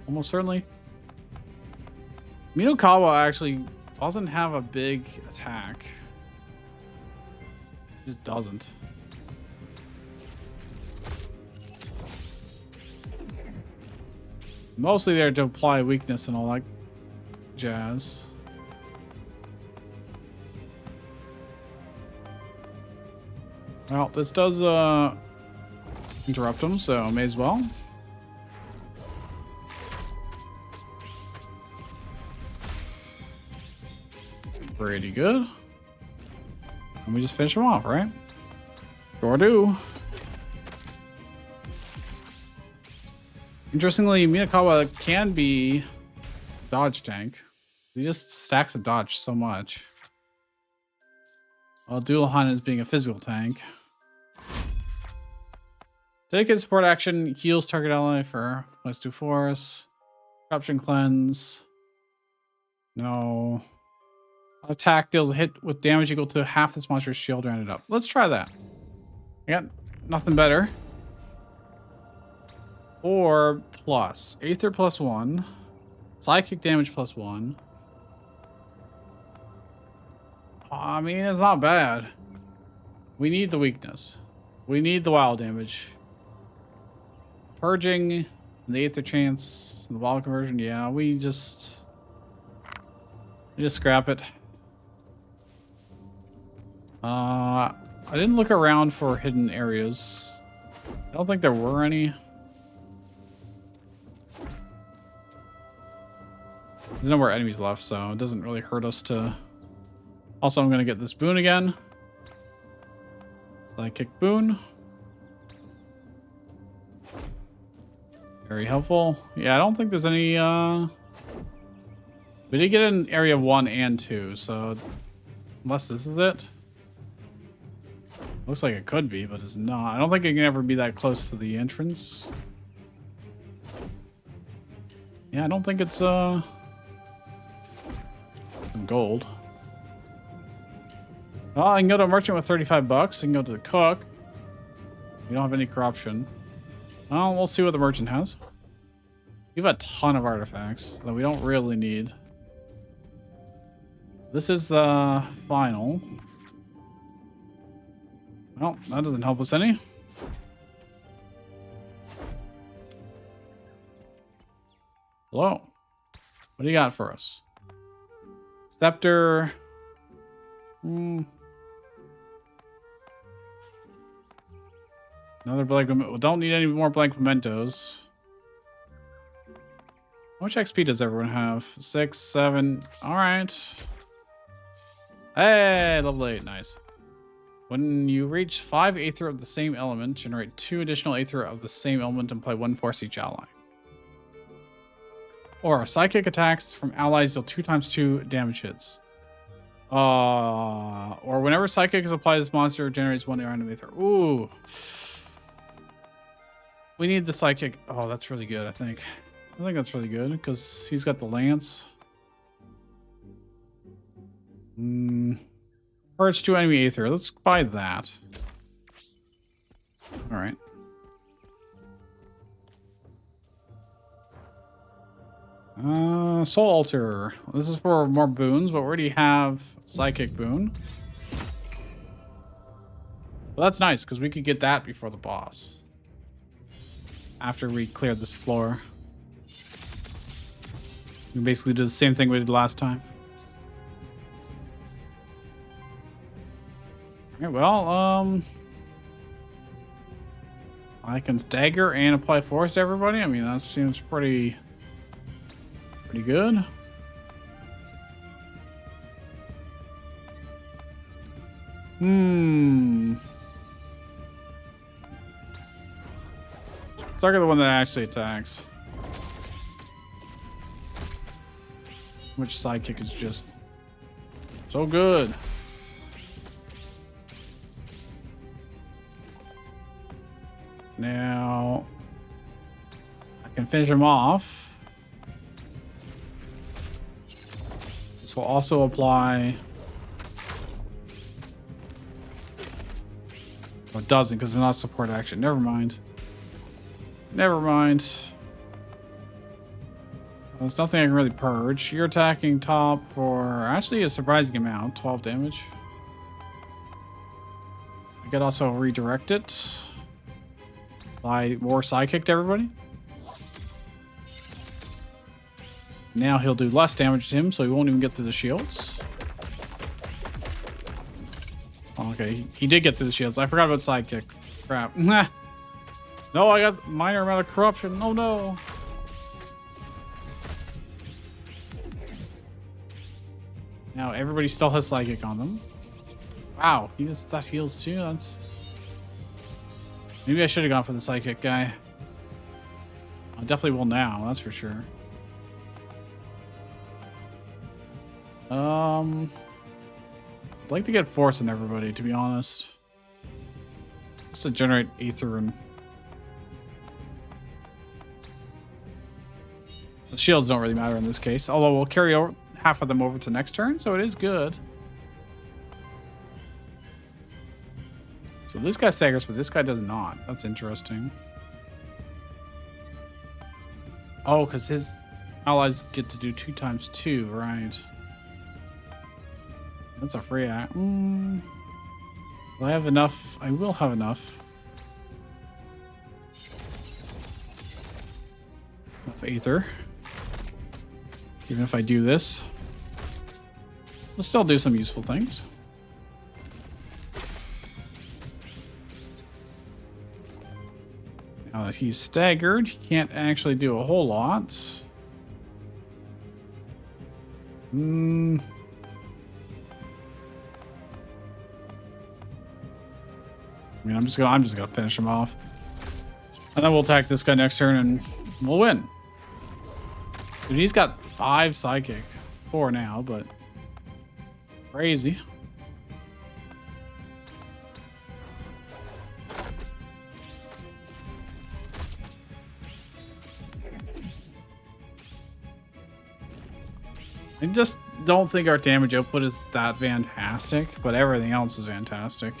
[SPEAKER 1] Almost certainly. Minokawa actually doesn't have a big attack. Just doesn't. Mostly there to apply weakness and all that jazz. Well, this does interrupt him, so may as well. Pretty good. And we just finish him off, right? Sure do. Interestingly, Minokawa can be dodge tank. He just stacks a dodge so much. While Dualhan is being a physical tank. Dedicated support action heals target ally for +2 force. Corruption cleanse. No. Attack deals a hit with damage equal to half this monster's shield rounded up. Let's try that. I got nothing better. Or plus. Aether +1. Psychic damage +1. I mean, it's not bad. We need the weakness. We need the wild damage. Purging, the Aether chance, the wild conversion. Yeah, we just scrap it. I didn't look around for hidden areas. I don't think there were any. There's no more enemies left, so it doesn't really hurt us to... Also, I'm going to get this boon again. Psychic boon. Very helpful. Yeah, I don't think there's any... We did get in area 1 and 2, so... Unless this is it. Looks like it could be, but it's not. I don't think it can ever be that close to the entrance. Yeah, I don't think it's, some gold. Well, I can go to a merchant with 35 bucks. I can go to the cook. We don't have any corruption. Well, we'll see what the merchant has. We have a ton of artifacts that we don't really need. This is the final. Well, that doesn't help us any. Hello. What do you got for us? Scepter. Another blank. We don't need any more blank mementos. How much XP does everyone have? 6, 7. All right. Hey, level 8. Nice. When you reach 5 Aether of the same element, generate 2 additional Aether of the same element and apply 1 force each ally. Or psychic attacks from allies deal 2 times 2 damage hits. Or whenever psychic is applied, this monster generates 1 random Aether. Ooh. We need the psychic. Oh, that's really good, I think. I think that's really good because he's got the lance. Purge 2 enemy Aether. Let's buy that. All right. Soul Altar. This is for more boons, but we already have Psychic boon. Well, that's nice because we could get that before the boss. After we cleared this floor. We basically did the same thing we did last time. Okay, well, I can stagger and apply force to everybody. I mean, that seems pretty good. Stagger the one that actually attacks. Which sidekick is just so good. Now I can finish him off. This will also apply. Oh, it doesn't because it's not support action. Never mind. Never mind. There's nothing I can really purge. You're attacking top for actually a surprising amount, 12 damage. I could also redirect it. By more psychic to everybody. Now he'll do less damage to him, so he won't even get through the shields. Okay, he did get through the shields. I forgot about sidekick. Crap. No, I got minor amount of corruption. Oh no. Now everybody still has psychic on them. Wow, that heals too. That's. Maybe I should have gone for the psychic guy. I definitely will now, that's for sure. I'd like to get force in everybody, to be honest. Just to generate Aether and... The shields don't really matter in this case, although we'll carry over half of them over to next turn, so it is good. So this guy staggers, but this guy does not. That's interesting. Oh, because his allies get to do 2 times 2, right? That's a free act. Will I have enough? I will have enough. Enough Aether. Even if I do this. I'll still do some useful things. Now that he's staggered, he can't actually do a whole lot. I mean, I'm just gonna finish him off, and then we'll attack this guy next turn, and we'll win. Dude, he's got 5 psychic, 4 now, but crazy. I just don't think our damage output is that fantastic, but everything else is fantastic.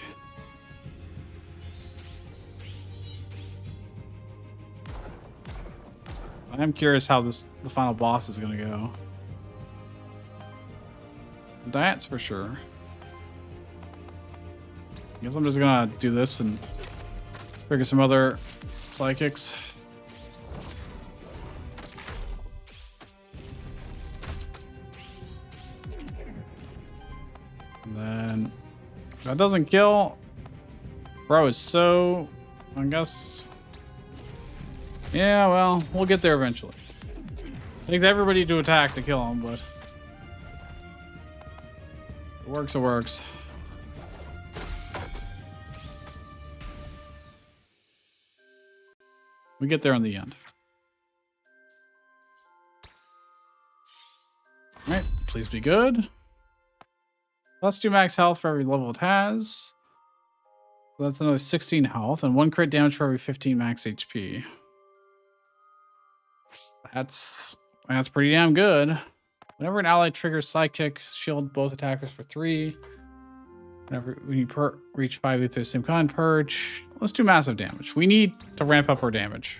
[SPEAKER 1] I'm curious how the final boss is going to go. That's for sure. I guess I'm just going to do this and figure some other psychics. That doesn't kill. Bro is so... I guess... Yeah, well, we'll get there eventually. Takes everybody to attack to kill him, but... It works, it works. We get there in the end. Alright, please be good. Plus 2 max health for every level it has. So that's another 16 health and 1 crit damage for every 15 max HP. That's pretty damn good. Whenever an ally triggers Sidekick, shield both attackers for 3. Whenever we reach 5 with the same kind, purge. Let's do massive damage. We need to ramp up our damage.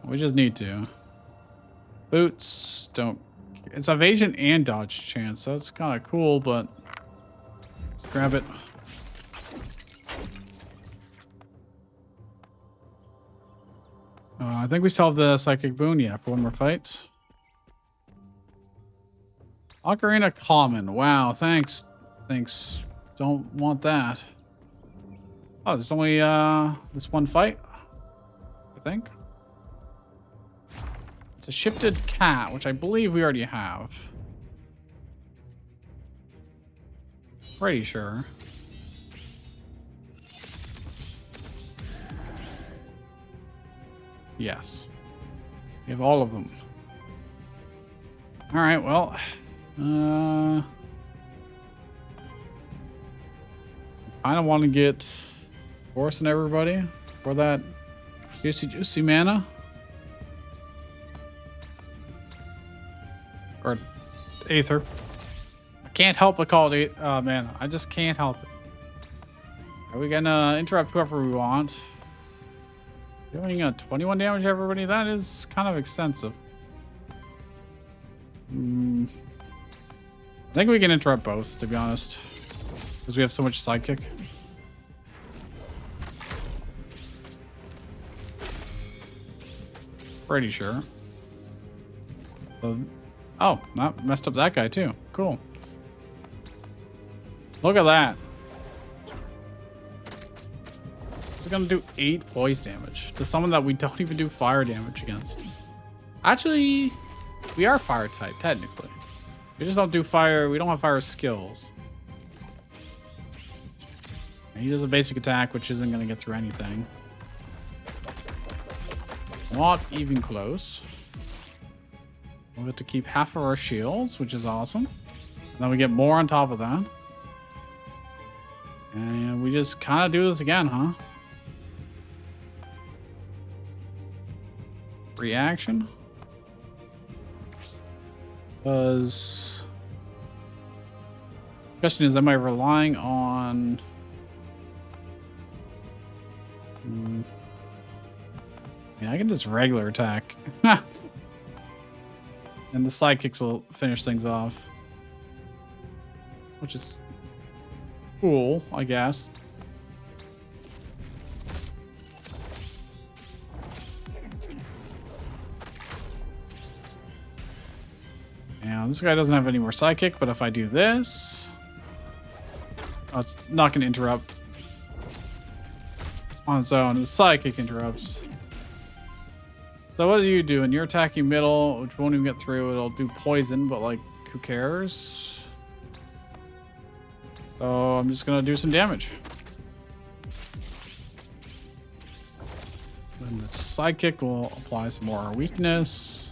[SPEAKER 1] We just need to. Boots don't. It's evasion and dodge chance. So that's kind of cool, but let's grab it. I think we still have the psychic boon, yeah, for one more fight. Ocarina common. Wow, thanks. Thanks. Don't want that. Oh, there's only this one fight, I think. It's a shifted cat, which I believe we already have. Pretty sure. Yes. We have all of them. All right, well, I don't want to get Force and everybody for that juicy mana. Or Aether. I can't help but call it mana. I just can't help it. Are we gonna interrupt whoever we want? Doing 21 damage to everybody? That is kind of extensive. I think we can interrupt both, to be honest. Because we have so much sidekick. Pretty sure. Oh, that messed up that guy too. Cool. Look at that. It's gonna do 8 poise damage to someone that we don't even do fire damage against. Actually, we are fire type, technically. We just don't do fire. We don't have fire skills. And he does a basic attack, which isn't gonna get through anything. Not even close. We'll get to keep half of our shields, which is awesome. And then we get more on top of that. And we just kind of do this again, huh? Reaction. Because... question is, am I relying on... Yeah, I can just regular attack. And the sidekicks will finish things off. Which is cool, I guess. Now, this guy doesn't have any more sidekick, but if I do this... Oh, it's not going to interrupt on its own. The sidekick interrupts. So what are you doing? You're attacking middle, which won't even get through. It'll do poison, but like, who cares? So I'm just gonna do some damage. And the sidekick will apply some more weakness.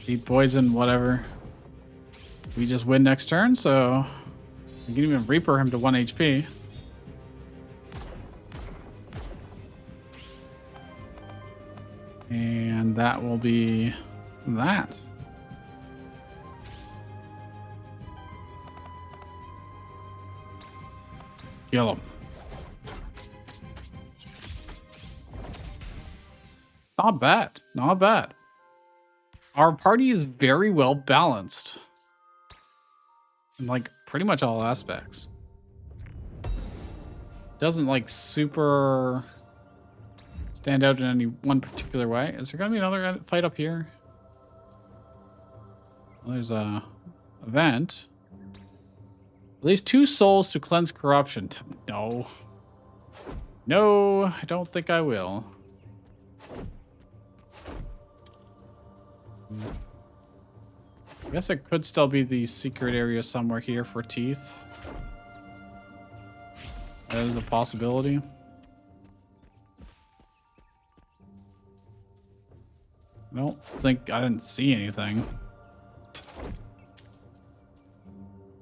[SPEAKER 1] Deep poison, whatever. We just win next turn, so we can even Reaper him to 1 HP. And that will be that. Kill him. Not bad. Not bad. Our party is very well balanced. In like pretty much all aspects. Doesn't like super... stand out in any one particular way. Is there going to be another fight up here? Well, there's a event. At least 2 souls to cleanse corruption. No. No, I don't think I will. I guess it could still be the secret area somewhere here for teeth. That is a possibility. I don't think I didn't see anything.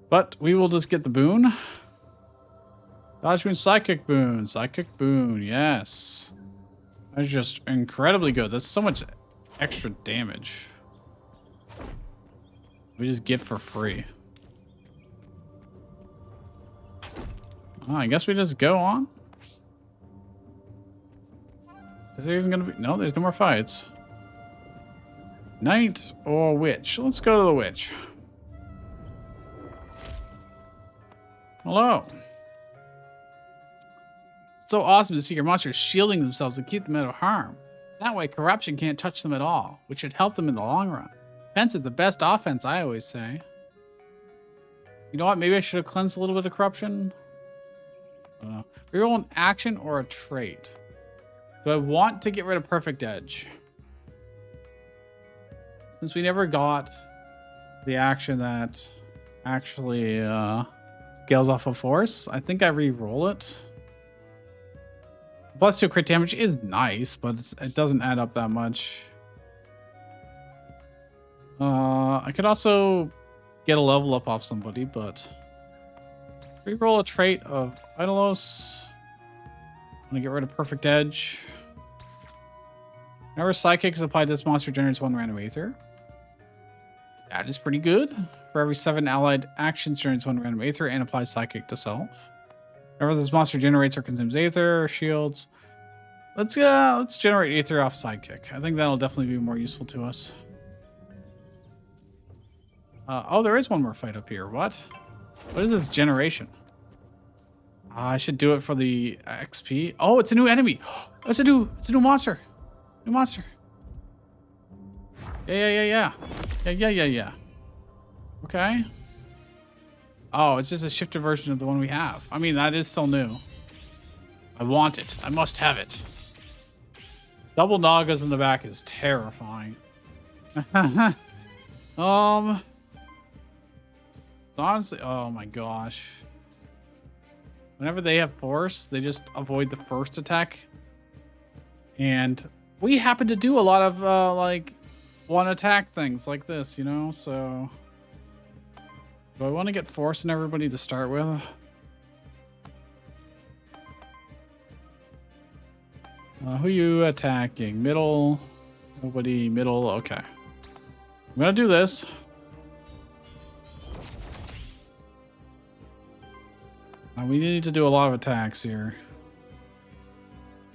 [SPEAKER 1] But we will just get the boon. Dodge boon, psychic boon. Psychic boon, yes. That's just incredibly good. That's so much extra damage. We just get for free. Oh, I guess we just go on. Is there even gonna be... No, there's no more fights. Knight or witch? Let's go to the witch. Hello. It's so awesome to see your monsters shielding themselves to keep them out of harm. That way, corruption can't touch them at all, which should help them in the long run. Defense is the best offense, I always say. You know what? Maybe I should have cleansed a little bit of corruption. I don't know. Reroll an action or a trait. Do I want to get rid of Perfect Edge? Since we never got the action that actually scales off of force, I think I re-roll it. +2 crit damage is nice, but it doesn't add up that much. I could also get a level up off somebody, but re-roll a trait of Idalos. I'm gonna get rid of Perfect Edge. Whenever Psychic is applied to this monster, generates 1 random Aether. That is pretty good. For every 7 allied actions, generates 1 random Aether and applies Psychic to self. Whenever this monster generates or consumes Aether or shields, let's generate Aether off Sidekick. I think that'll definitely be more useful to us. Oh, there is one more fight up here. What? What is this generation? I should do it for the XP. Oh, it's a new enemy. It's a new monster. New monster. Yeah. Okay. Oh, it's just a shifted version of the one we have. I mean, that is still new. I want it. I must have it. Double Nagas in the back is terrifying. Honestly, oh my gosh. Whenever they have force, they just avoid the first attack. And we happen to do a lot of like one attack things like this, you know, so do I want to get force in everybody to start with? Who are you attacking? Middle? Nobody. Middle. Okay. I'm gonna do this. We need to do a lot of attacks here.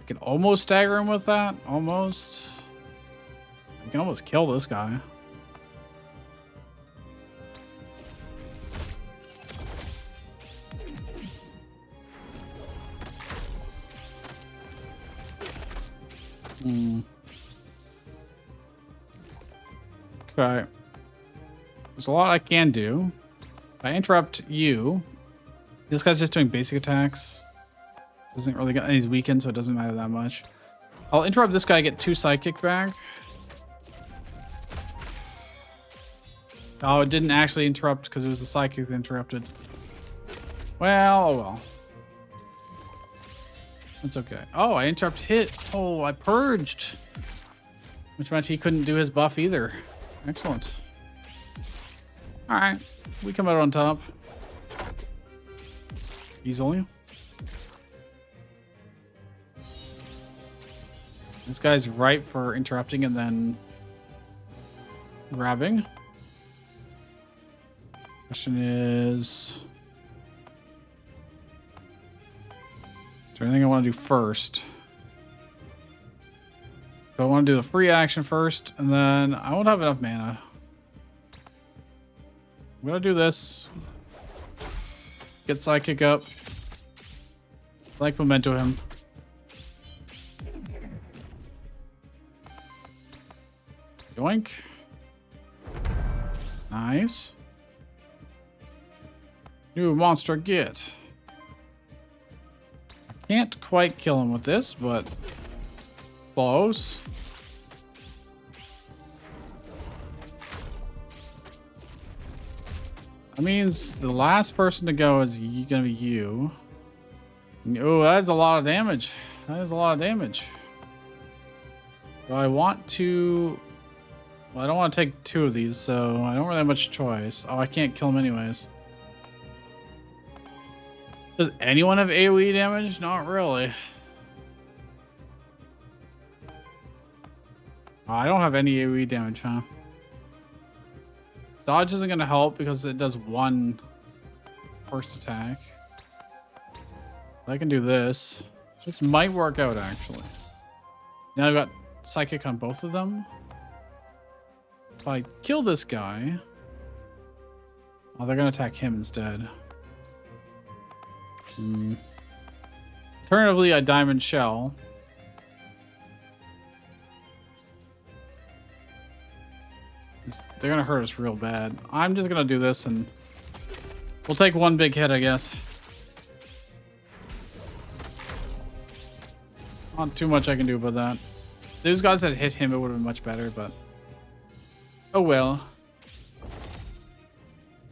[SPEAKER 1] I can almost stagger him with that. Almost. I can almost kill this guy. Okay. There's a lot I can do. If I interrupt you, this guy's just doing basic attacks. Doesn't really get, he's weakened, so it doesn't matter that much. I'll interrupt this guy, get 2 psychic back. Oh, it didn't actually interrupt because it was the psychic that interrupted. Well, oh well. That's okay. Oh, I interrupt hit. Oh, I purged. Which meant he couldn't do his buff either. Excellent. Alright. We come out on top. Easily. This guy's ripe for interrupting and then grabbing. Question is there anything I want to do first? So I want to do the free action first, and then I won't have enough mana. I'm gonna do this. Get Psychic up. Like Memento him. Yoink. Nice. New monster get. Can't quite kill him with this, but close. That means the last person to go is gonna be you. Oh, that's a lot of damage. That is a lot of damage. Do I want to... Well, I don't want to take 2 of these, so I don't really have much choice. Oh, I can't kill him anyways. Does anyone have AoE damage? Not really. Oh, I don't have any AoE damage, huh? Dodge isn't going to help because it does 1 first attack. I can do this. This might work out, actually. Now I've got Psychic on both of them. If I kill this guy... Oh, they're going to attack him instead. Alternatively, a Diamond Shell. They're going to hurt us real bad. I'm just going to do this and... We'll take 1 big hit, I guess. Not too much I can do about that. Those guys that hit him, it would have been much better, but... Oh well.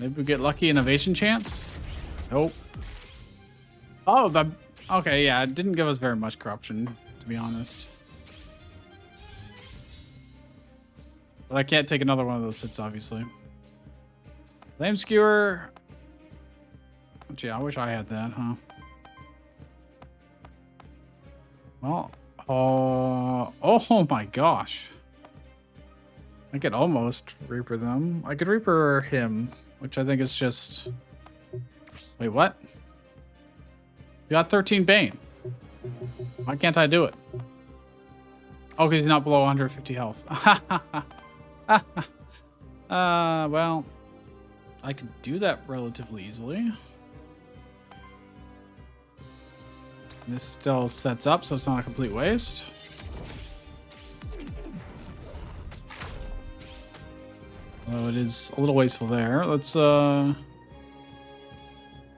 [SPEAKER 1] Maybe we get lucky and evasion chance? Nope. Oh, that... Okay, yeah, it didn't give us very much corruption, to be honest. But I can't take another one of those hits, obviously. Flame Skewer... Gee, I wish I had that, huh? Well... oh my gosh. I could almost Reaper them. I could Reaper him, which I think is just... Wait, what? He got 13 Bane. Why can't I do it? Oh, because he's not below 150 health. Well, I could do that relatively easily. This still sets up, so it's not a complete waste. Although it is a little wasteful there. Let's, what are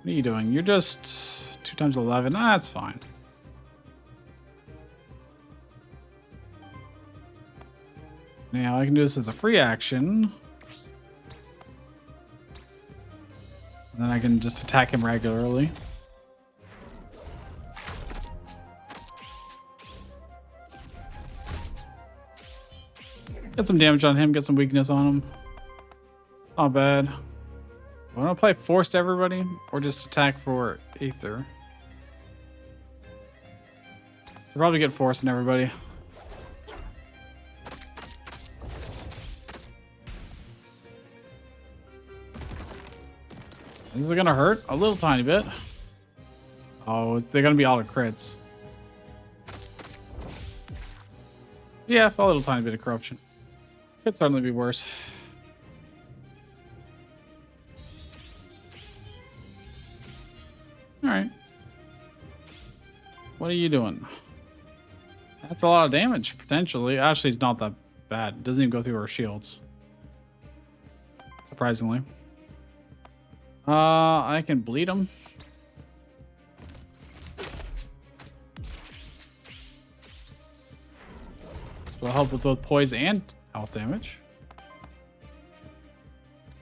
[SPEAKER 1] you doing? You're just 2 times 11. Ah, that's fine. Now I can do this as a free action. And then I can just attack him regularly. Get some damage on him, get some weakness on him. Not bad. Want to play Forced everybody? Or just attack for Aether? Should probably get Forced in everybody. This is gonna hurt a little tiny bit. Oh, they're gonna be auto crits. Yeah, a little tiny bit of corruption. Could certainly be worse. Alright. What are you doing? That's a lot of damage, potentially. Actually, it's not that bad. It doesn't even go through our shields. Surprisingly. I can bleed him. This will help with both poise and health damage.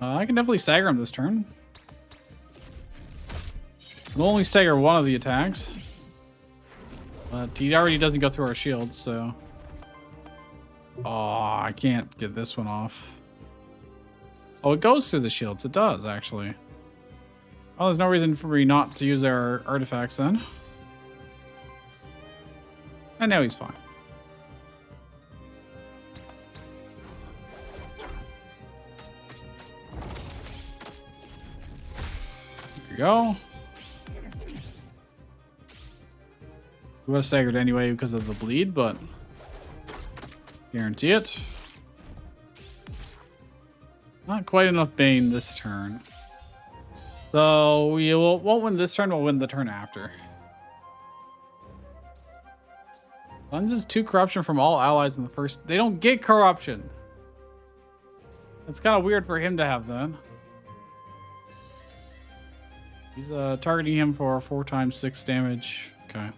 [SPEAKER 1] I can definitely stagger him this turn. We'll only stagger one of the attacks. But he already doesn't go through our shields, so... Oh, I can't get this one off. Oh, it goes through the shields. It does, actually. Well, there's no reason for me not to use our artifacts then. And now he's fine. There you go. We was staggered anyway because of the bleed, but guarantee it. Not quite enough Bane this turn. So we won't win this turn, we'll win the turn after. Cleanses 2 corruption from all allies in the first... They don't get corruption. It's kind of weird for him to have that. He's targeting him for 4 times 6 damage. Okay.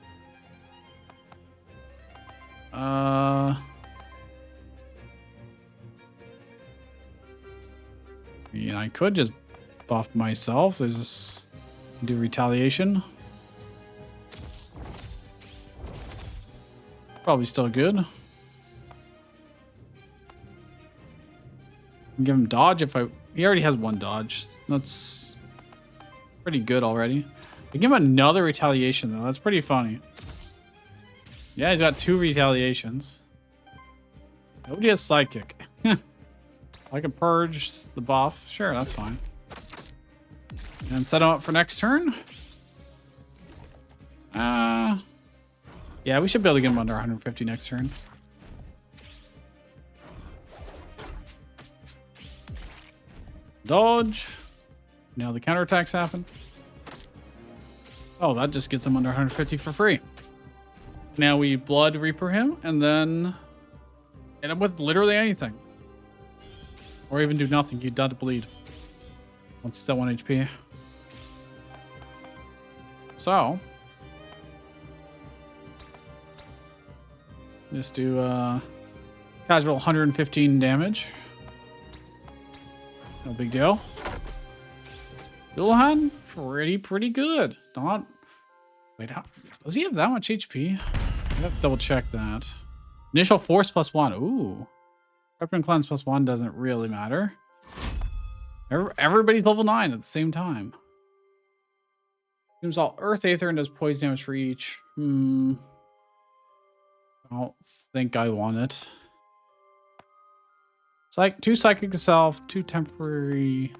[SPEAKER 1] I mean, I could just buff myself. There's this, do retaliation. Probably still good. Give him dodge if I... He already has 1 dodge. That's pretty good already. I give him another retaliation though. That's pretty funny. Yeah, he's got 2 retaliations. Nobody has psychic. I can purge the buff. Sure, that's fine. And set him up for next turn. Yeah, we should be able to get him under 150 next turn. Dodge. Now the counterattacks happen. Oh, that just gets him under 150 for free. Now we Blood Reaper him and then hit him with literally anything. Or even do nothing. You done to bleed. Once it's at 1 HP. So. Just do casual 115 damage. No big deal. Dualhan, pretty good. Not. Wait, how does he have that much HP? I have to double check that. Initial force +1. Ooh. Weapon cleanse +1 doesn't really matter. Everybody's level 9 at the same time. Seems all Earth Aether and does poison damage for each. I don't think I want it. 2 psychic self, 2 temporary.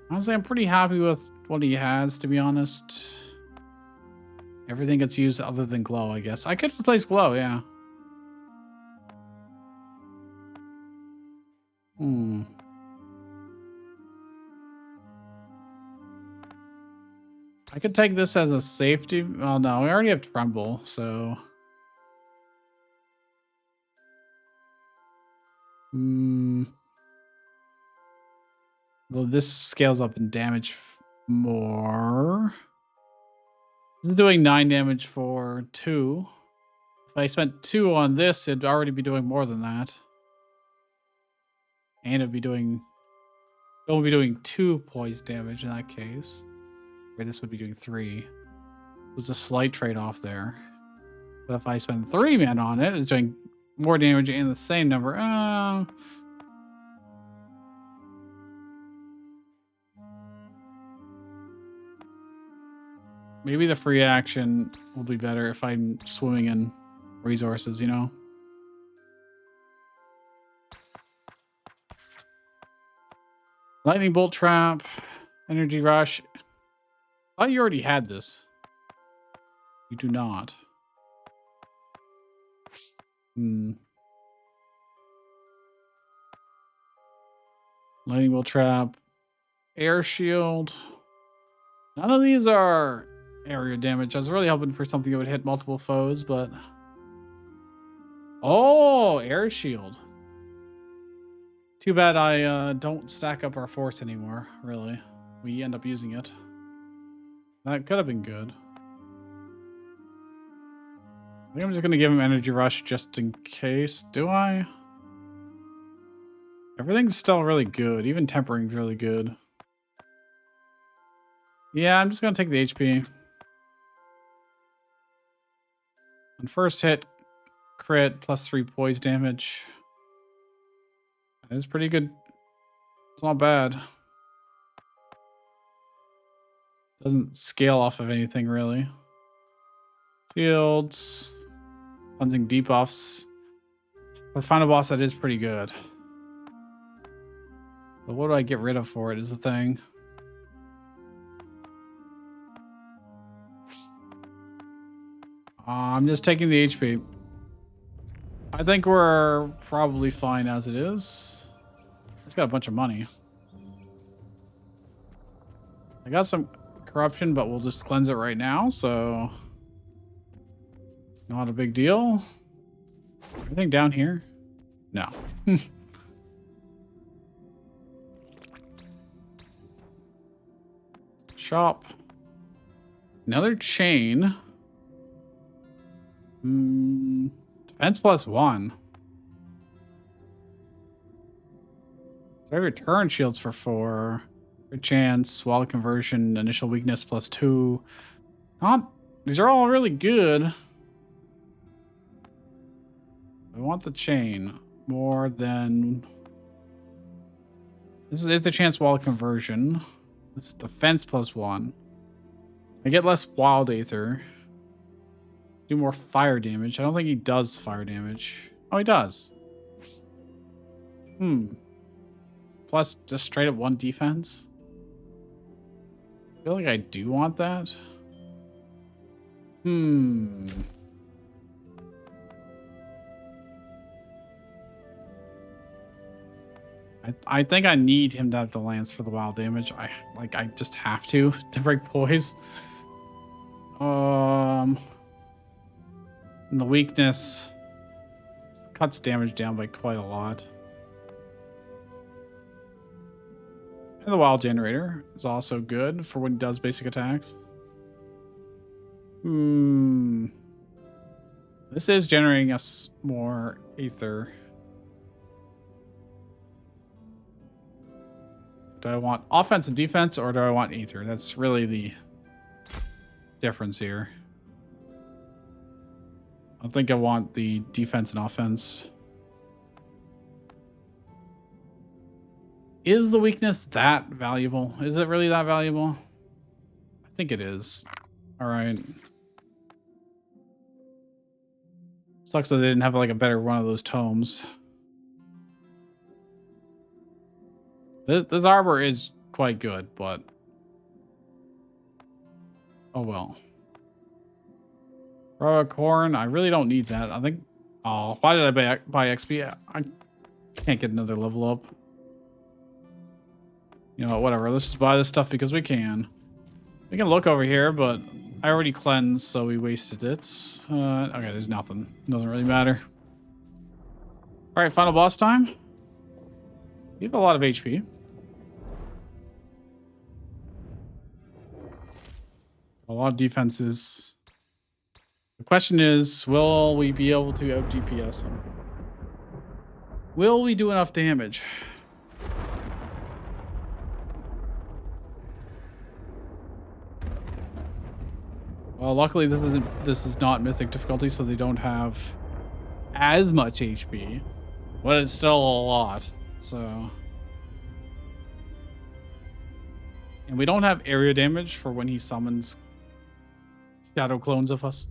[SPEAKER 1] Honestly, I'm pretty happy with what he has, to be honest. Everything gets used other than glow, I guess. I could replace glow, yeah. I could take this as a safety. Oh no, we already have Tremble, so. Though this scales up in damage more. This is doing 9 damage for 2. If I spent 2 on this, it'd already be doing more than that. And it'd be doing... It would be doing 2 poise damage in that case. Where this would be doing 3. There's a slight trade-off there. But if I spend 3 mana on it, it's doing more damage and the same number. Maybe the free action will be better if I'm swimming in resources, you know? Lightning Bolt Trap, Energy Rush. I thought you already had this. You do not. Lightning Bolt Trap, Air Shield. None of these are area damage. I was really hoping for something that would hit multiple foes, but... Oh, Air Shield. Too bad I don't stack up our force anymore, really. We end up using it. That could have been good. I think I'm just going to give him Energy Rush just in case. Do I? Everything's still really good. Even Tempering's really good. Yeah, I'm just going to take the HP. On first hit, crit, +3 poise damage. That is pretty good. It's not bad. Doesn't scale off of anything, really. Shields. Cleansing debuffs. For the final boss, that is pretty good. But what do I get rid of for it is the thing. I'm just taking the HP. I think we're probably fine as it is. It's got a bunch of money. I got some corruption, but we'll just cleanse it right now, so... Not a big deal. Anything down here? No. Shop. Another chain. Defense +1. So I return shields for 4. Good chance. Swallow conversion. Initial weakness +2. These are all really good. I want the chain more than... This is the chance wild conversion. This is defense +1. I get less wild aether. Do more fire damage. I don't think he does fire damage. Oh, he does. Plus just straight up 1 defense. I feel like I do want that. I think I need him to have the lance for the wild damage. I just have to break poise. And the weakness cuts damage down by quite a lot. And the wild generator is also good for when he does basic attacks. This is generating us more aether. Do I want offense and defense, or do I want aether? That's really the difference here. I think I want the defense and offense. Is the weakness that valuable? Is it really that valuable? I think it is. All right. Sucks that they didn't have like a better one of those tomes. This arbor is quite good, but oh well. Heroic horn, I really don't need that. I think. Oh, why did I buy XP? I can't get another level up. You know, whatever. Let's just buy this stuff because we can. We can look over here, but I already cleansed, so we wasted it. Okay, there's nothing. Doesn't really matter. All right, final boss time. We have a lot of HP. A lot of defenses. The question is, will we be able to out DPS him? Will we do enough damage? Well, luckily this is not mythic difficulty, so they don't have as much HP, but it's still a lot. So, and we don't have area damage for when he summons shadow clones of us.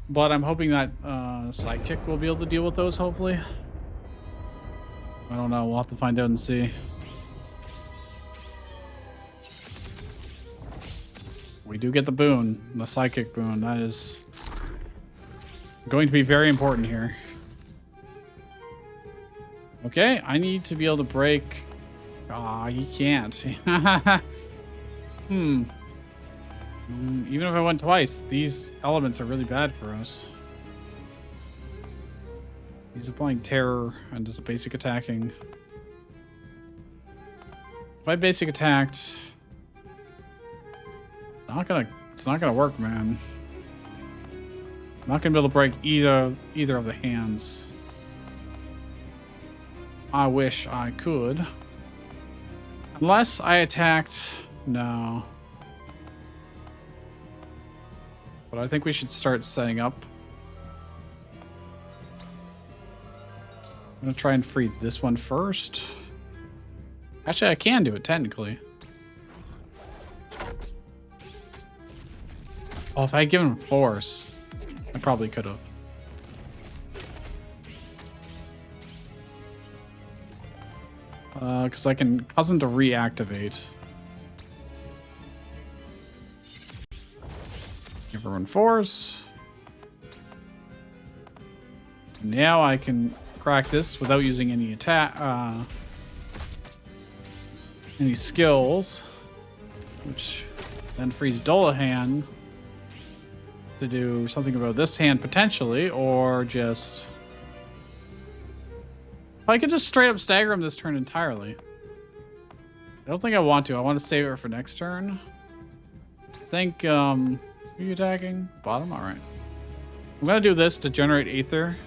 [SPEAKER 1] But I'm hoping that Sidekick will be able to deal with those, hopefully. I don't know. We'll have to find out and see. We do get the boon, the Sidekick boon. That is going to be very important here. Okay, I need to be able to break... he can't. Even if I went twice, these elements are really bad for us. He's applying terror and just a basic attacking. If I basic attacked, it's not gonna work, man. I'm not gonna be able to break either of the hands. I wish I could. Unless I attacked, no. But I think we should start setting up. I'm gonna try and free this one first. Actually, I can do it technically. Oh, if I had given him force, I probably could have. Because I can cause him to reactivate. Give everyone force. Now I can crack this without using any attack, any skills, which then frees Dolahan to do something about this hand potentially, or just... I could just straight up stagger him this turn entirely. I don't think I want to. I want to save it for next turn. I think, who are you attacking? Bottom? All right. I'm going to do this to generate Aether.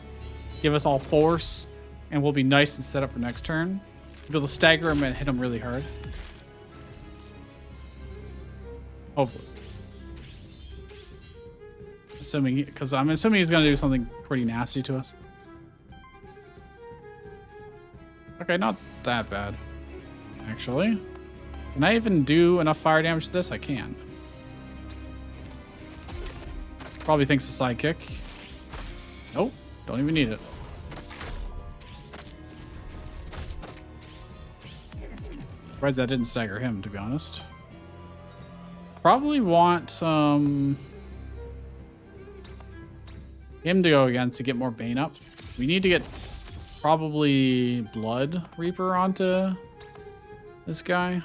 [SPEAKER 1] Give us all force. And we'll be nice and set up for next turn. Be able to stagger him and hit him really hard. Hopefully. Assuming, because I'm assuming he's going to do something pretty nasty to us. Okay, not that bad, actually. Can I even do enough fire damage to this? I can. Probably thinks the sidekick. Nope, don't even need it. Surprised that didn't stagger him, to be honest. Probably want him to go against to get more Bane up. We need to get probably Blood Reaper onto this guy.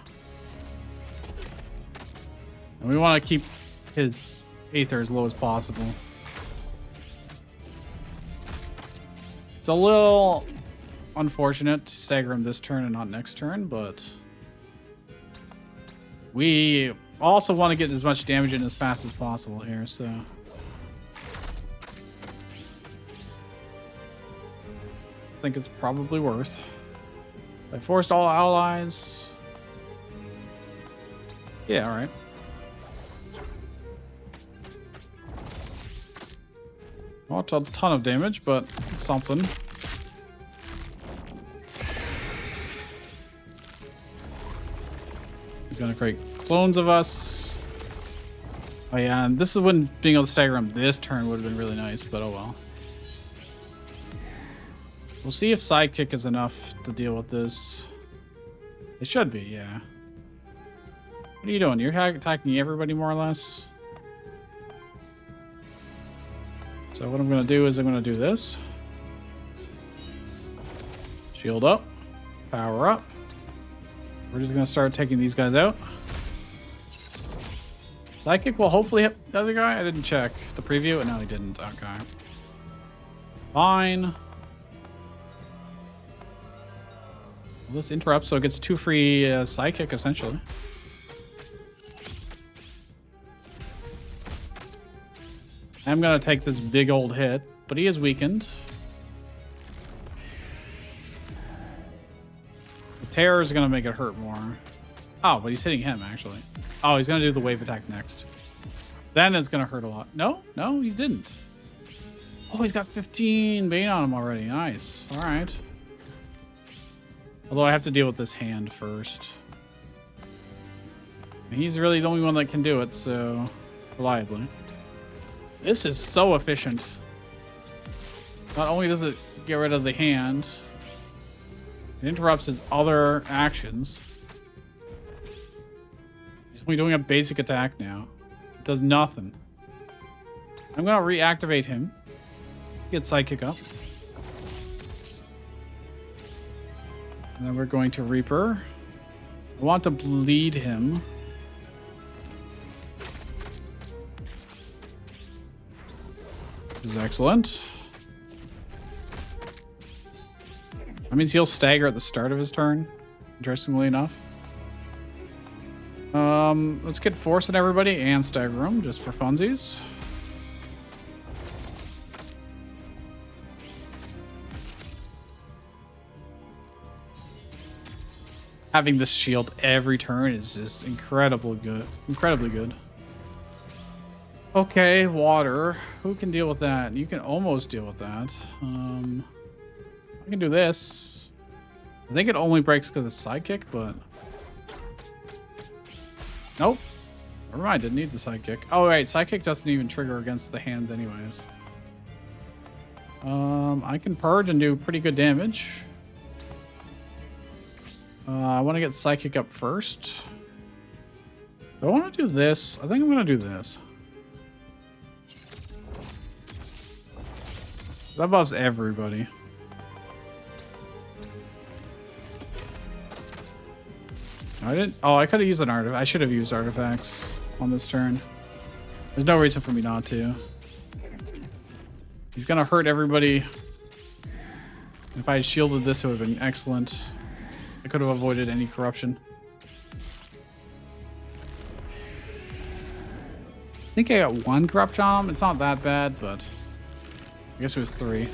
[SPEAKER 1] And we want to keep his Aether as low as possible. It's a little unfortunate to stagger him this turn and not next turn, but we also want to get as much damage in as fast as possible here, so. I think it's probably worth. I forced all allies. Yeah, all right. Not a ton of damage, but something. He's gonna create clones of us. Oh yeah, and this is when being able to stagger him this turn would have been really nice, but oh well. We'll see if sidekick is enough to deal with this. It should be, yeah. What are you doing? You're attacking everybody more or less. So what I'm going to do is I'm going to do this. Shield up. Power up. We're just going to start taking these guys out. Sidekick will hopefully hit the other guy. I didn't check the preview. No, he didn't. Okay. Fine. Well, this interrupts, so it gets 2 free sidekick, essentially. I'm going to take this big old hit, but he is weakened. The terror is going to make it hurt more. Oh, but he's hitting him, actually. Oh, he's going to do the wave attack next. Then it's going to hurt a lot. No, he didn't. Oh, he's got 15 Bane on him already. Nice. All right. Although I have to deal with this hand first. And he's really the only one that can do it, so reliably. This is so efficient. Not only does it get rid of the hand, it interrupts his other actions. He's only doing a basic attack now. It does nothing. I'm going to reactivate him. Get sidekick up. And then we're going to Reaper. I want to bleed him. Which is excellent. That means he'll stagger at the start of his turn, interestingly enough. Let's get Force in everybody and stagger him just for funsies. Having this shield every turn is just incredibly good. Okay, water. Who can deal with that? You can almost deal with that. I can do this. I think it only breaks because of sidekick, but nope. Never mind. Didn't need the sidekick. Oh right, sidekick doesn't even trigger against the hands, anyways. I can purge and do pretty good damage. I want to get Psychic up first. Do I want to do this? I think I'm going to do this. That buffs everybody. I didn't. Oh, I could have used an artifact. I should have used artifacts on this turn. There's no reason for me not to. He's going to hurt everybody. If I had shielded this, it would have been excellent. I could have avoided any corruption. think I got 1 corruption on him. It's not that bad, but I guess it was 3.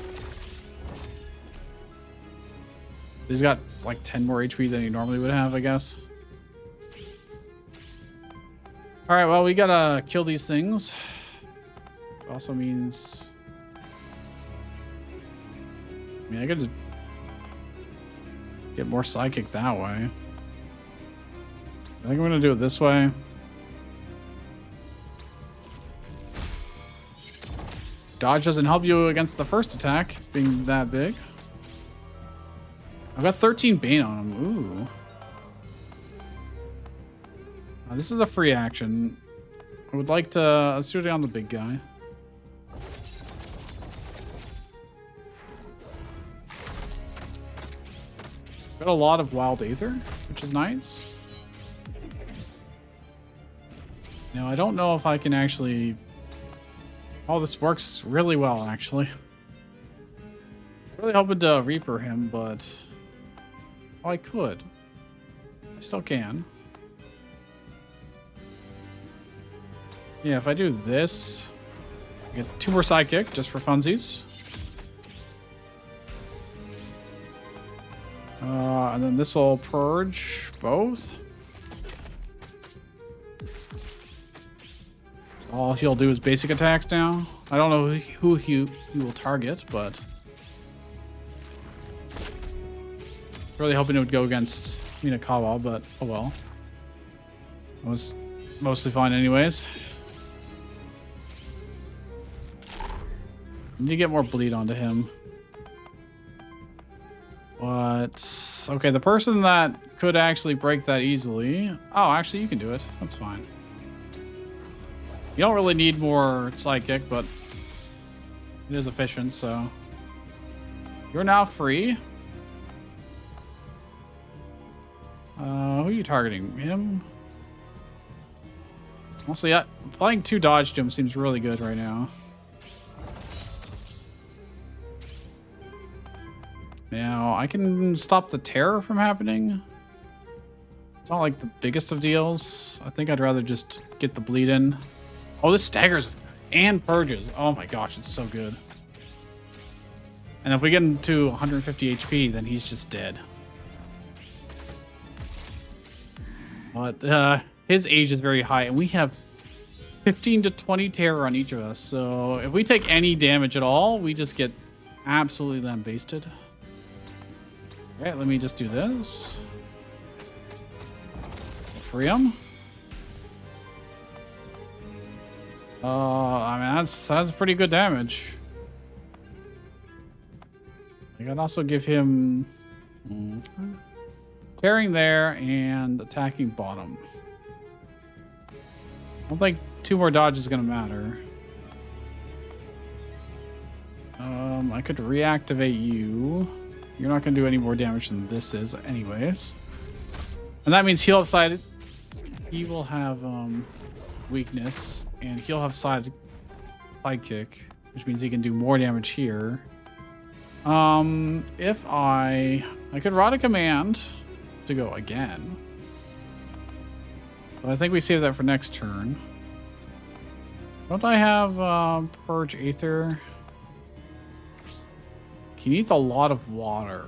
[SPEAKER 1] He's got like 10 more HP than he normally would have, I guess. All right, well, we gotta kill these things. It also means, I mean, I could just get more psychic that way. I think I'm gonna do it this way. Dodge doesn't help you against the first attack, being that big. I've got 13 Bane on him. Ooh. This is a free action. I would like to... let's do it on the big guy. Got a lot of Wild Aether, which is nice. Now, I don't know if I can actually... oh, this works really well, actually. Really hoping to Reaper him, but... oh, I could. I still can. Yeah, if I do this, I get 2 more Psychic just for funsies. And then this will purge both. All he'll do is basic attacks now. I don't know who he will target, but really hoping it would go against Minakawa, but oh well. It was mostly fine anyways. Need to get more bleed onto him. But okay, the person that could actually break that easily. Oh, actually you can do it. That's fine. You don't really need more psychic, but it is efficient, so you're now free. Who are you targeting? Him? Also, yeah, playing 2 dodge to him seems really good right now. Now, I can stop the terror from happening. It's not like the biggest of deals. I think I'd rather just get the bleed in. Oh, this staggers and purges. Oh my gosh, it's so good. And if we get him to 150 HP, then he's just dead. But his age is very high, and we have 15 to 20 terror on each of us. So if we take any damage at all, we just get absolutely lambasted. All right, let me just do this. Free him. I mean, that's pretty good damage. I can also give him tearing there and attacking bottom. I don't think 2 more dodges is gonna matter. I could reactivate you. You're not gonna do any more damage than this is, anyways. And that means he'll have side. He will have weakness, and he'll have side kick, which means he can do more damage here. If I could rod a command to go again, but I think we save that for next turn. Don't I have purge Aether? He needs a lot of water.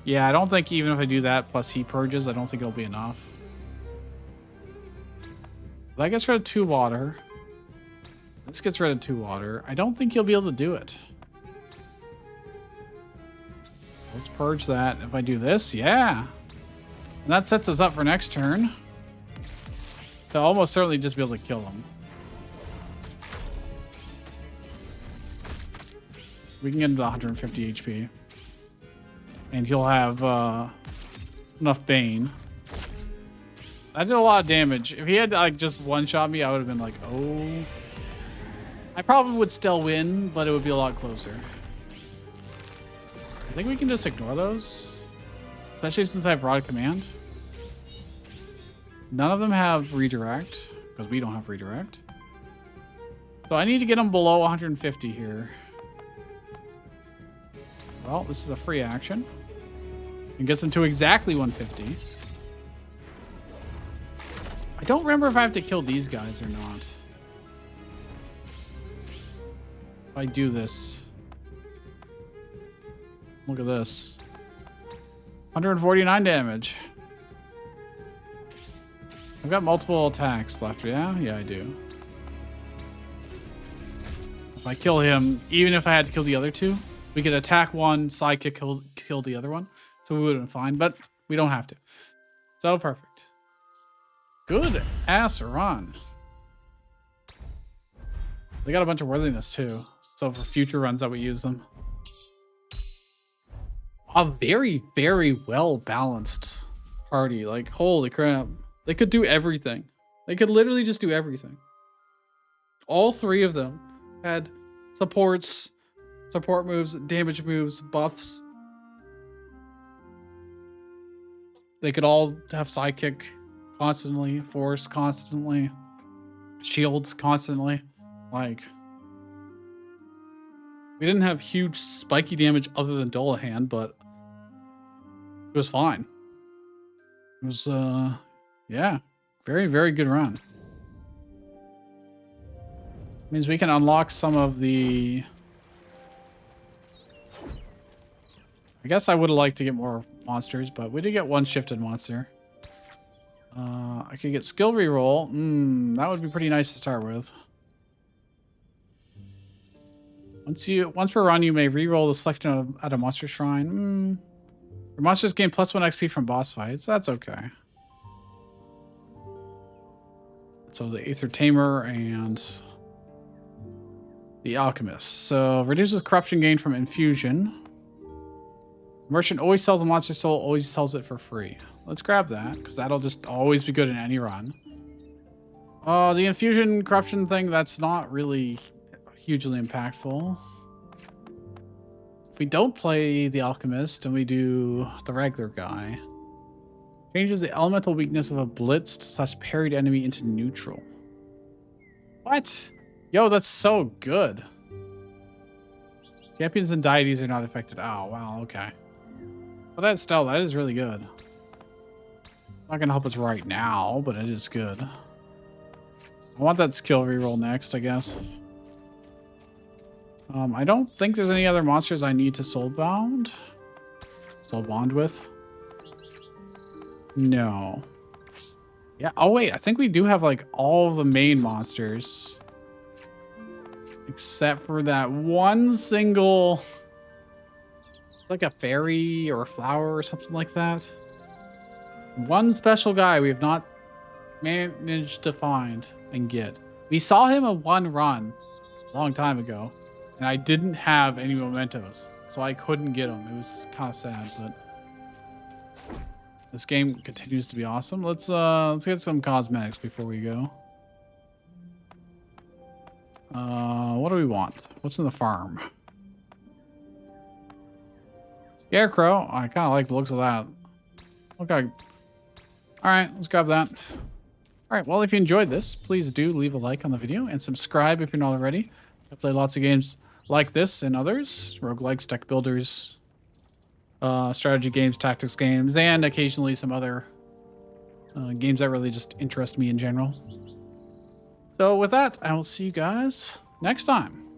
[SPEAKER 1] Yeah, I don't think even if I do that plus he purges, I don't think it'll be enough. That gets rid of 2 water. This gets rid of 2 water. I don't think he'll be able to do it. Let's purge that. If I do this, yeah. And that sets us up for next turn. To almost certainly just be able to kill him. We can get him to 150 HP. And he'll have enough Bane. I did a lot of damage. If he had like just one-shot me, I would have been like, oh. I probably would still win, but it would be a lot closer. I think we can just ignore those. Especially since I have Rod Command. None of them have redirect, because we don't have redirect. So I need to get them below 150 here. Well, this is a free action. It gets them to exactly 150. I don't remember if I have to kill these guys or not. If I do this. Look at this. 149 damage. I've got multiple attacks left, yeah? Yeah, I do. If I kill him, even if I had to kill the other two, we could attack one, sidekick kill the other one. So we would have been fine, but we don't have to. So perfect. Good ass run. They got a bunch of worthiness too. So for future runs that we use them. A very, very well balanced party. Like, holy crap. They could do everything. They could literally just do everything. All three of them had supports, support moves, damage moves, buffs. They could all have sidekick constantly, force constantly, shields constantly. Like, we didn't have huge spiky damage other than Dullahan, but it was fine. It was, yeah, very, very good run. Means we can unlock some of the... I guess I would have liked to get more monsters, but we did get one shifted monster. I could get skill reroll. That would be pretty nice to start with. Once per run, you may reroll the selection at a monster shrine. Your monsters gain +1 XP from boss fights. That's okay. So the Aether Tamer and the Alchemist. So reduces corruption gain from infusion. Merchant always sells a monster soul, always sells it for free. Let's grab that, because that'll just always be good in any run. The infusion corruption thing, that's not really hugely impactful. If we don't play the Alchemist and we do the regular guy, changes the elemental weakness of a blitzed / parried enemy into neutral. What? Yo, that's so good. Champions and deities are not affected. Oh, wow, okay. But that's still, that is really good. Not gonna help us right now, but it is good. I want that skill reroll next, I guess. I don't think there's any other monsters I need to soulbound with. No. Yeah, oh wait, I think we do have like all the main monsters. Except for that one single... It's like a fairy or a flower or something like that. One special guy we have not managed to find and get. We saw him in one run a long time ago, and I didn't have any mementos, so I couldn't get him. It was kind of sad, but this game continues to be awesome. Let's get some cosmetics before we go. What do we want? What's in the farm? Scarecrow. I kind of like the looks of that. Okay. All right, let's grab that. All right, well, if you enjoyed this, please do leave a like on the video and subscribe if you're not already. I play lots of games like this and others. Roguelikes, deck builders, strategy games, tactics games, and occasionally some other games that really just interest me in general. So with that, I will see you guys next time.